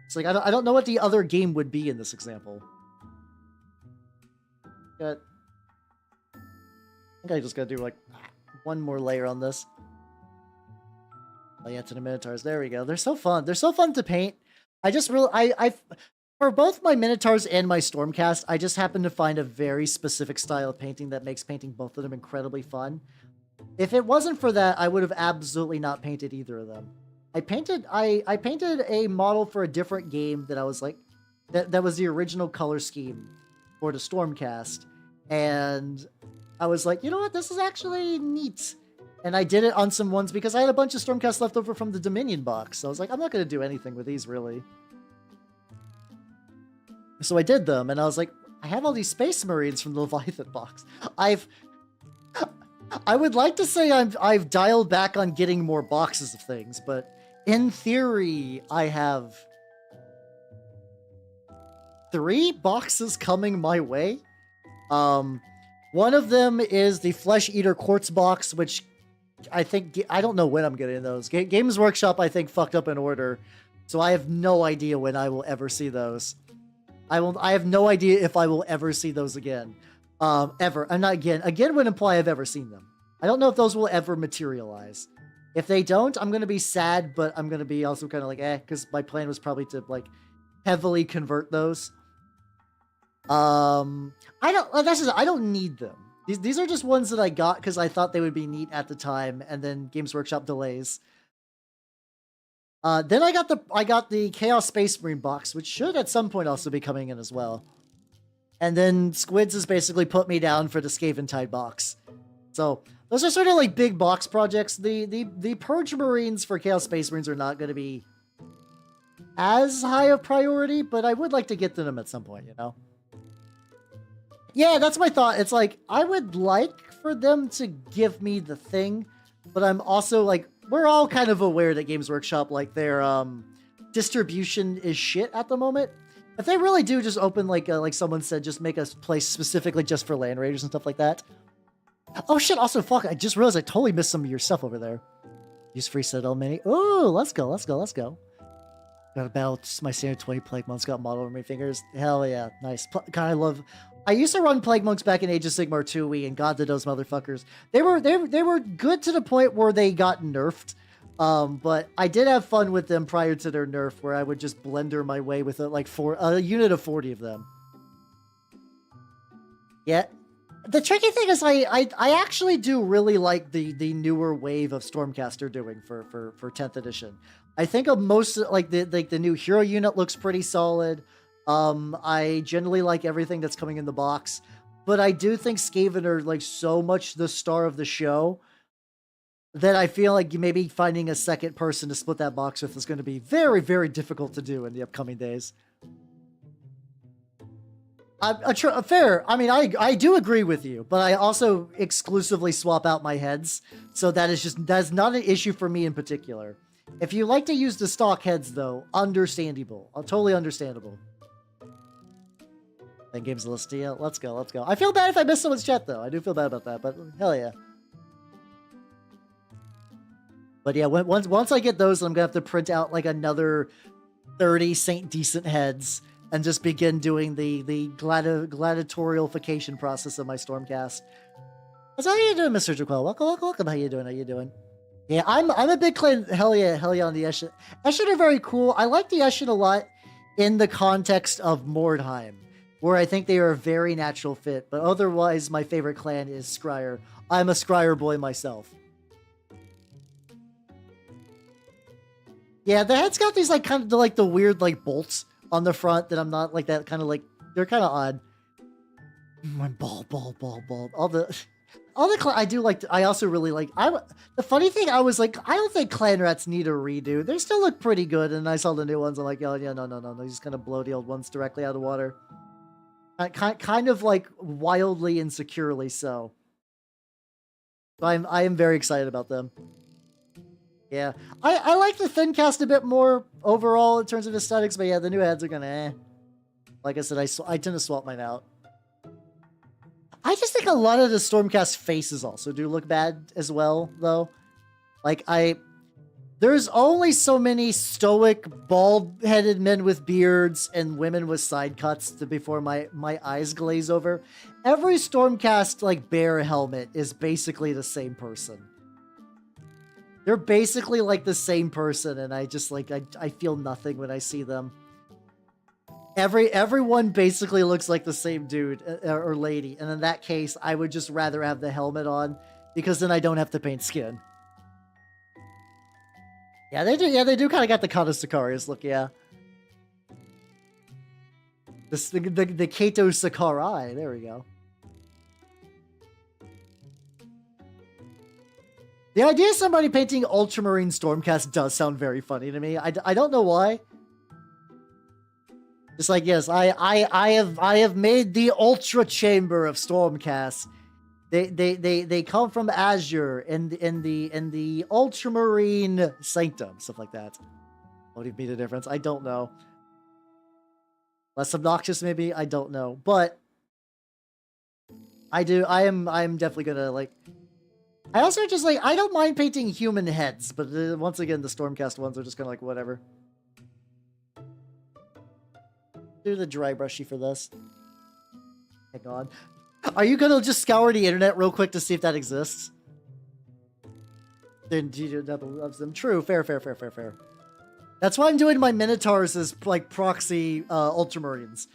It's like I don't know what the other game would be in this example. I think I just gotta do like one more layer on this. Oh yeah, to the Minotaurs. There we go. They're so fun. They're so fun to paint. I just really I for both my Minotaurs and my Stormcast, I just happen to find a very specific style of painting that makes painting both of them incredibly fun. If it wasn't for that, I would have absolutely not painted either of them. I painted a model for a different game that I was like, that was the original color scheme for the Stormcast, and I was like, you know what, this is actually neat. And I did it on some ones because I had a bunch of Stormcast left over from the Dominion box. So I was like, I'm not going to do anything with these really. So I did them, and I was like, I have all these Space Marines from the Leviathan box. I would like to say I've dialed back on getting more boxes of things, but in theory, I have 3 boxes coming my way. One of them is the Flesh Eater Quartz box, which I don't know when I'm getting those. Games Workshop, I think, fucked up an order, so I have no idea when I will ever see those. I have no idea if I will ever see those again. Ever. I'm not again. Again would imply I've ever seen them. I don't know if those will ever materialize. If they don't, I'm going to be sad, but I'm going to be also kind of like, because my plan was probably to, like, heavily convert those. I don't need them. These are just ones that I got because I thought they would be neat at the time, and then Games Workshop delays. Then I got the Chaos Space Marine box, which should at some point also be coming in as well. And then Squids has basically put me down for the Skaven Tide box. So those are sort of like big box projects. The Purge Marines for Chaos Space Marines are not going to be as high a priority, but I would like to get to them at some point, you know? Yeah, that's my thought. It's like, I would like for them to give me the thing, but I'm also like, we're all kind of aware that Games Workshop, like, their distribution is shit at the moment. If they really do just open, like someone said, just make a place specifically just for Land Raiders and stuff like that. Oh shit, also, fuck, I just realized I totally missed some of your stuff over there. Use free Citadel Mini. Oh, let's go. Got a battle, my standard 20 Plague Monks, got model over my fingers. Hell yeah, nice. God, I used to run Plague Monks back in Age of Sigmar 2e, and God did those motherfuckers. They were good to the point where they got nerfed. But I did have fun with them prior to their nerf, where I would just blender my way with a unit of 40 of them. Yeah. The tricky thing is I actually do really like the newer wave of Stormcast they're doing for 10th edition. I think of most, like, the new hero unit looks pretty solid. I generally like everything that's coming in the box, but I do think Skaven are, like, so much the star of the show that I feel like maybe finding a second person to split that box with is going to be very, very difficult to do in the upcoming days. Fair. I mean, I do agree with you, but I also exclusively swap out my heads, so that's not an issue for me in particular. If you like to use the stock heads, though, understandable. Totally understandable. Then Games Listia. Let's go. I feel bad if I missed someone's chat, though. I do feel bad about that, but hell yeah. But yeah, once I get those, I'm gonna have to print out like another 30 Saint Decent heads and just begin doing the gladiatorialification process of my Stormcast. So how you doing, Mr. Jaquel? Welcome. How you doing? Yeah, I'm a big clan. Hell yeah on the Eshin. Eshin are very cool. I like the Eshin a lot in the context of Mordheim, where I think they are a very natural fit. But otherwise, my favorite clan is Scryer. I'm a Scryer boy myself. Yeah, the head's got these like kind of like the weird like bolts on the front that I'm not like that kind of like, they're kind of odd. Ball. All the all the I do like. I also really like. The funny thing, I was like, I don't think clan rats need a redo. They still look pretty good, and I saw the new ones. I'm like, oh yeah, no. They just kind of blow the old ones directly out of water. Kind of like wildly and securely so. I am very excited about them. Yeah, I like the thin cast a bit more overall in terms of aesthetics, but yeah, the new heads are gonna. Like I said, I tend to swap mine out. I just think a lot of the Stormcast faces also do look bad as well, though. Like, there's only so many stoic, bald-headed men with beards and women with side cuts before my eyes glaze over. Every Stormcast, like, bear helmet is basically the same person. They're basically, like, the same person, and I just, like, I feel nothing when I see them. Everyone basically looks like the same dude or lady, and in that case, I would just rather have the helmet on because then I don't have to paint skin. Yeah, they do. Yeah, they do kind of got the Kata Sicarius look. Yeah, the Kato Sakurai. There we go. The idea of somebody painting Ultramarine Stormcast does sound very funny to me. I don't know why. Just like, yes, I have made the Ultra Chamber of Stormcast. They come from Azure in the Ultramarine Sanctum, stuff like that. Won't even be the difference. I don't know. Less obnoxious, maybe. I don't know, but I do. I'm definitely gonna like. I also just like. I don't mind painting human heads, but once again, the Stormcast ones are just kind of like whatever. Do the dry brushy for this. Hang on. Are you gonna just scour the internet real quick to see if that exists? Then double loves them. True. Fair. That's why I'm doing my Minotaurs as like proxy Ultramarines.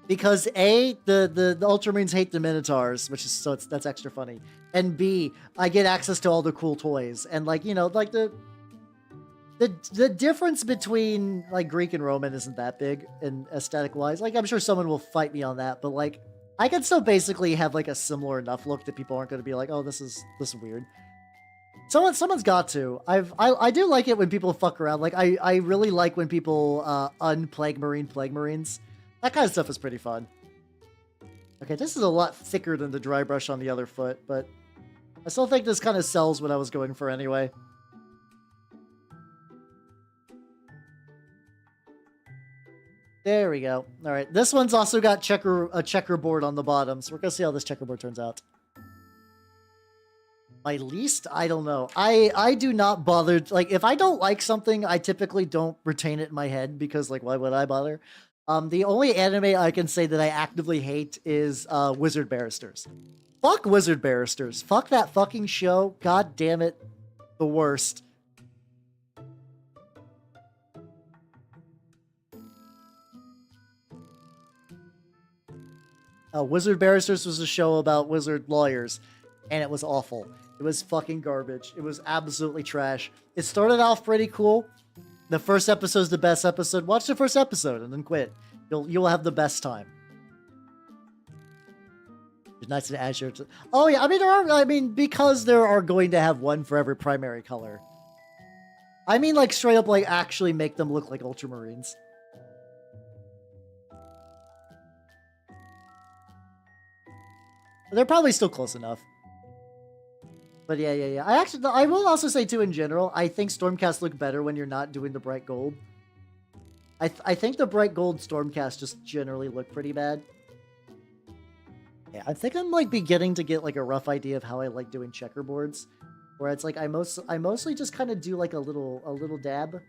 Because A, the Ultramarines hate the Minotaurs, which is that's extra funny. And B, I get access to all the cool toys. And like, you know, like the difference between like Greek and Roman isn't that big in aesthetic wise. Like I'm sure someone will fight me on that, but like I can still basically have like a similar enough look that people aren't going to be like, oh, this is weird. Someone's got to. I do like it when people fuck around. Like I really like when people Plague Marines. That kind of stuff is pretty fun. Okay, this is a lot thicker than the dry brush on the other foot, but I still think this kind of sells what I was going for anyway. There we go. All right, this one's also got a checkerboard on the bottom, so we're gonna see how this checkerboard turns out. My least, I don't know. I do not bother. Like, if I don't like something, I typically don't retain it in my head because, like, why would I bother? The only anime I can say that I actively hate is Wizard Barristers. Fuck Wizard Barristers. Fuck that fucking show. God damn it. The worst. Wizard Barristers was a show about wizard lawyers, and it was awful. It was fucking garbage. It was absolutely trash. It started off pretty cool. The first episode's the best episode. Watch the first episode and then quit. You'll have the best time. It's nice to Azure. Oh yeah, I mean because there are going to have one for every primary color. I mean like straight up like actually make them look like Ultramarines. They're probably still close enough. But yeah. I will also say too, in general, I think Stormcast look better when you're not doing the bright gold. I think the bright gold Stormcast just generally look pretty bad. Yeah, I think I'm like beginning to get like a rough idea of how I like doing checkerboards, where it's like I mostly just kind of do like a little dab,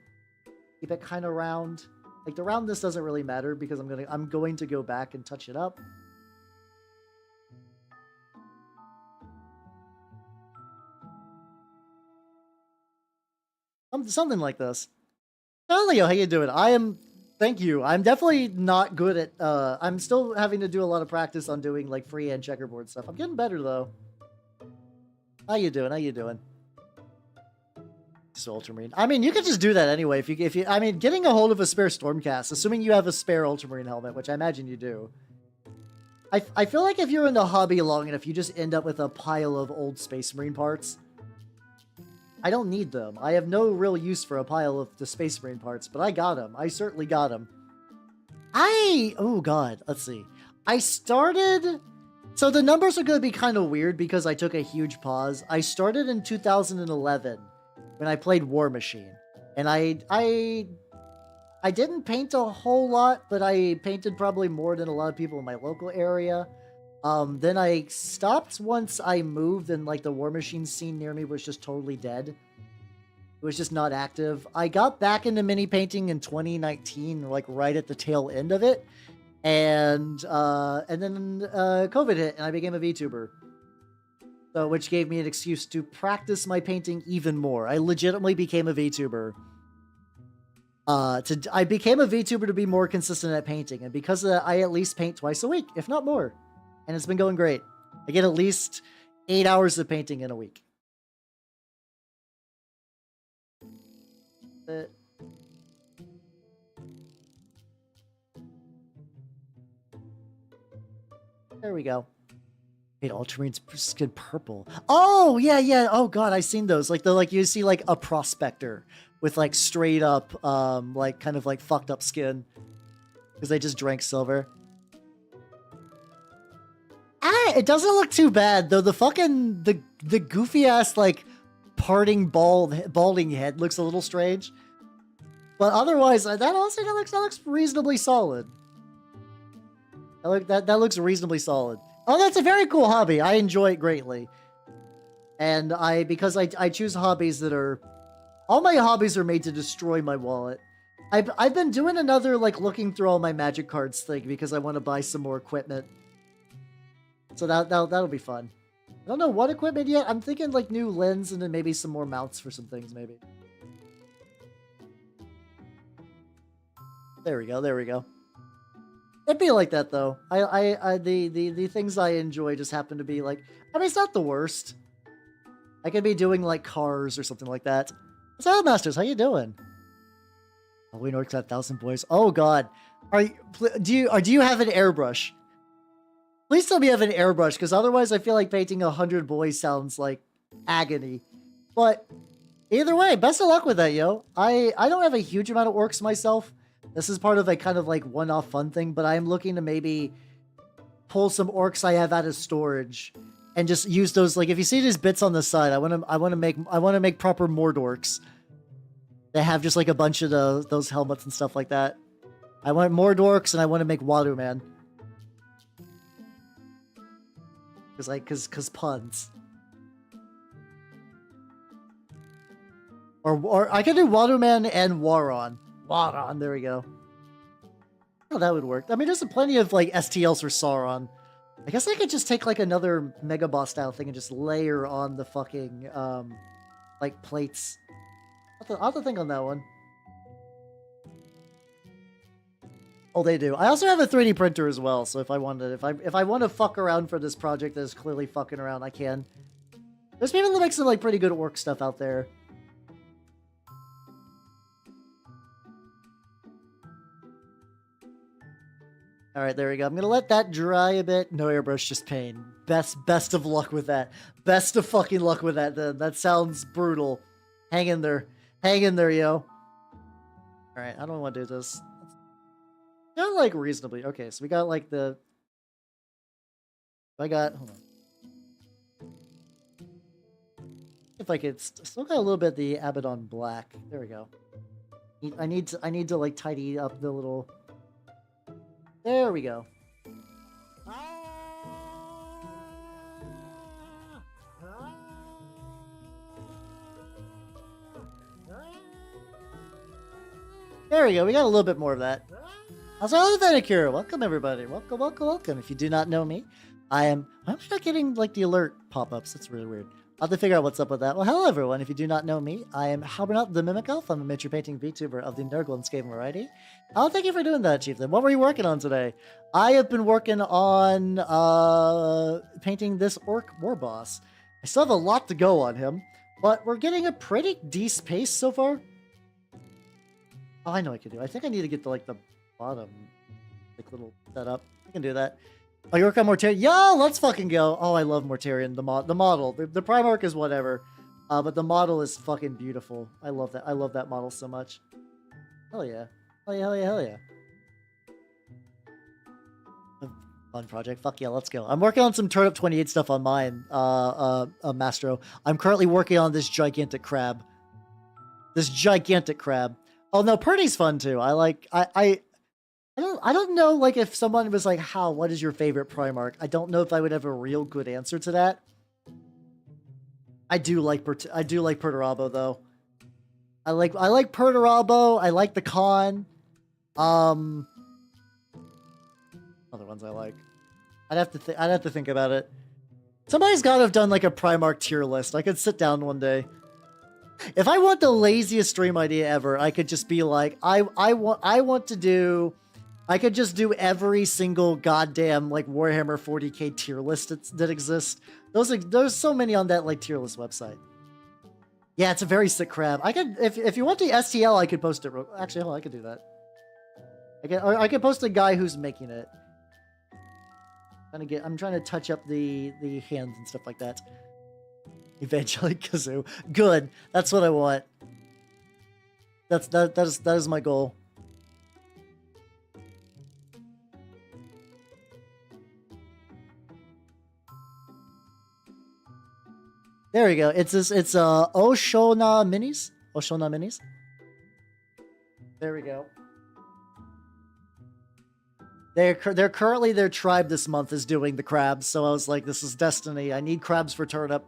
keep it kind of round. Like the roundness doesn't really matter because I'm going to go back and touch it up. Something like this. Leo, how you doing? Thank you. I'm definitely not good at, I'm still having to do a lot of practice on doing, like, freehand checkerboard stuff. I'm getting better, though. How you doing? Just Ultramarine. I mean, you could just do that anyway. If you, I mean, getting a hold of a spare Stormcast, assuming you have a spare Ultramarine helmet, which I imagine you do. I feel like if you're in the hobby long enough, you just end up with a pile of old Space Marine parts. I don't need them. I have no real use for a pile of the Space Marine parts, but I got them. I certainly got them. Oh god, let's see. I started... So the numbers are going to be kind of weird because I took a huge pause. I started in 2011 when I played War Machine. And I didn't paint a whole lot, but I painted probably more than a lot of people in my local area. Then I stopped once I moved and like the War Machine scene near me was just totally dead. It was just not active. I got back into mini painting in 2019, like right at the tail end of it. And then COVID hit and I became a VTuber. So, which gave me an excuse to practice my painting even more. I legitimately became a VTuber. I became a VTuber to be more consistent at painting. And because of that, I at least paint twice a week, if not more. And it's been going great. I get at least 8 hours of painting in a week. There we go. Made Ultramarines skin purple. Oh, yeah. Oh god, I've seen those. Like you see like a prospector with like straight up like kind of like fucked up skin. Because they just drank silver. It doesn't look too bad though. The fucking the goofy ass like parting balding head looks a little strange. But otherwise, that looks reasonably solid. That looks reasonably solid. Oh, that's a very cool hobby. I enjoy it greatly. And because I choose hobbies that are... All my hobbies are made to destroy my wallet. I've been doing another, like, looking through all my magic cards thing because I want to buy some more equipment. So that'll be fun. I don't know what equipment yet. I'm thinking, like, new lens and then maybe some more mounts for some things, maybe. There we go. It'd be like that though. The things I enjoy just happen to be like, I mean, it's not the worst. I could be doing like cars or something like that. What's up, Masters? How you doing? Oh, we Orks got 1,000 boys. Oh god, do you have an airbrush? Please tell me you have an airbrush, because otherwise I feel like painting 100 boys sounds like agony. But either way, best of luck with that, yo. I don't have a huge amount of Orks myself. This is part of a kind of like one-off fun thing, but I am looking to maybe pull some Orks I have out of storage and just use those. Like if you see these bits on the side, I want to make proper Mordorks. They have just like a bunch of those helmets and stuff like that. I want Mordorks and I want to make Waterman. Cause puns. Or I could do Waterman and Waron. Waron, there we go. Oh, that would work. I mean, there's plenty of, like, STLs for Sauron. I guess I could just take, like, another Mega Boss style thing and just layer on the fucking, like, plates. I'll have to think on that one. Oh, they do. I also have a 3D printer as well, so if I want to fuck around for this project that is clearly fucking around, I can. There's people that make some, like, pretty good work stuff out there. All right, there we go. I'm going to let that dry a bit. No airbrush, just paint. Best of luck with that. Best of fucking luck with that, then. That sounds brutal. Hang in there. Hang in there, yo. All right, I don't want to do this. Not like reasonably. Okay, so we got like the... Hold on. If I could... Still got a little bit of the Abaddon black. There we go. I need to like tidy up the little... There we go. There we go. We got a little bit more of that. Also, Venicure. Welcome, everybody. Welcome. If you do not know me, why am I not getting like the alert pop-ups? That's really weird. I'll have to figure out what's up with that. Well, hello, everyone. If you do not know me, I am Halbernot the Mimic Elf. I'm a miniature painting VTuber of the Nurgle and Skaven variety. Oh, thank you for doing that, Chieftain. What were you working on today? I have been working on painting this Ork Warboss. I still have a lot to go on him, but we're getting a pretty decent pace so far. Oh, I know what I can do. I think I need to get to like the bottom, like little setup. I can do that. Oh, you work on Mortarion? Yo, let's fucking go. Oh, I love Mortarion. The model. The Primarch is whatever. But the model is fucking beautiful. I love that. I love that model so much. Hell yeah. Hell yeah, hell yeah, hell yeah. Fun project. Fuck yeah, let's go. I'm working on some Turnip 28 stuff on mine, Mastro. I'm currently working on this gigantic crab. This gigantic crab. Oh no, Purdy's fun too. I don't know, like, if someone was like, what is your favorite Primarch? I don't know if I would have a real good answer to that. I do like Perturabo though. I like Perturabo. I like the Khan. Other ones I like. I'd have to think about it. Somebody's got to have done like a Primarch tier list. I could sit down one day. If I want the laziest stream idea ever, I could just be like, I could just do every single goddamn like Warhammer 40k tier list that exists. There's so many on that like tier list website. Yeah, it's a very sick crab. I could, if you want the STL, I could post it. Actually, hold on, I could do that. I could post a guy who's making it. I'm trying to touch up the hands and stuff like that. Evangelic Kazoo. Good. That's what I want. That is my goal. There we go. It's Oshona Minis. Oshona Minis. There we go. They're currently, their tribe this month is doing the crabs, so I was like, this is destiny. I need crabs for turnip.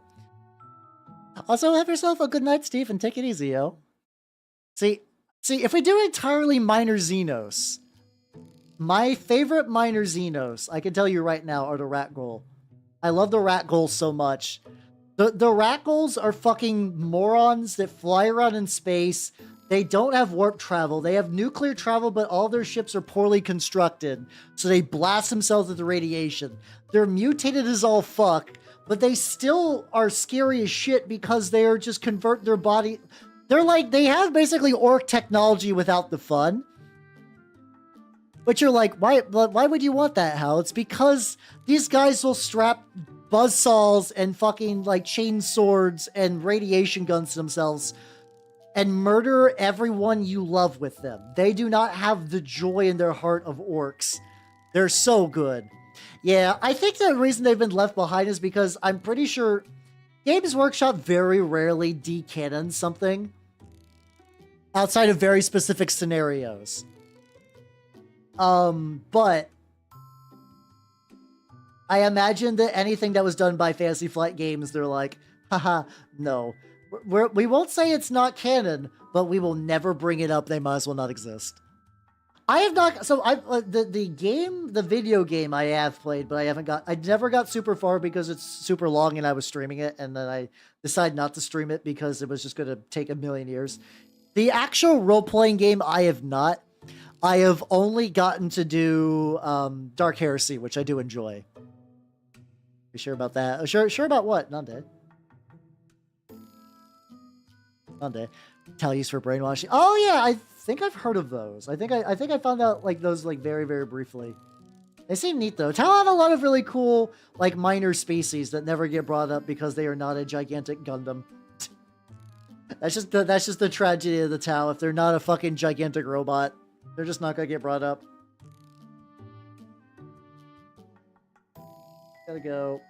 Also, have yourself a good night, Steve, and take it easy, yo. See, if we do entirely minor Xenos, my favorite minor Xenos, I can tell you right now, are the Rat Ghoul. I love the Rat Ghoul so much. The Rat Ghouls are fucking morons that fly around in space. They don't have warp travel. They have nuclear travel, but all their ships are poorly constructed, so they blast themselves with the radiation. They're mutated as all fuck, but they still are scary as shit because they are just convert their body. They're like, they have basically orc technology without the fun. But you're like, why would you want that, Hal? It's because these guys will strap buzzsaws and fucking like chain swords and radiation guns to themselves and murder everyone you love with them. They do not have the joy in their heart of orcs. They're so good. Yeah, I think the reason they've been left behind is because I'm pretty sure Games Workshop very rarely decanons something outside of very specific scenarios. But I imagine that anything that was done by Fantasy Flight Games, they're like, haha, no. We won't say it's not canon, but we will never bring it up. They might as well not exist. I have not, so the video game I have played, but I never got super far because it's super long and I was streaming it, and then I decided not to stream it because it was just going to take a million years. The actual role-playing game, I have not. I have only gotten to do Dark Heresy, which I do enjoy. You sure about that? Sure about what? Nande. Tallies for brainwashing. Oh yeah, I think I've heard of those. I think I found out like those like very, very briefly. They seem neat though. Tau have a lot of really cool like minor species that never get brought up because they are not a gigantic Gundam. That's just the tragedy of the Tau. If they're not a fucking gigantic robot, they're just not gonna get brought up. Gotta go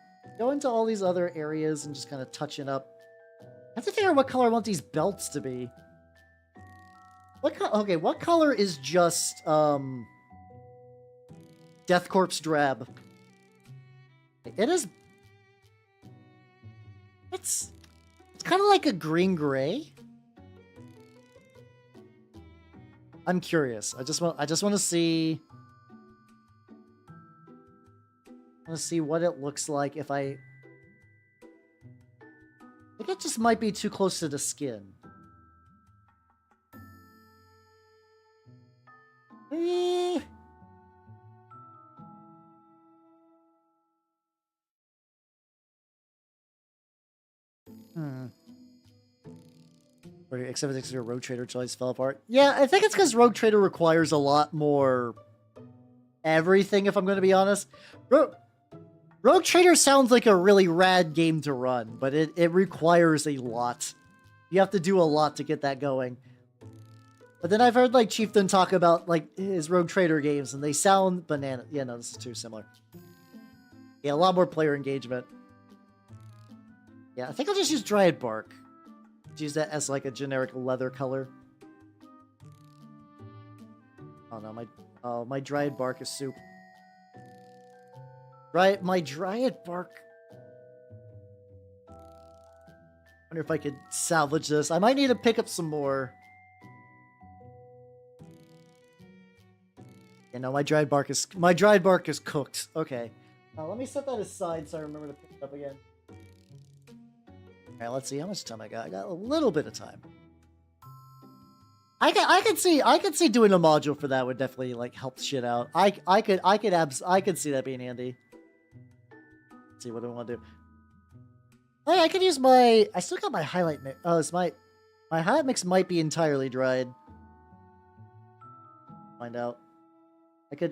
into all these other areas and just kind of touching up. I have to figure out what color I want these belts to be. What color is just Death Corpse drab? It is. It's kind of like a green gray. I'm curious. I just want to see. Let's see what it looks like if I think it just might be too close to the skin. Except because your Rogue Trader choice fell apart. Yeah, I think it's because Rogue Trader requires a lot more everything, if I'm going to be honest. Rogue Trader sounds like a really rad game to run, but it requires a lot. You have to do a lot to get that going. But then I've heard like Chieftain talk about like his Rogue Trader games, and they sound banana. Yeah, no, this is too similar. Yeah, a lot more player engagement. Yeah, I think I'll just use Dryad Bark. Use that as like a generic leather color. Oh no, my Dryad Bark is soup. My Dryad Bark. Wonder if I could salvage this. I might need to pick up some more. You know, my Dryad Bark is cooked. Okay. Let me set that aside so I remember to pick it up again. Alright, let's see how much time I got. I got a little bit of time. I could see doing a module for that would definitely like help shit out. I could see that being handy. Let's see what do I want to do. Oh, I could use my. I still got my highlight mix. Oh, it's my highlight mix might be entirely dried. Find out.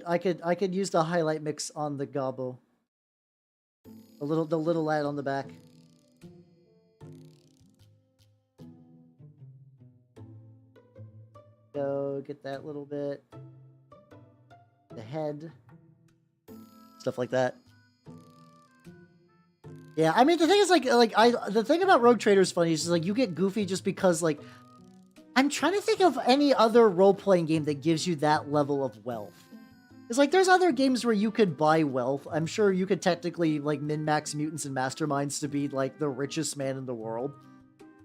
I could use the highlight mix on the gobbo. The little lad on the back. Go get that little bit. The head. Stuff like that. Yeah, I mean the thing is the thing about Rogue Trader is funny is just, like you get goofy just because like I'm trying to think of any other role-playing game that gives you that level of wealth. It's like there's other games where you could buy wealth. I'm sure you could technically like min-max mutants and masterminds to be like the richest man in the world.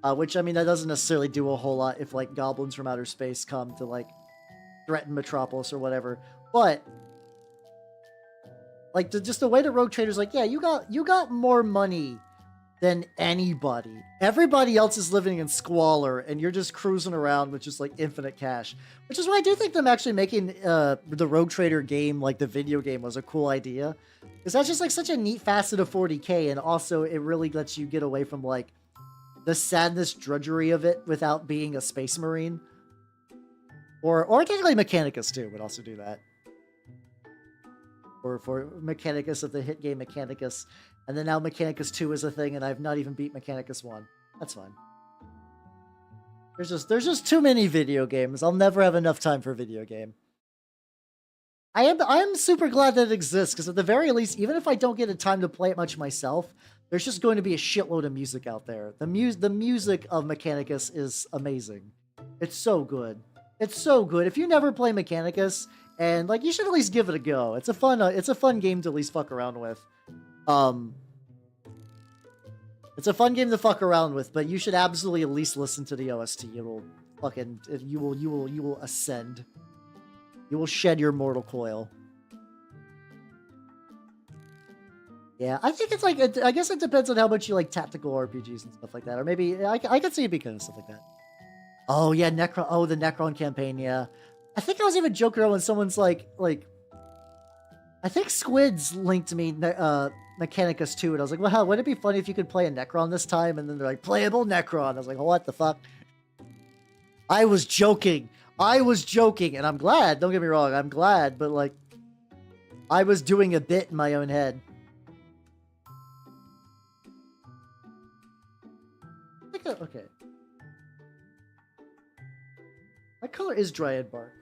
Which, I mean, that doesn't necessarily do a whole lot if, like, goblins from outer space come to, like, threaten Metropolis or whatever. But, like, just the way the Rogue Trader's like, yeah, you got more money than anybody. Everybody else is living in squalor, and you're just cruising around with just, like, infinite cash. Which is why I do think them actually making the Rogue Trader game, like, the video game, was a cool idea. Because that's just, like, such a neat facet of 40K, and also it really lets you get away from, like, the sadness drudgery of it without being a space marine. Or technically Mechanicus too would also do that. Or for Mechanicus of the hit game Mechanicus. And then now Mechanicus 2 is a thing and I've not even beat Mechanicus 1. That's fine. There's just too many video games. I'll never have enough time for a video game. I am super glad that it exists, because at the very least, even if I don't get the time to play it much myself, there's just going to be a shitload of music out there. The music of Mechanicus is amazing. It's so good. It's so good. If you never play Mechanicus, and like you should at least give it a go. It's a fun game to at least fuck around with. It's a fun game to fuck around with, but you should absolutely at least listen to the OST. It will fucking you will ascend. You will shed your mortal coil. Yeah, I think it's like, I guess it depends on how much you like tactical RPGs and stuff like that. Or maybe, I could see it because of stuff like that. Oh, yeah, the Necron campaign, yeah. I think I was even joking around when someone's like, I think Squids linked me Mechanicus 2, and I was like, well, hell, wouldn't it be funny if you could play a Necron this time? And then they're like, playable Necron. I was like, what the fuck? I was joking, and I'm glad, don't get me wrong, I'm glad, but like, I was doing a bit in my own head. Okay. My color is Dryad Bark.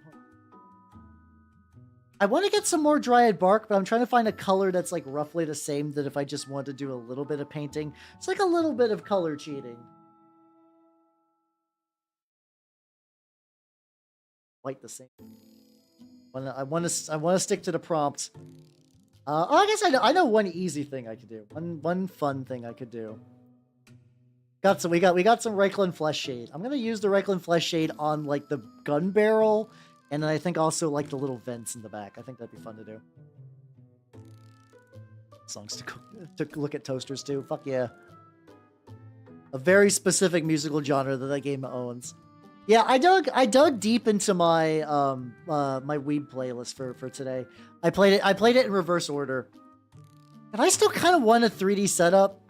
I want to get some more Dryad Bark, but I'm trying to find a color that's like roughly the same that if I just want to do a little bit of painting. It's like a little bit of color cheating. Quite the same. I want to stick to the prompt. I guess I know one easy thing I could do. One fun thing I could do. We got some Reichland Flesh Shade. I'm gonna use the Reichland Flesh Shade on like the gun barrel, and then I think also like the little vents in the back. I think that'd be fun to do. Songs to look at toasters too. Fuck yeah. A very specific musical genre that game owns. Yeah, I dug deep into my my Weeb playlist for today. I played it in reverse order. And I still kind of want a 3D setup.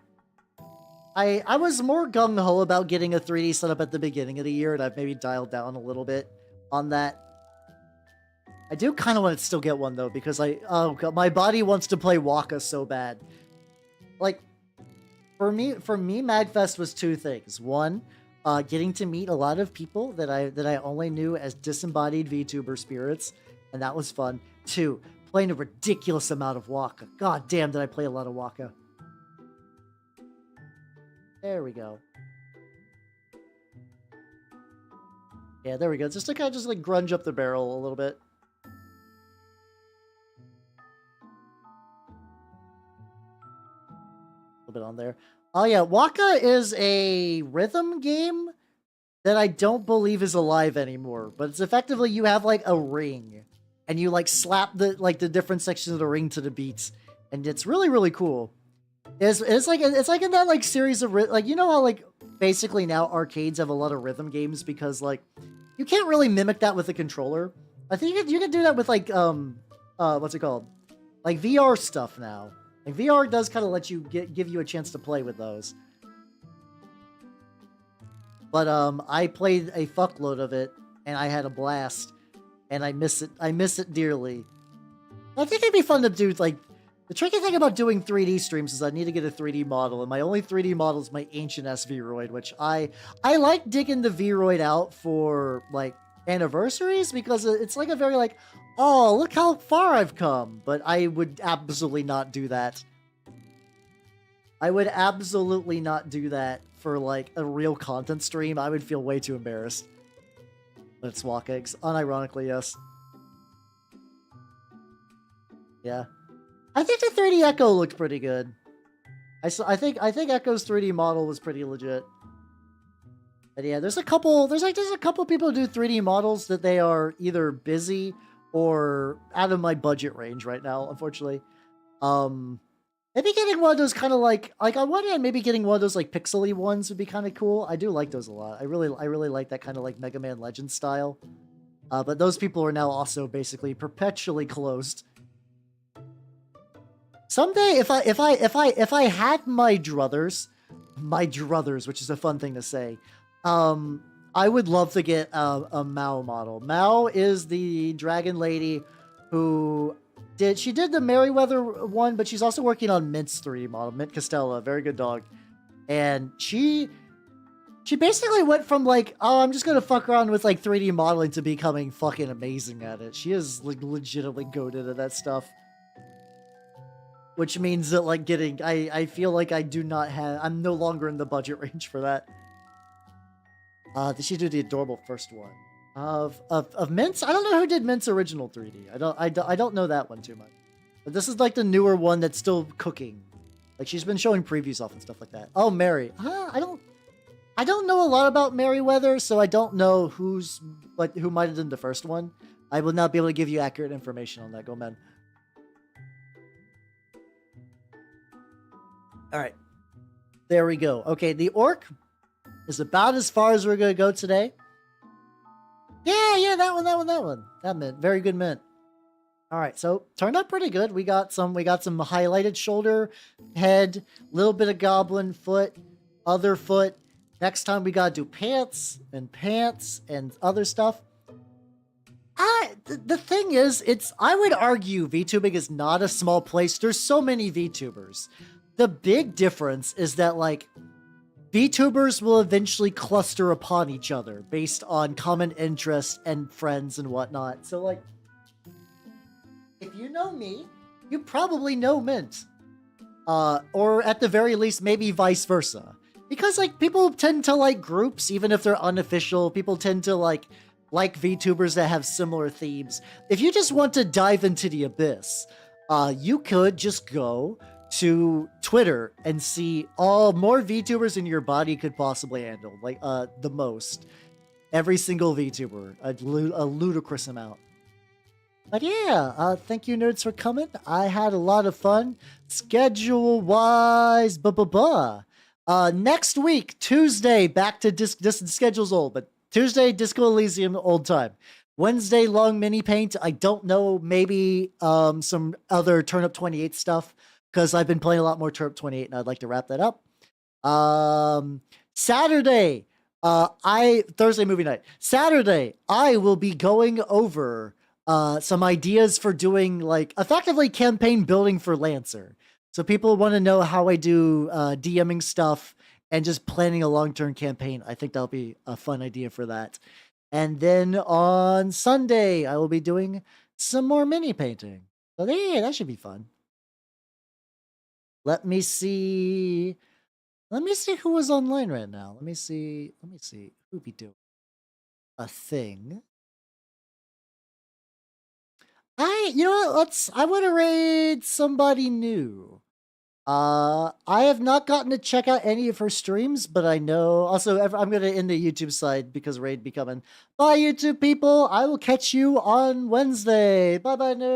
I was more gung-ho about getting a 3D setup at the beginning of the year, and I've maybe dialed down a little bit on that. I do kind of want to still get one though, because oh god, my body wants to play Waka so bad. Like, for me, Magfest was two things. One, getting to meet a lot of people that I only knew as disembodied VTuber spirits, and that was fun. Two, playing a ridiculous amount of Waka. God damn, did I play a lot of Waka. There we go. Yeah, there we go. Just to kind of just like grunge up the barrel a little bit. A little bit on there. Oh yeah, Waka is a rhythm game that I don't believe is alive anymore. But it's effectively you have like a ring, and you like slap the different sections of the ring to the beats, and it's really really cool. It's like in that like series of like, you know how like basically now arcades have a lot of rhythm games because like you can't really mimic that with a controller. I think you can do that with like what's it called, like VR stuff now. Like VR does kind of let you give you a chance to play with those. But I played a fuckload of it and I had a blast, and I miss it. I miss it dearly. I think it'd be fun to do like. The tricky thing about doing 3D streams is I need to get a 3D model, and my only 3D model is my ancient S Vroid, which I like digging the Vroid out for like anniversaries because it's like a very like, oh, look how far I've come. But I would absolutely not do that. I would absolutely not do that for like a real content stream. I would feel way too embarrassed. But it's walk eggs, unironically, yes. Yeah. I think the 3D Echo looked pretty good. I think Echo's 3D model was pretty legit. But yeah, there's a couple people who do 3D models that they are either busy or out of my budget range right now, unfortunately. Maybe getting one of those kind of like on one hand, maybe getting one of those like pixely ones would be kind of cool. I do like those a lot. I really like that kind of like Mega Man Legends style. But those people are now also basically perpetually closed. Someday, if I had my druthers, which is a fun thing to say, I would love to get a Mao model. Mao is the dragon lady who did the Merryweather one, but she's also working on Mint's 3D model, Mint Costella, very good dog, and she basically went from like, oh, I'm just gonna fuck around with like 3D modeling to becoming fucking amazing at it. She is like legitimately goated at that stuff. Which means that, like, I feel like I'm no longer in the budget range for that. Did she do the adorable first one? Of Mint's? I don't know who did Mint's original 3D. I don't know that one too much. But this is, like, the newer one that's still cooking. Like, she's been showing previews off and stuff like that. Oh, Mary. I don't know a lot about Merryweather, so I don't know who might have done the first one. I will not be able to give you accurate information on that. Go, man. All right, there we go. Okay, the Ork is about as far as we're gonna go today. Yeah, that one. That mint, very good mint. All right, so turned out pretty good. We got some highlighted shoulder, head, little bit of goblin foot, other foot. Next time we gotta do pants and other stuff. The thing is, I would argue VTubing is not a small place. There's so many VTubers. The big difference is that, like, VTubers will eventually cluster upon each other based on common interests and friends and whatnot. So, like, if you know me, you probably know Mint. Or at the very least, maybe vice versa. Because, like, people tend to like groups, even if they're unofficial. People tend to like VTubers that have similar themes. If you just want to dive into the abyss, you could just go to Twitter and see all more VTubers than your body could possibly handle. Like, the most. Every single VTuber. A ludicrous amount. But yeah, thank you nerds for coming. I had a lot of fun. Schedule-wise, next week, Tuesday, back to the schedule's old, but Tuesday, Disco Elysium, old time. Wednesday, Long Mini Paint. I don't know, maybe some other Turnip 28 stuff, because I've been playing a lot more Turnip 28, and I'd like to wrap that up. Saturday, Thursday movie night. Saturday, I will be going over some ideas for doing like effectively campaign building for Lancer. So people want to know how I do DMing stuff and just planning a long-term campaign. I think that'll be a fun idea for that. And then on Sunday, I will be doing some more mini painting. So yeah, that should be fun. Let me see. Let me see who is online right now. Let me see. Who be doing a thing. You know what? I want to raid somebody new. I have not gotten to check out any of her streams, but I know also I'm gonna end the YouTube side because raid be coming. Bye, YouTube people. I will catch you on Wednesday. Bye, nerd.